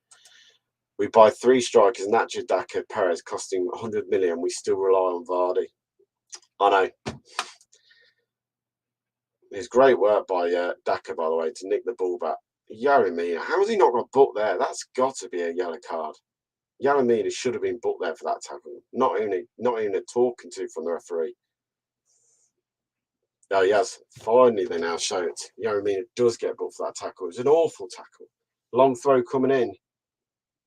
We buy 3 strikers, Nacho, Daka, Perez, costing 100 million. We still rely on Vardy. I know. It's great work by Daka, by the way, to nick the ball back. Yaramina, how has he not got booked there? That's got to be a yellow card. Yaramina should have been booked there for that tackle. Not even a talking to from the referee. Oh, yes. Finally, they now show it. Yaramina does get booked for that tackle. It was an awful tackle. Long throw coming in.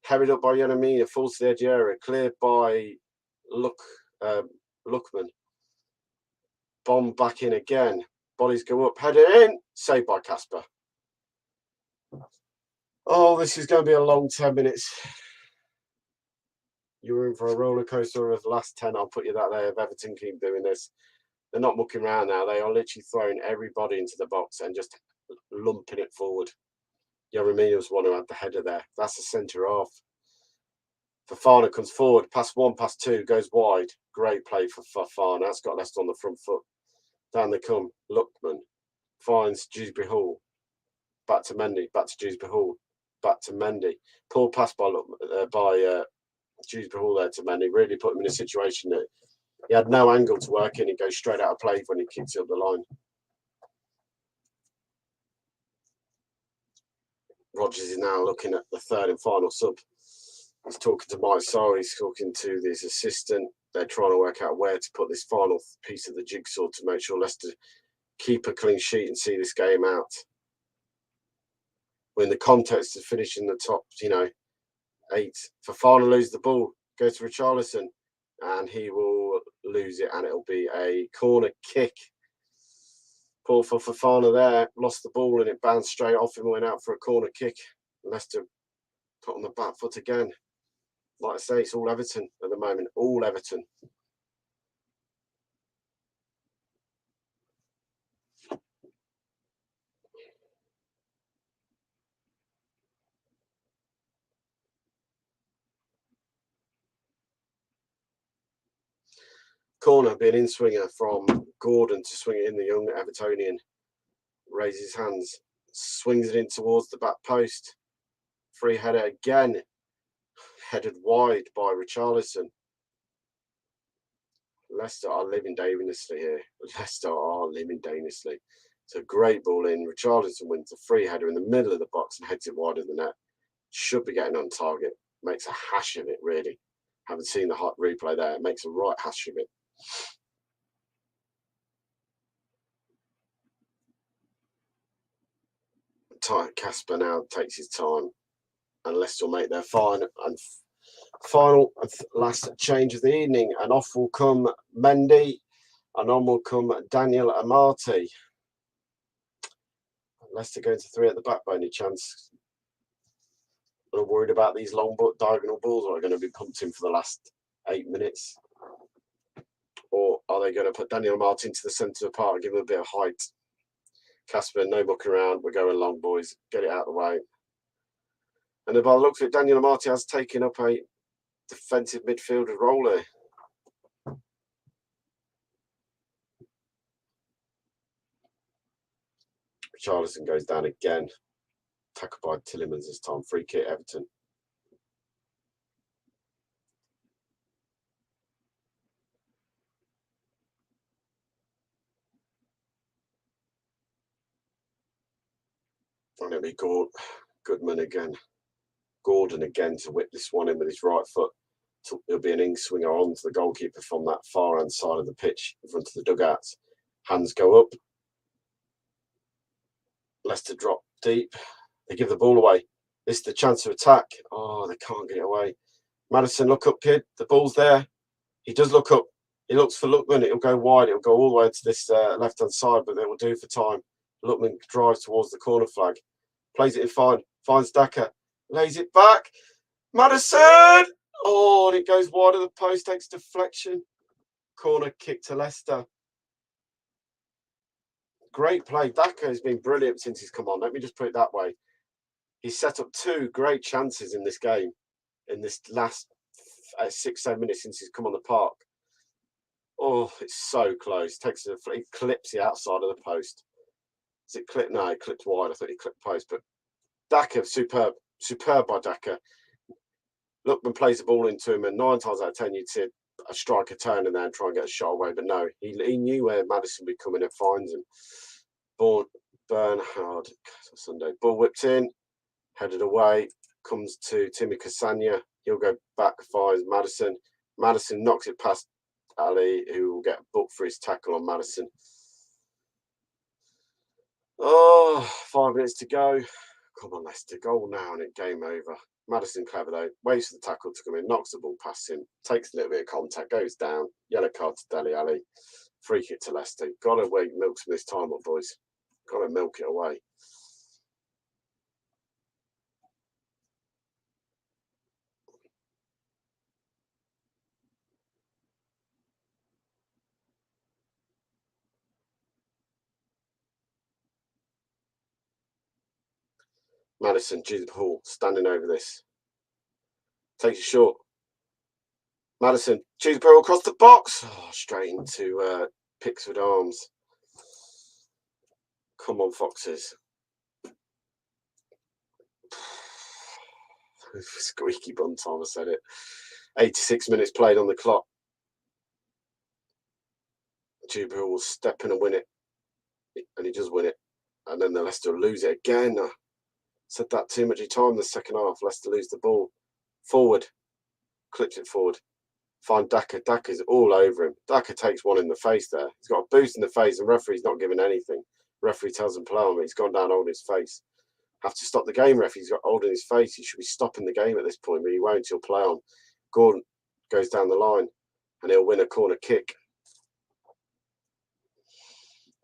Carried up by Yaramina, falls to the edge area. Cleared by Luckman. Bomb back in again. Bodies go up. Header in. Saved by Casper. Oh, this is going to be a long 10 minutes. You're in for a roller coaster of the last 10. I'll put you that there. If Everton keep doing this, they're not mucking around now. They are literally throwing everybody into the box and just lumping it forward. Yaramina was one who had the header there. That's a centre half. Fofana comes forward. Pass 1, pass 2, goes wide. Great play for Fofana. That's got Leicester on the front foot. Down they come. Luckman finds Dewsbury Hall. Back to Mendy. Back to Dewsbury Hall. Back to Mendy. Poor pass by Dewsbury Hall there to Mendy. Really put him in a situation that he had no angle to work in. He goes straight out of play when he kicks it up the line. Rodgers is now looking at the third and final sub. He's talking to Mike Sorrell, he's talking to his assistant. They're trying to work out where to put this final piece of the jigsaw to make sure Leicester keep a clean sheet and see this game out. When the context of finishing the top, 8, Fofana loses the ball, goes to Richarlison, and he will lose it, and it'll be a corner kick. Poor for Fofana there, lost the ball, and it bounced straight off him and went out for a corner kick. Leicester put on the back foot again. Like I say, it's all Everton at the moment, all Everton. Corner being in swinger from Gordon to swing it in. The young Evertonian raises his hands, swings it in towards the back post. Free header again, headed wide by Richarlison. Leicester are living dangerously here. Leicester are living dangerously. It's a great ball in. Richarlison wins a free header in the middle of the box and heads it wide of the net. Should be getting on target. Makes a hash of it, really. Haven't seen the hot replay there. It makes a right hash of it. Casper now takes his time, and Leicester will make their final and last change of the evening. And off will come Mendy, and on will come Daniel Amati. Leicester going to 3 at the back by any chance? I'm worried about these long diagonal balls that are going to be pumped in for the last 8 minutes. Or are they going to put Daniel Amati into the centre of the park and give him a bit of height? Casper, no mucking around. We're going long, boys. Get it out of the way. And by the looks of it, Daniel Amati has taken up a defensive midfielder role there. Richarlison goes down again. Tackled by Tillemans this time. Free kick, Everton. And it'll be Goodman again. Gordon again to whip this one in with his right foot. It'll be an in-swinger onto the goalkeeper from that far-hand side of the pitch in front of the dugouts. Hands go up. Leicester drop deep. They give the ball away. This is the chance to attack. Oh, they can't get it away. Maddison, look up, kid. The ball's there. He does look up. He looks for Lookman. It'll go wide. It'll go all the way to this left-hand side, but it will do for time. Lookman drives towards the corner flag. Plays it in fine. Finds Daka. Lays it back. Maddison! Oh, and it goes wide of the post. Takes deflection. Corner kick to Leicester. Great play. Daka has been brilliant since he's come on. Let me just put it that way. He's set up 2 great chances in this game, in this last 6-7 minutes since he's come on the park. Oh, it's so close. He clips the outside of the post. Is it clipped? No, it clipped wide. I thought he clipped post. But Daka, superb. Superb by Daka. Lookman plays the ball into him, and 9 times out of 10 you'd see a striker turn in there and try and get a shot away. But no, he knew where Maddison would be coming and finds him. Bernhard, Sunday. Ball whipped in, headed away, comes to Timmy Cassagna. He'll go back, finds Maddison. Maddison knocks it past Ali, who will get booked for his tackle on Maddison. Oh, 5 minutes to go. Come on, Leicester. Goal now and it game over. Maddison clever though. Waits for the tackle to come in, knocks the ball past him, takes a little bit of contact, goes down. Yellow card to Dele Alli. Free kick to Leicester. Gotta wait, milk some this time up, boys. Gotta milk it away. Maddison, Jude Hall, standing over this. Takes it short. Maddison, Jude Hall across the box. Oh, straight into Pickford Arms. Come on, Foxes. Squeaky bum time, I said it. 86 minutes played on the clock. Jude Hall will step in and win it. And he does win it. And then the Leicester will lose it again. Said that too much time in the second half. Leicester lose the ball. Forward. Clips it forward. Find Daka. Daka's all over him. Daka takes one in the face there. He's got a boost in the face and referee's not giving anything. Referee tells him play on, but he's gone down holding his face. Have to stop the game, ref. He's got holding his face. He should be stopping the game at this point, but he won't. He'll play on. Gordon goes down the line and he'll win a corner kick.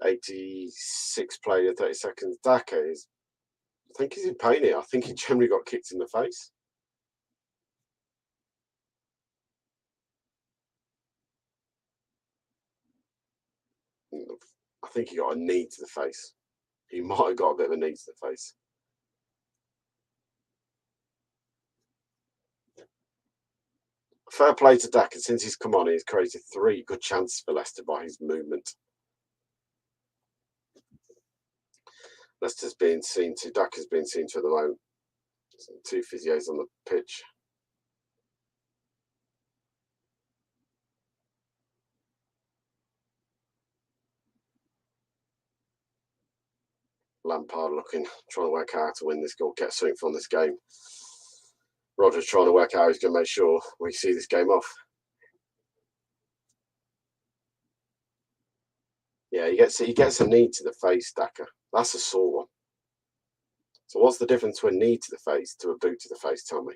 86 played in 30 seconds. Daka is, I think he's in pain here. I think he generally got kicked in the face. I think he got a knee to the face. He might have got a bit of a knee to the face. Fair play to Daka. Since he's come on, he's created 3 good chances for Leicester by his movement. Leicester's being seen to, Daka's being seen to at the moment. 2 physios on the pitch. Lampard looking, trying to work out how to win this goal, get something from this game. Roger's trying to work out how he's going to make sure we see this game off. Yeah, he gets a knee to the face, Daka. That's a sore one. So what's the difference between a knee to the face to a boot to the face? Tell me.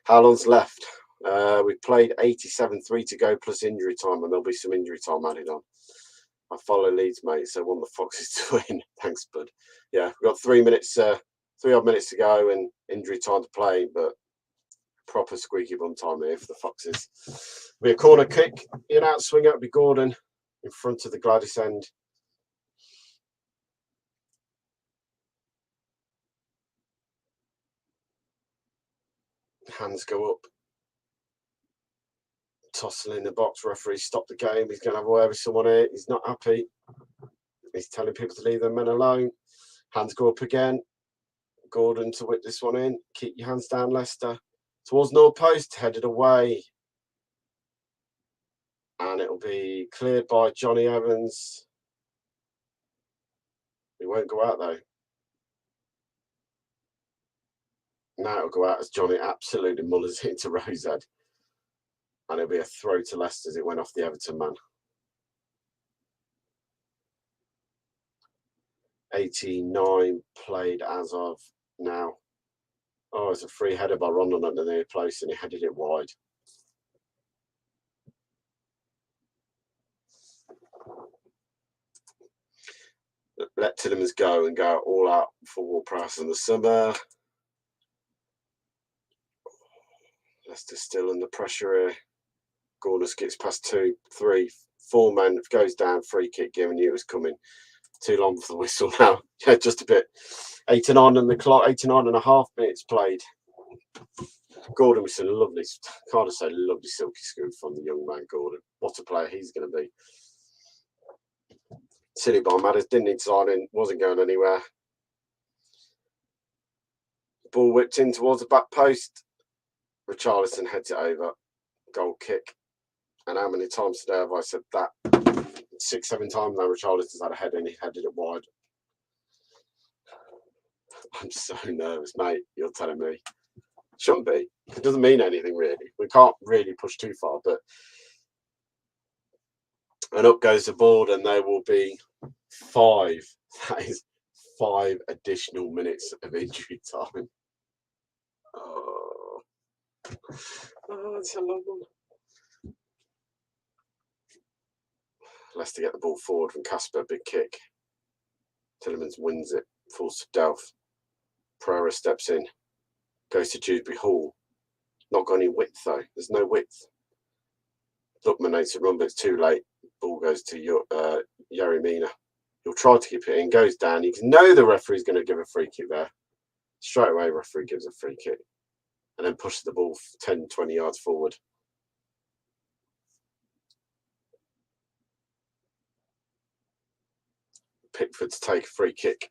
How long's left? We've played 87, 3 to go plus injury time, and there'll be some injury time added on. I follow Leeds, mate, so I want the Foxes to win. Thanks, bud. Yeah, we've got 3 minutes, 3 odd minutes to go and injury time to play, but proper squeaky bum time here for the Foxes. It'll be a corner kick, in out swing, it'll be Gordon in front of the Gladys end. Hands go up. Tossing in the box, referee stopped the game. He's going to have a word with someone here. He's not happy. He's telling people to leave their men alone. Hands go up again. Gordon to whip this one in. Keep your hands down, Leicester. Towards North Post, headed away. And it'll be cleared by Johnny Evans. He won't go out, though. Now it'll go out as Johnny absolutely mullers it into Rosehead. And it'll be a throw to Leicester as it went off the Everton man. 89 played as of now. Oh, it's a free header by Rondon under the near post and he headed it wide. Let Tillemans go and go all out for Ward-Prowse in the summer. Leicester still under pressure here. Gordon skips past 2, 3, 4 men, goes down, free kick, given you it was coming. Too long for the whistle now. Yeah, just a bit. 89 and the clock, 89 and a half minutes played. Gordon was a lovely, can't I say lovely silky scoop from the young man Gordon. What a player he's going to be. Silly by matters, didn't need signing, wasn't going anywhere. Ball whipped in towards the back post. Richarlison heads it over. Goal kick. And how many times today have I said that? 6, 7 times now Richarlison's had a header and he headed it wide. I'm so nervous, mate. You're telling me. Shouldn't be. It doesn't mean anything, really. We can't really push too far, but... And up goes the board and there will be 5. That is 5 additional minutes of injury time. Oh, it's a long one. Leicester get the ball forward from Casper, big kick. Tillemans wins it, falls to Delph. Pereira steps in, goes to Dewsbury Hall. Not got any width though, there's no width. Lookman needs to run, but it's too late. Ball goes to Yerry Mina. He'll try to keep it in, goes down. You can know the referee's going to give a free kick there. Straight away, referee gives a free kick and then pushes the ball 10, 20 yards forward. Pickford to take a free kick.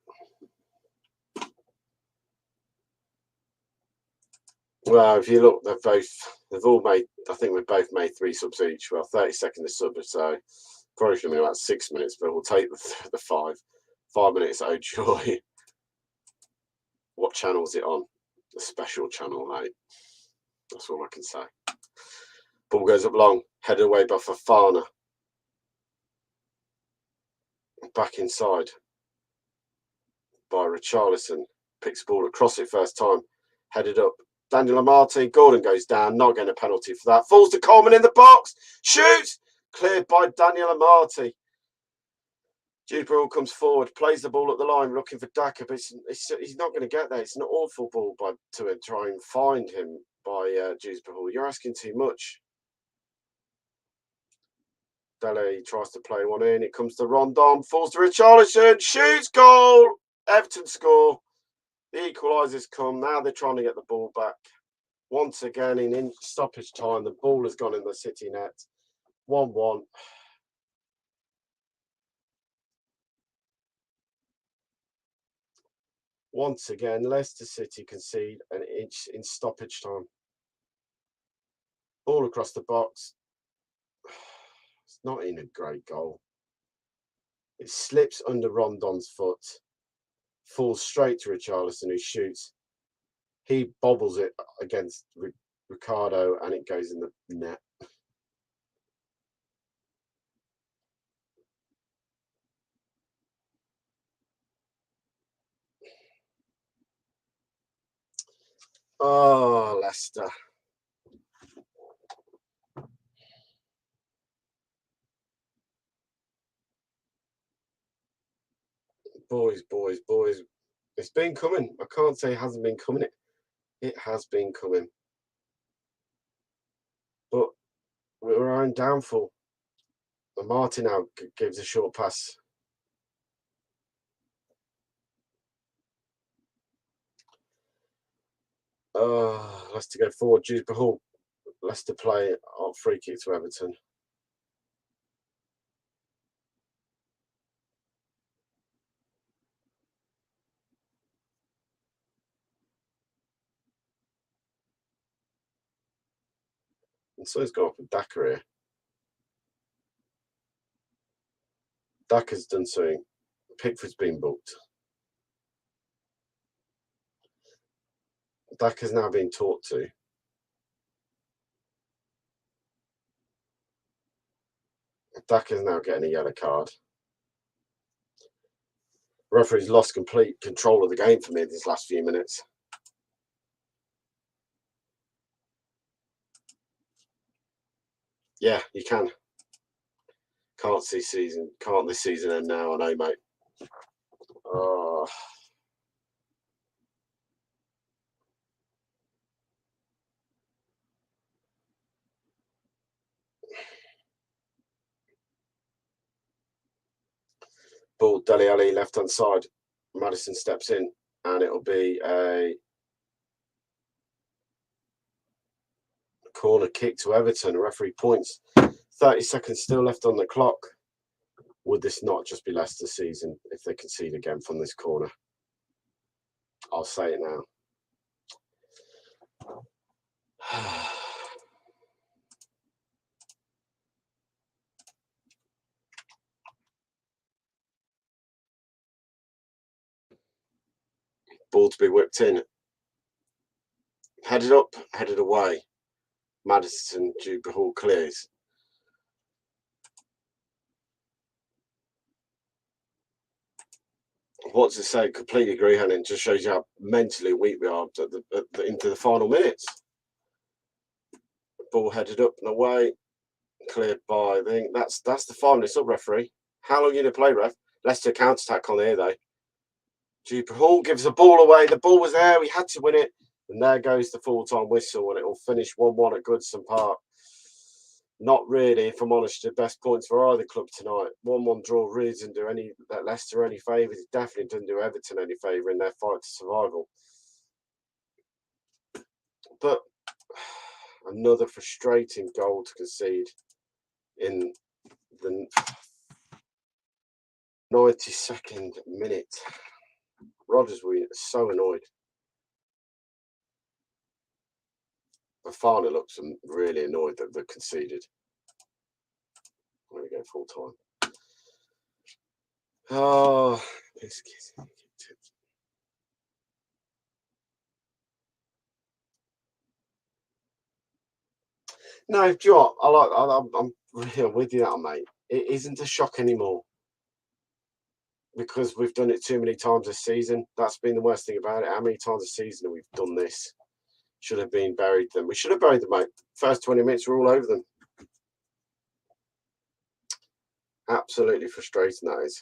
Well, if you look, they've all made, I think we've both made 3 subs each. Well, 30 seconds a sub, so probably should have been about 6 minutes, but we'll take the 5. 5 minutes, oh joy. What channel is it on? The special channel 8. That's all I can say. Ball goes up long, headed away by Fofana. Back inside by Richarlison. Picks the ball across it first time. Headed up. Daniel Amati. Gordon goes down. Not getting a penalty for that. Falls to Coleman in the box. Shoots! Cleared by Daniel Amati. Jude Burrell comes forward, plays the ball at the line, looking for Daka, but he's not going to get there. It's an awful ball to try and find him by Jude Burrell. You're asking too much. Dele tries to play one in. It comes to Rondon, falls to Richarlison, shoots, goal! Everton score. The equalizers come. Now they're trying to get the ball back. Once again, in stoppage time, the ball has gone in the City net. 1-1. Once again, Leicester City concede an inch in stoppage time. All across the box. It's not in a great goal. It slips under Rondon's foot. Falls straight to Richarlison, who shoots. He bobbles it against Ricardo, and it goes in the net. Oh, Leicester. Boys. It's been coming. I can't say it hasn't been coming. It has been coming. But we're our own downfall. And Martin now gives a short pass. Leicester go forward. Jude Hall. Leicester play free kick to Everton. And so he's gone off with Daka here. Daka's done something. Pickford's been booked. Daka's now being talked to. Daka's now getting a yellow card. Referee's lost complete control of the game for me these last few minutes. Yeah, you can. Can't this season end now, I know, mate. Oh. Ball, Dele Alli, left-hand side. Maddison steps in, and it'll be a corner kick to Everton. Referee points. 30 seconds still left on the clock. Would this not just be Leicester's season if they concede again from this corner? I'll say it now. Ball to be whipped in. Headed up, headed away. Maddison, Jude Hall clears. What's it say? Completely agree, Hannah. It just shows you how mentally weak we are into the final minutes. Ball headed up and away. Cleared by, I think that's the 5 minutes up, referee. How long are you going to play, ref? Leicester counter-attack on here, though. Jude Hall gives the ball away. The ball was there. We had to win it. And there goes the full-time whistle, and it will finish 1-1 at Goodson Park. Not really, if I'm honest, the best points for either club tonight. 1-1 draw really doesn't do Leicester any favours. It definitely doesn't do Everton any favour in their fight to survival. But another frustrating goal to concede in the 92nd minute. Rodgers were so annoyed. Fofana looks really annoyed that they've conceded. There we go, full time. Oh, No, do you know what? I'm really with you now, mate. It isn't a shock anymore because we've done it too many times this season. That's been the worst thing about it. How many times a season have we done this? Should have been buried them. We should have buried them, mate. First 20 minutes, we're all over them. Absolutely frustrating, that is.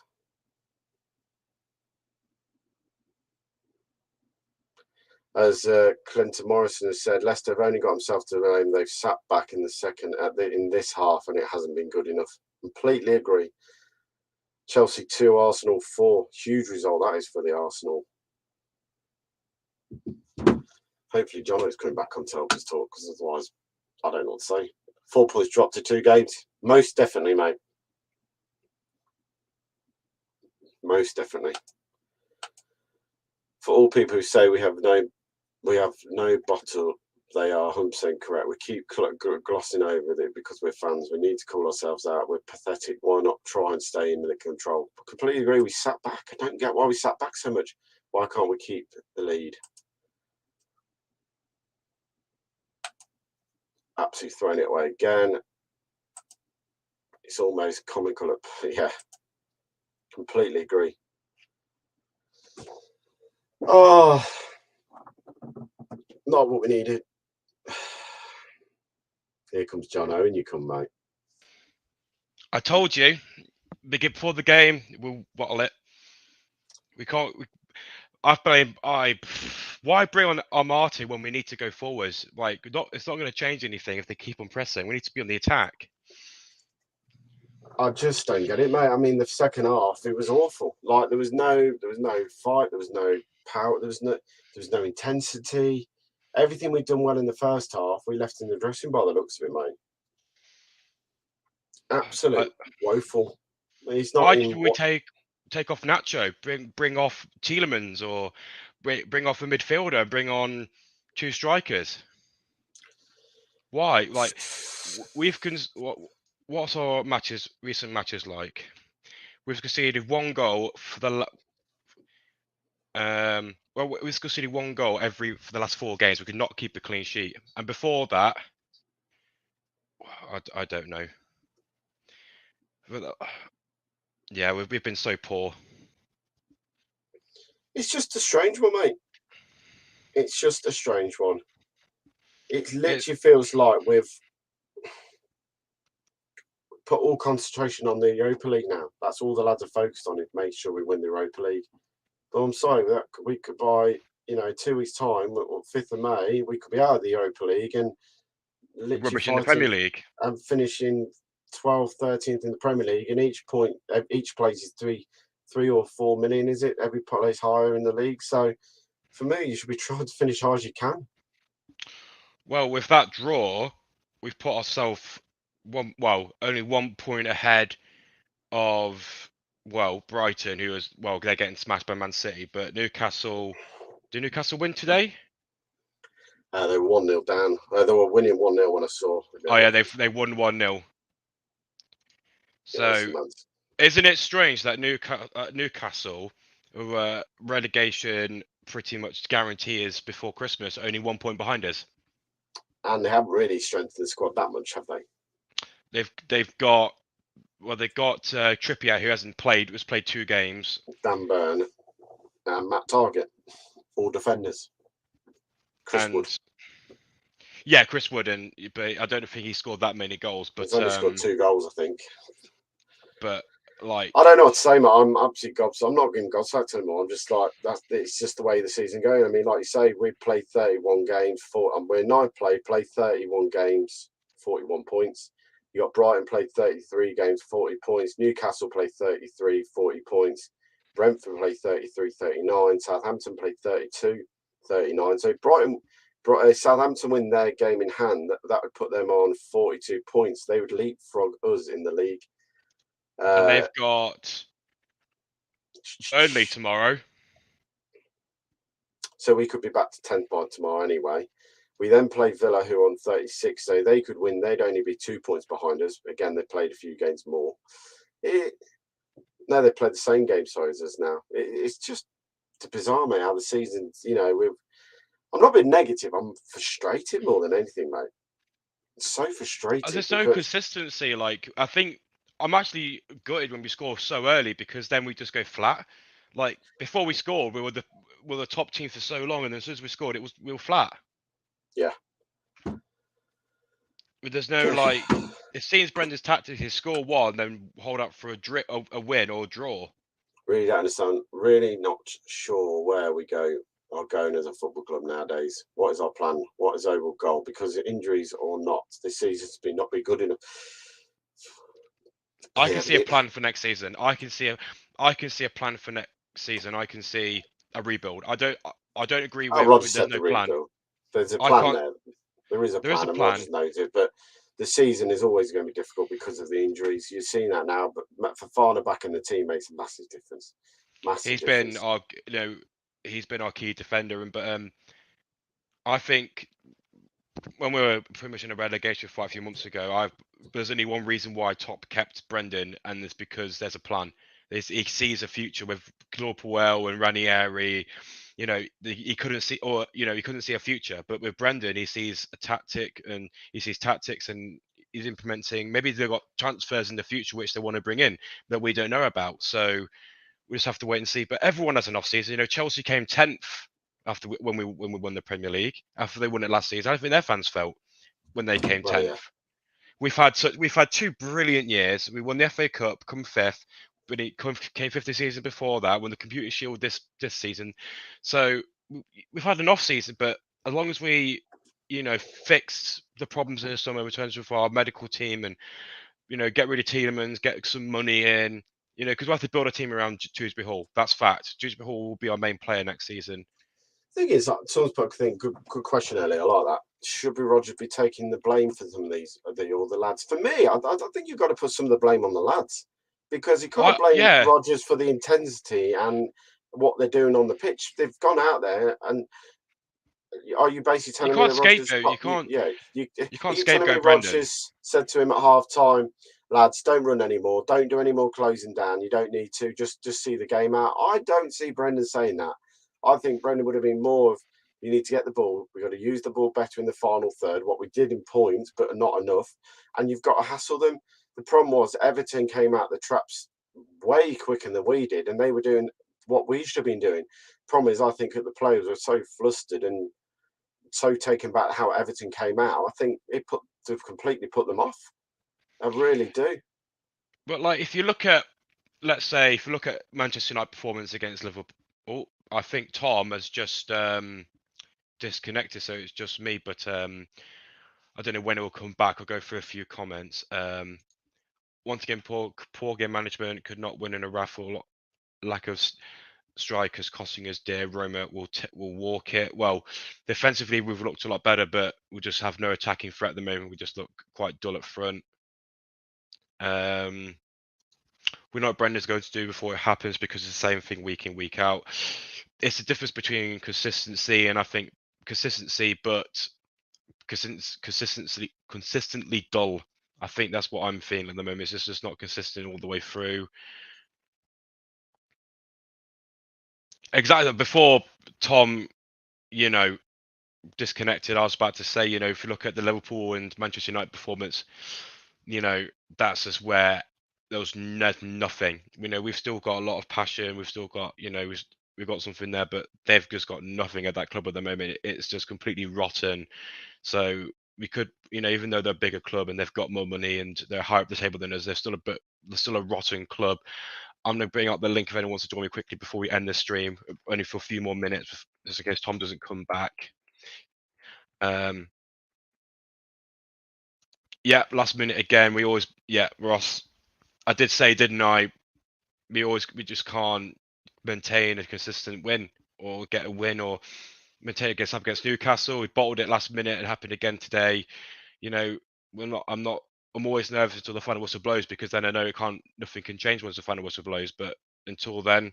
As Clinton Morrison has said, Leicester have only got themselves to blame. They've sat back in the second in this half, and it hasn't been good enough. Completely agree. Chelsea 2, Arsenal 4. Huge result that is for the Arsenal. Hopefully, Jono's coming back on to help us talk, because otherwise, I don't know what to say. 4 points dropped to 2 games. Most definitely, mate. Most definitely. For all people who say we have no bottle, they are 100% correct. We keep glossing over it because we're fans. We need to call ourselves out. We're pathetic. Why not try and stay in the control? I completely agree. We sat back. I don't get why we sat back so much. Why can't we keep the lead? Absolutely throwing it away again. It's almost comical. Yeah, completely agree. Oh, not what we needed. Here comes John Owen. You come, mate. I told you, before the game, we'll bottle it. We can't. Why bring on Armati when we need to go forwards? Like, it's not going to change anything if they keep on pressing. We need to be on the attack. I just don't get it, mate. I mean, the second half, it was awful. Like there was no fight, there was no power, there was no intensity. Everything we'd done well in the first half, we left in the dressing by the looks of it, mate. Absolute woeful. He's not Why in. did we take off Nacho? Bring off Tielemans, or bring off a midfielder and bring on 2 strikers? Why? Like, what's our recent matches like? We've conceded 1 goal for the we've conceded 1 goal for the last 4 games. We could not keep a clean sheet, and before that, I don't know. But, yeah, we've been so poor. It's just a strange one, mate. It's just a strange one. It literally feels like we've put all concentration on the Europa League now. That's all the lads are focused on, is make sure we win the Europa League. But I'm sorry, that we could by 2 weeks' time, 5th of May, we could be out of the Europa League and literally Rubbish in the Premier League and finishing 12th, 13th in the Premier League. And each place is 3 or 4 million, is it? Every place higher in the league. So for me, you should be trying to finish high as you can. Well, with that draw, we've put ourselves only 1 point ahead of Brighton, who is they're getting smashed by Man City, but Newcastle. Did Newcastle win today? They were 1-0 down. They were winning 1-0 when I saw. Oh yeah, they won 1-0. So isn't it strange that Newcastle, who relegation pretty much guarantees before Christmas, only 1 point behind us? And they haven't really strengthened the squad that much, have they? They've got Trippier, who hasn't played. Was played 2 games. Dan Burn and Matt Target, all defenders. Chris Wood. Yeah, Chris Wood, but I don't think he scored that many goals. But he's only scored 2 goals, I think. But I don't know what to say, mate. I'm absolutely gobsmacked. I'm not getting gobsmacked anymore. I'm just like, it's just the way the season going. I mean, like you say, we played 31 games, we're 9th play, played 31 games, 41 points. You got Brighton played 33 games, 40 points. Newcastle played 33, 40 points. Brentford played 33, 39. Southampton played 32, 39. So Southampton win their game in hand, that would put them on 42 points. They would leapfrog us in the league. And they've got Burnley tomorrow. So we could be back to 10th by tomorrow anyway. We then play Villa, who are on 36, so they could win. They'd only be 2 points behind us. Again, they played a few games more. No, they played the same game size as now. It's just bizarre, mate, how the season, I'm not being negative. I'm frustrated more than anything, mate. It's so frustrating. There's no consistency. Like, I think I'm actually gutted when we score so early because then we just go flat. Like before we scored, we were the top team for so long, and then as soon as we scored, we were flat. Yeah. But there's no like. It seems Brendan's tactics is score one, then hold up for a win or a draw. Really don't understand. Really not sure where we are going as a football club nowadays. What is our plan? What is overall goal? Because injuries or not, this season's not been good enough. I can see a plan for next season. I can see a plan for next season. I can see a rebuild. I don't agree with. Roger There's said no the plan. rebuild. There's a plan there. There is a plan, and Roger knows it. But the season is always going to be difficult because of the injuries. You're seeing that now. But Fofana back in the team makes a massive difference. Massive difference. Been our, he's been our key defender, but I think when we were pretty much in a relegation fight a few months ago, there's only one reason why Top kept Brendan, and it's because there's a plan. He sees a future with Claude Puel and Ranieri. He couldn't see, he couldn't see a future. But with Brendan, he sees a tactic, and he sees tactics, and he's implementing. Maybe they've got transfers in the future which they want to bring in that we don't know about. So we just have to wait and see. But everyone has an off season. Chelsea came 10th after when we won the Premier League, after they won it last season. I don't think their fans felt when they came 10th. Yeah. We've had two brilliant years. We won the FA Cup, come 5th, but it came 5th the season before that. Won the Computer Shield this season. So we've had an off season, but as long as we, fixed the problems in the summer in terms of our medical team and get rid of Tielemans, get some money in, because we have to build a team around Dewsbury Hall. That's fact. Dewsbury Hall will be our main player next season. Thing is, someone's put a thing, good question earlier. I like that. Should Roger be taking the blame for some of these, or the lads? For me, I think you've got to put some of the blame on the lads, because you can't blame Rodgers for the intensity and what they're doing on the pitch. They've gone out there, and are you basically telling me that Rodgers? You can't scapegoat Brendan. Rodgers said to him at half time, lads, don't run anymore, don't do any more closing down. You don't need to. Just see the game out. I don't see Brendan saying that. I think Brendan would have been more of, you need to get the ball. We've got to use the ball better in the final third, what we did in points, but not enough. And you've got to hassle them. The problem was Everton came out the traps way quicker than we did, and they were doing what we should have been doing. Problem is, I think that the players were so flustered and so taken back how Everton came out. I think it completely put them off. I really do. But if you look at, let's say, Manchester United performance against Liverpool, I think Tom has just disconnected, so it's just me. But I don't know when it will come back. I'll go through a few comments. Once again, poor game management, could not win in a raffle. Lack of strikers costing us dear. Roma will walk it. Well, defensively we've looked a lot better, but we just have no attacking threat at the moment. We just look quite dull up front. We know what Brendan's going to do before it happens, because it's the same thing week in, week out. It's the difference between consistency and, I think, consistency, but consistently dull. I think that's what I'm feeling at the moment. It's just not consistent all the way through. Exactly. Before Tom, disconnected, I was about to say, if you look at the Liverpool and Manchester United performance, that's just where there was nothing. We've still got a lot of passion. We've still got, we've got something there, but they've just got nothing at that club at the moment. It's just completely rotten. So we could, even though they're a bigger club and they've got more money and they're higher up the table than us, they're still a rotten club. I'm going to bring up the link if anyone wants to join me quickly before we end the stream, only for a few more minutes, just in case Tom doesn't come back. Yeah, last minute again. Ross, I did say, didn't I? We just can't maintain a consistent win or get a win or maintain against Newcastle. We bottled it last minute. It happened again today. I'm always nervous until the final whistle blows, because then I know nothing can change once the final whistle blows. But until then,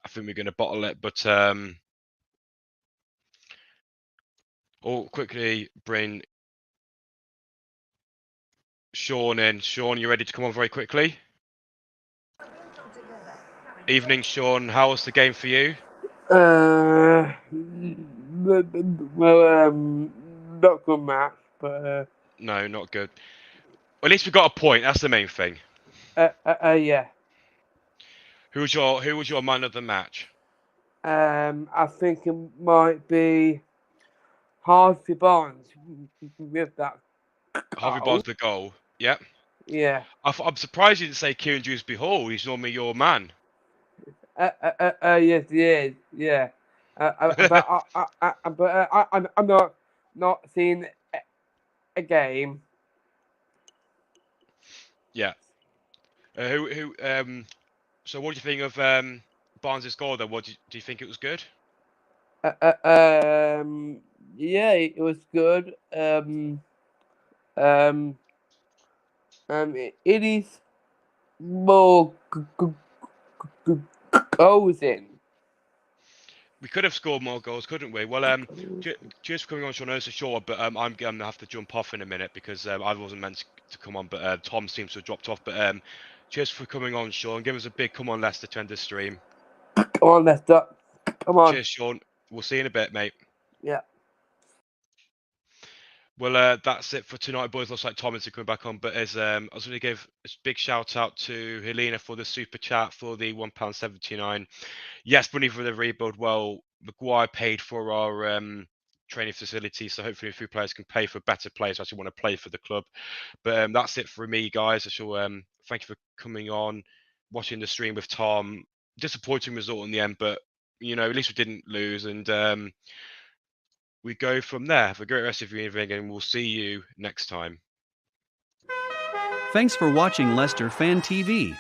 I think we're going to bottle it. But quickly bring Sean in. Sean, you ready to come on very quickly? Evening, Sean. How was the game for you? Well, not good match, but No, not good. At least we got a point. That's the main thing. Yeah. Who was your man of the match? I think it might be Harvey Barnes with that Harvey goal. Barnes the goal. Yeah. Yeah. I'm surprised you didn't say Kieran Dewsbury Hall. He's normally your man. Yes, he is. Yeah. But I'm not seeing a game. Yeah. So what do you think of Barnes' goal then? Do you think it was good? Yeah, it was good. It is more goals in. We could have scored more goals, couldn't we? Well, cheers for coming on, Sean. I know it's a short, but I'm gonna have to jump off in a minute because I wasn't meant to come on, but Tom seems to have dropped off. But cheers for coming on, Sean. Give us a big come on, Leicester, to end the stream. Come on, Leicester. Come on. Cheers, Sean. We'll see you in a bit, mate. Yeah. Well, that's it for tonight, boys. Looks like Tom is coming back on, but as I was going to give a big shout out to Helena for the super chat for the £1.79. Yes, money for the rebuild. Well, Maguire paid for our training facility, so hopefully a few players can pay for better players who actually want to play for the club. But that's it for me, guys. I shall thank you for coming on, watching the stream with Tom. Disappointing result in the end, but at least we didn't lose, and we go from there. Have a great rest of your evening, and we'll see you next time. Thanks for watching Leicester Fan TV.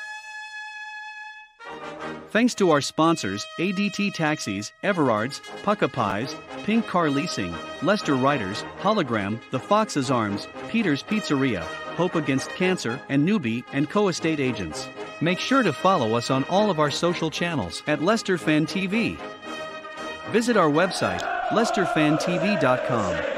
Thanks to our sponsors, ADT Taxis, Everards, Pucka Pies, Pink Car Leasing, Leicester Riders, Hologram, The Fox's Arms, Peter's Pizzeria, Hope Against Cancer, and Newbie & Co. Estate Agents. Make sure to follow us on all of our social channels at Leicester Fan TV. Visit our website, leicesterfantv.com.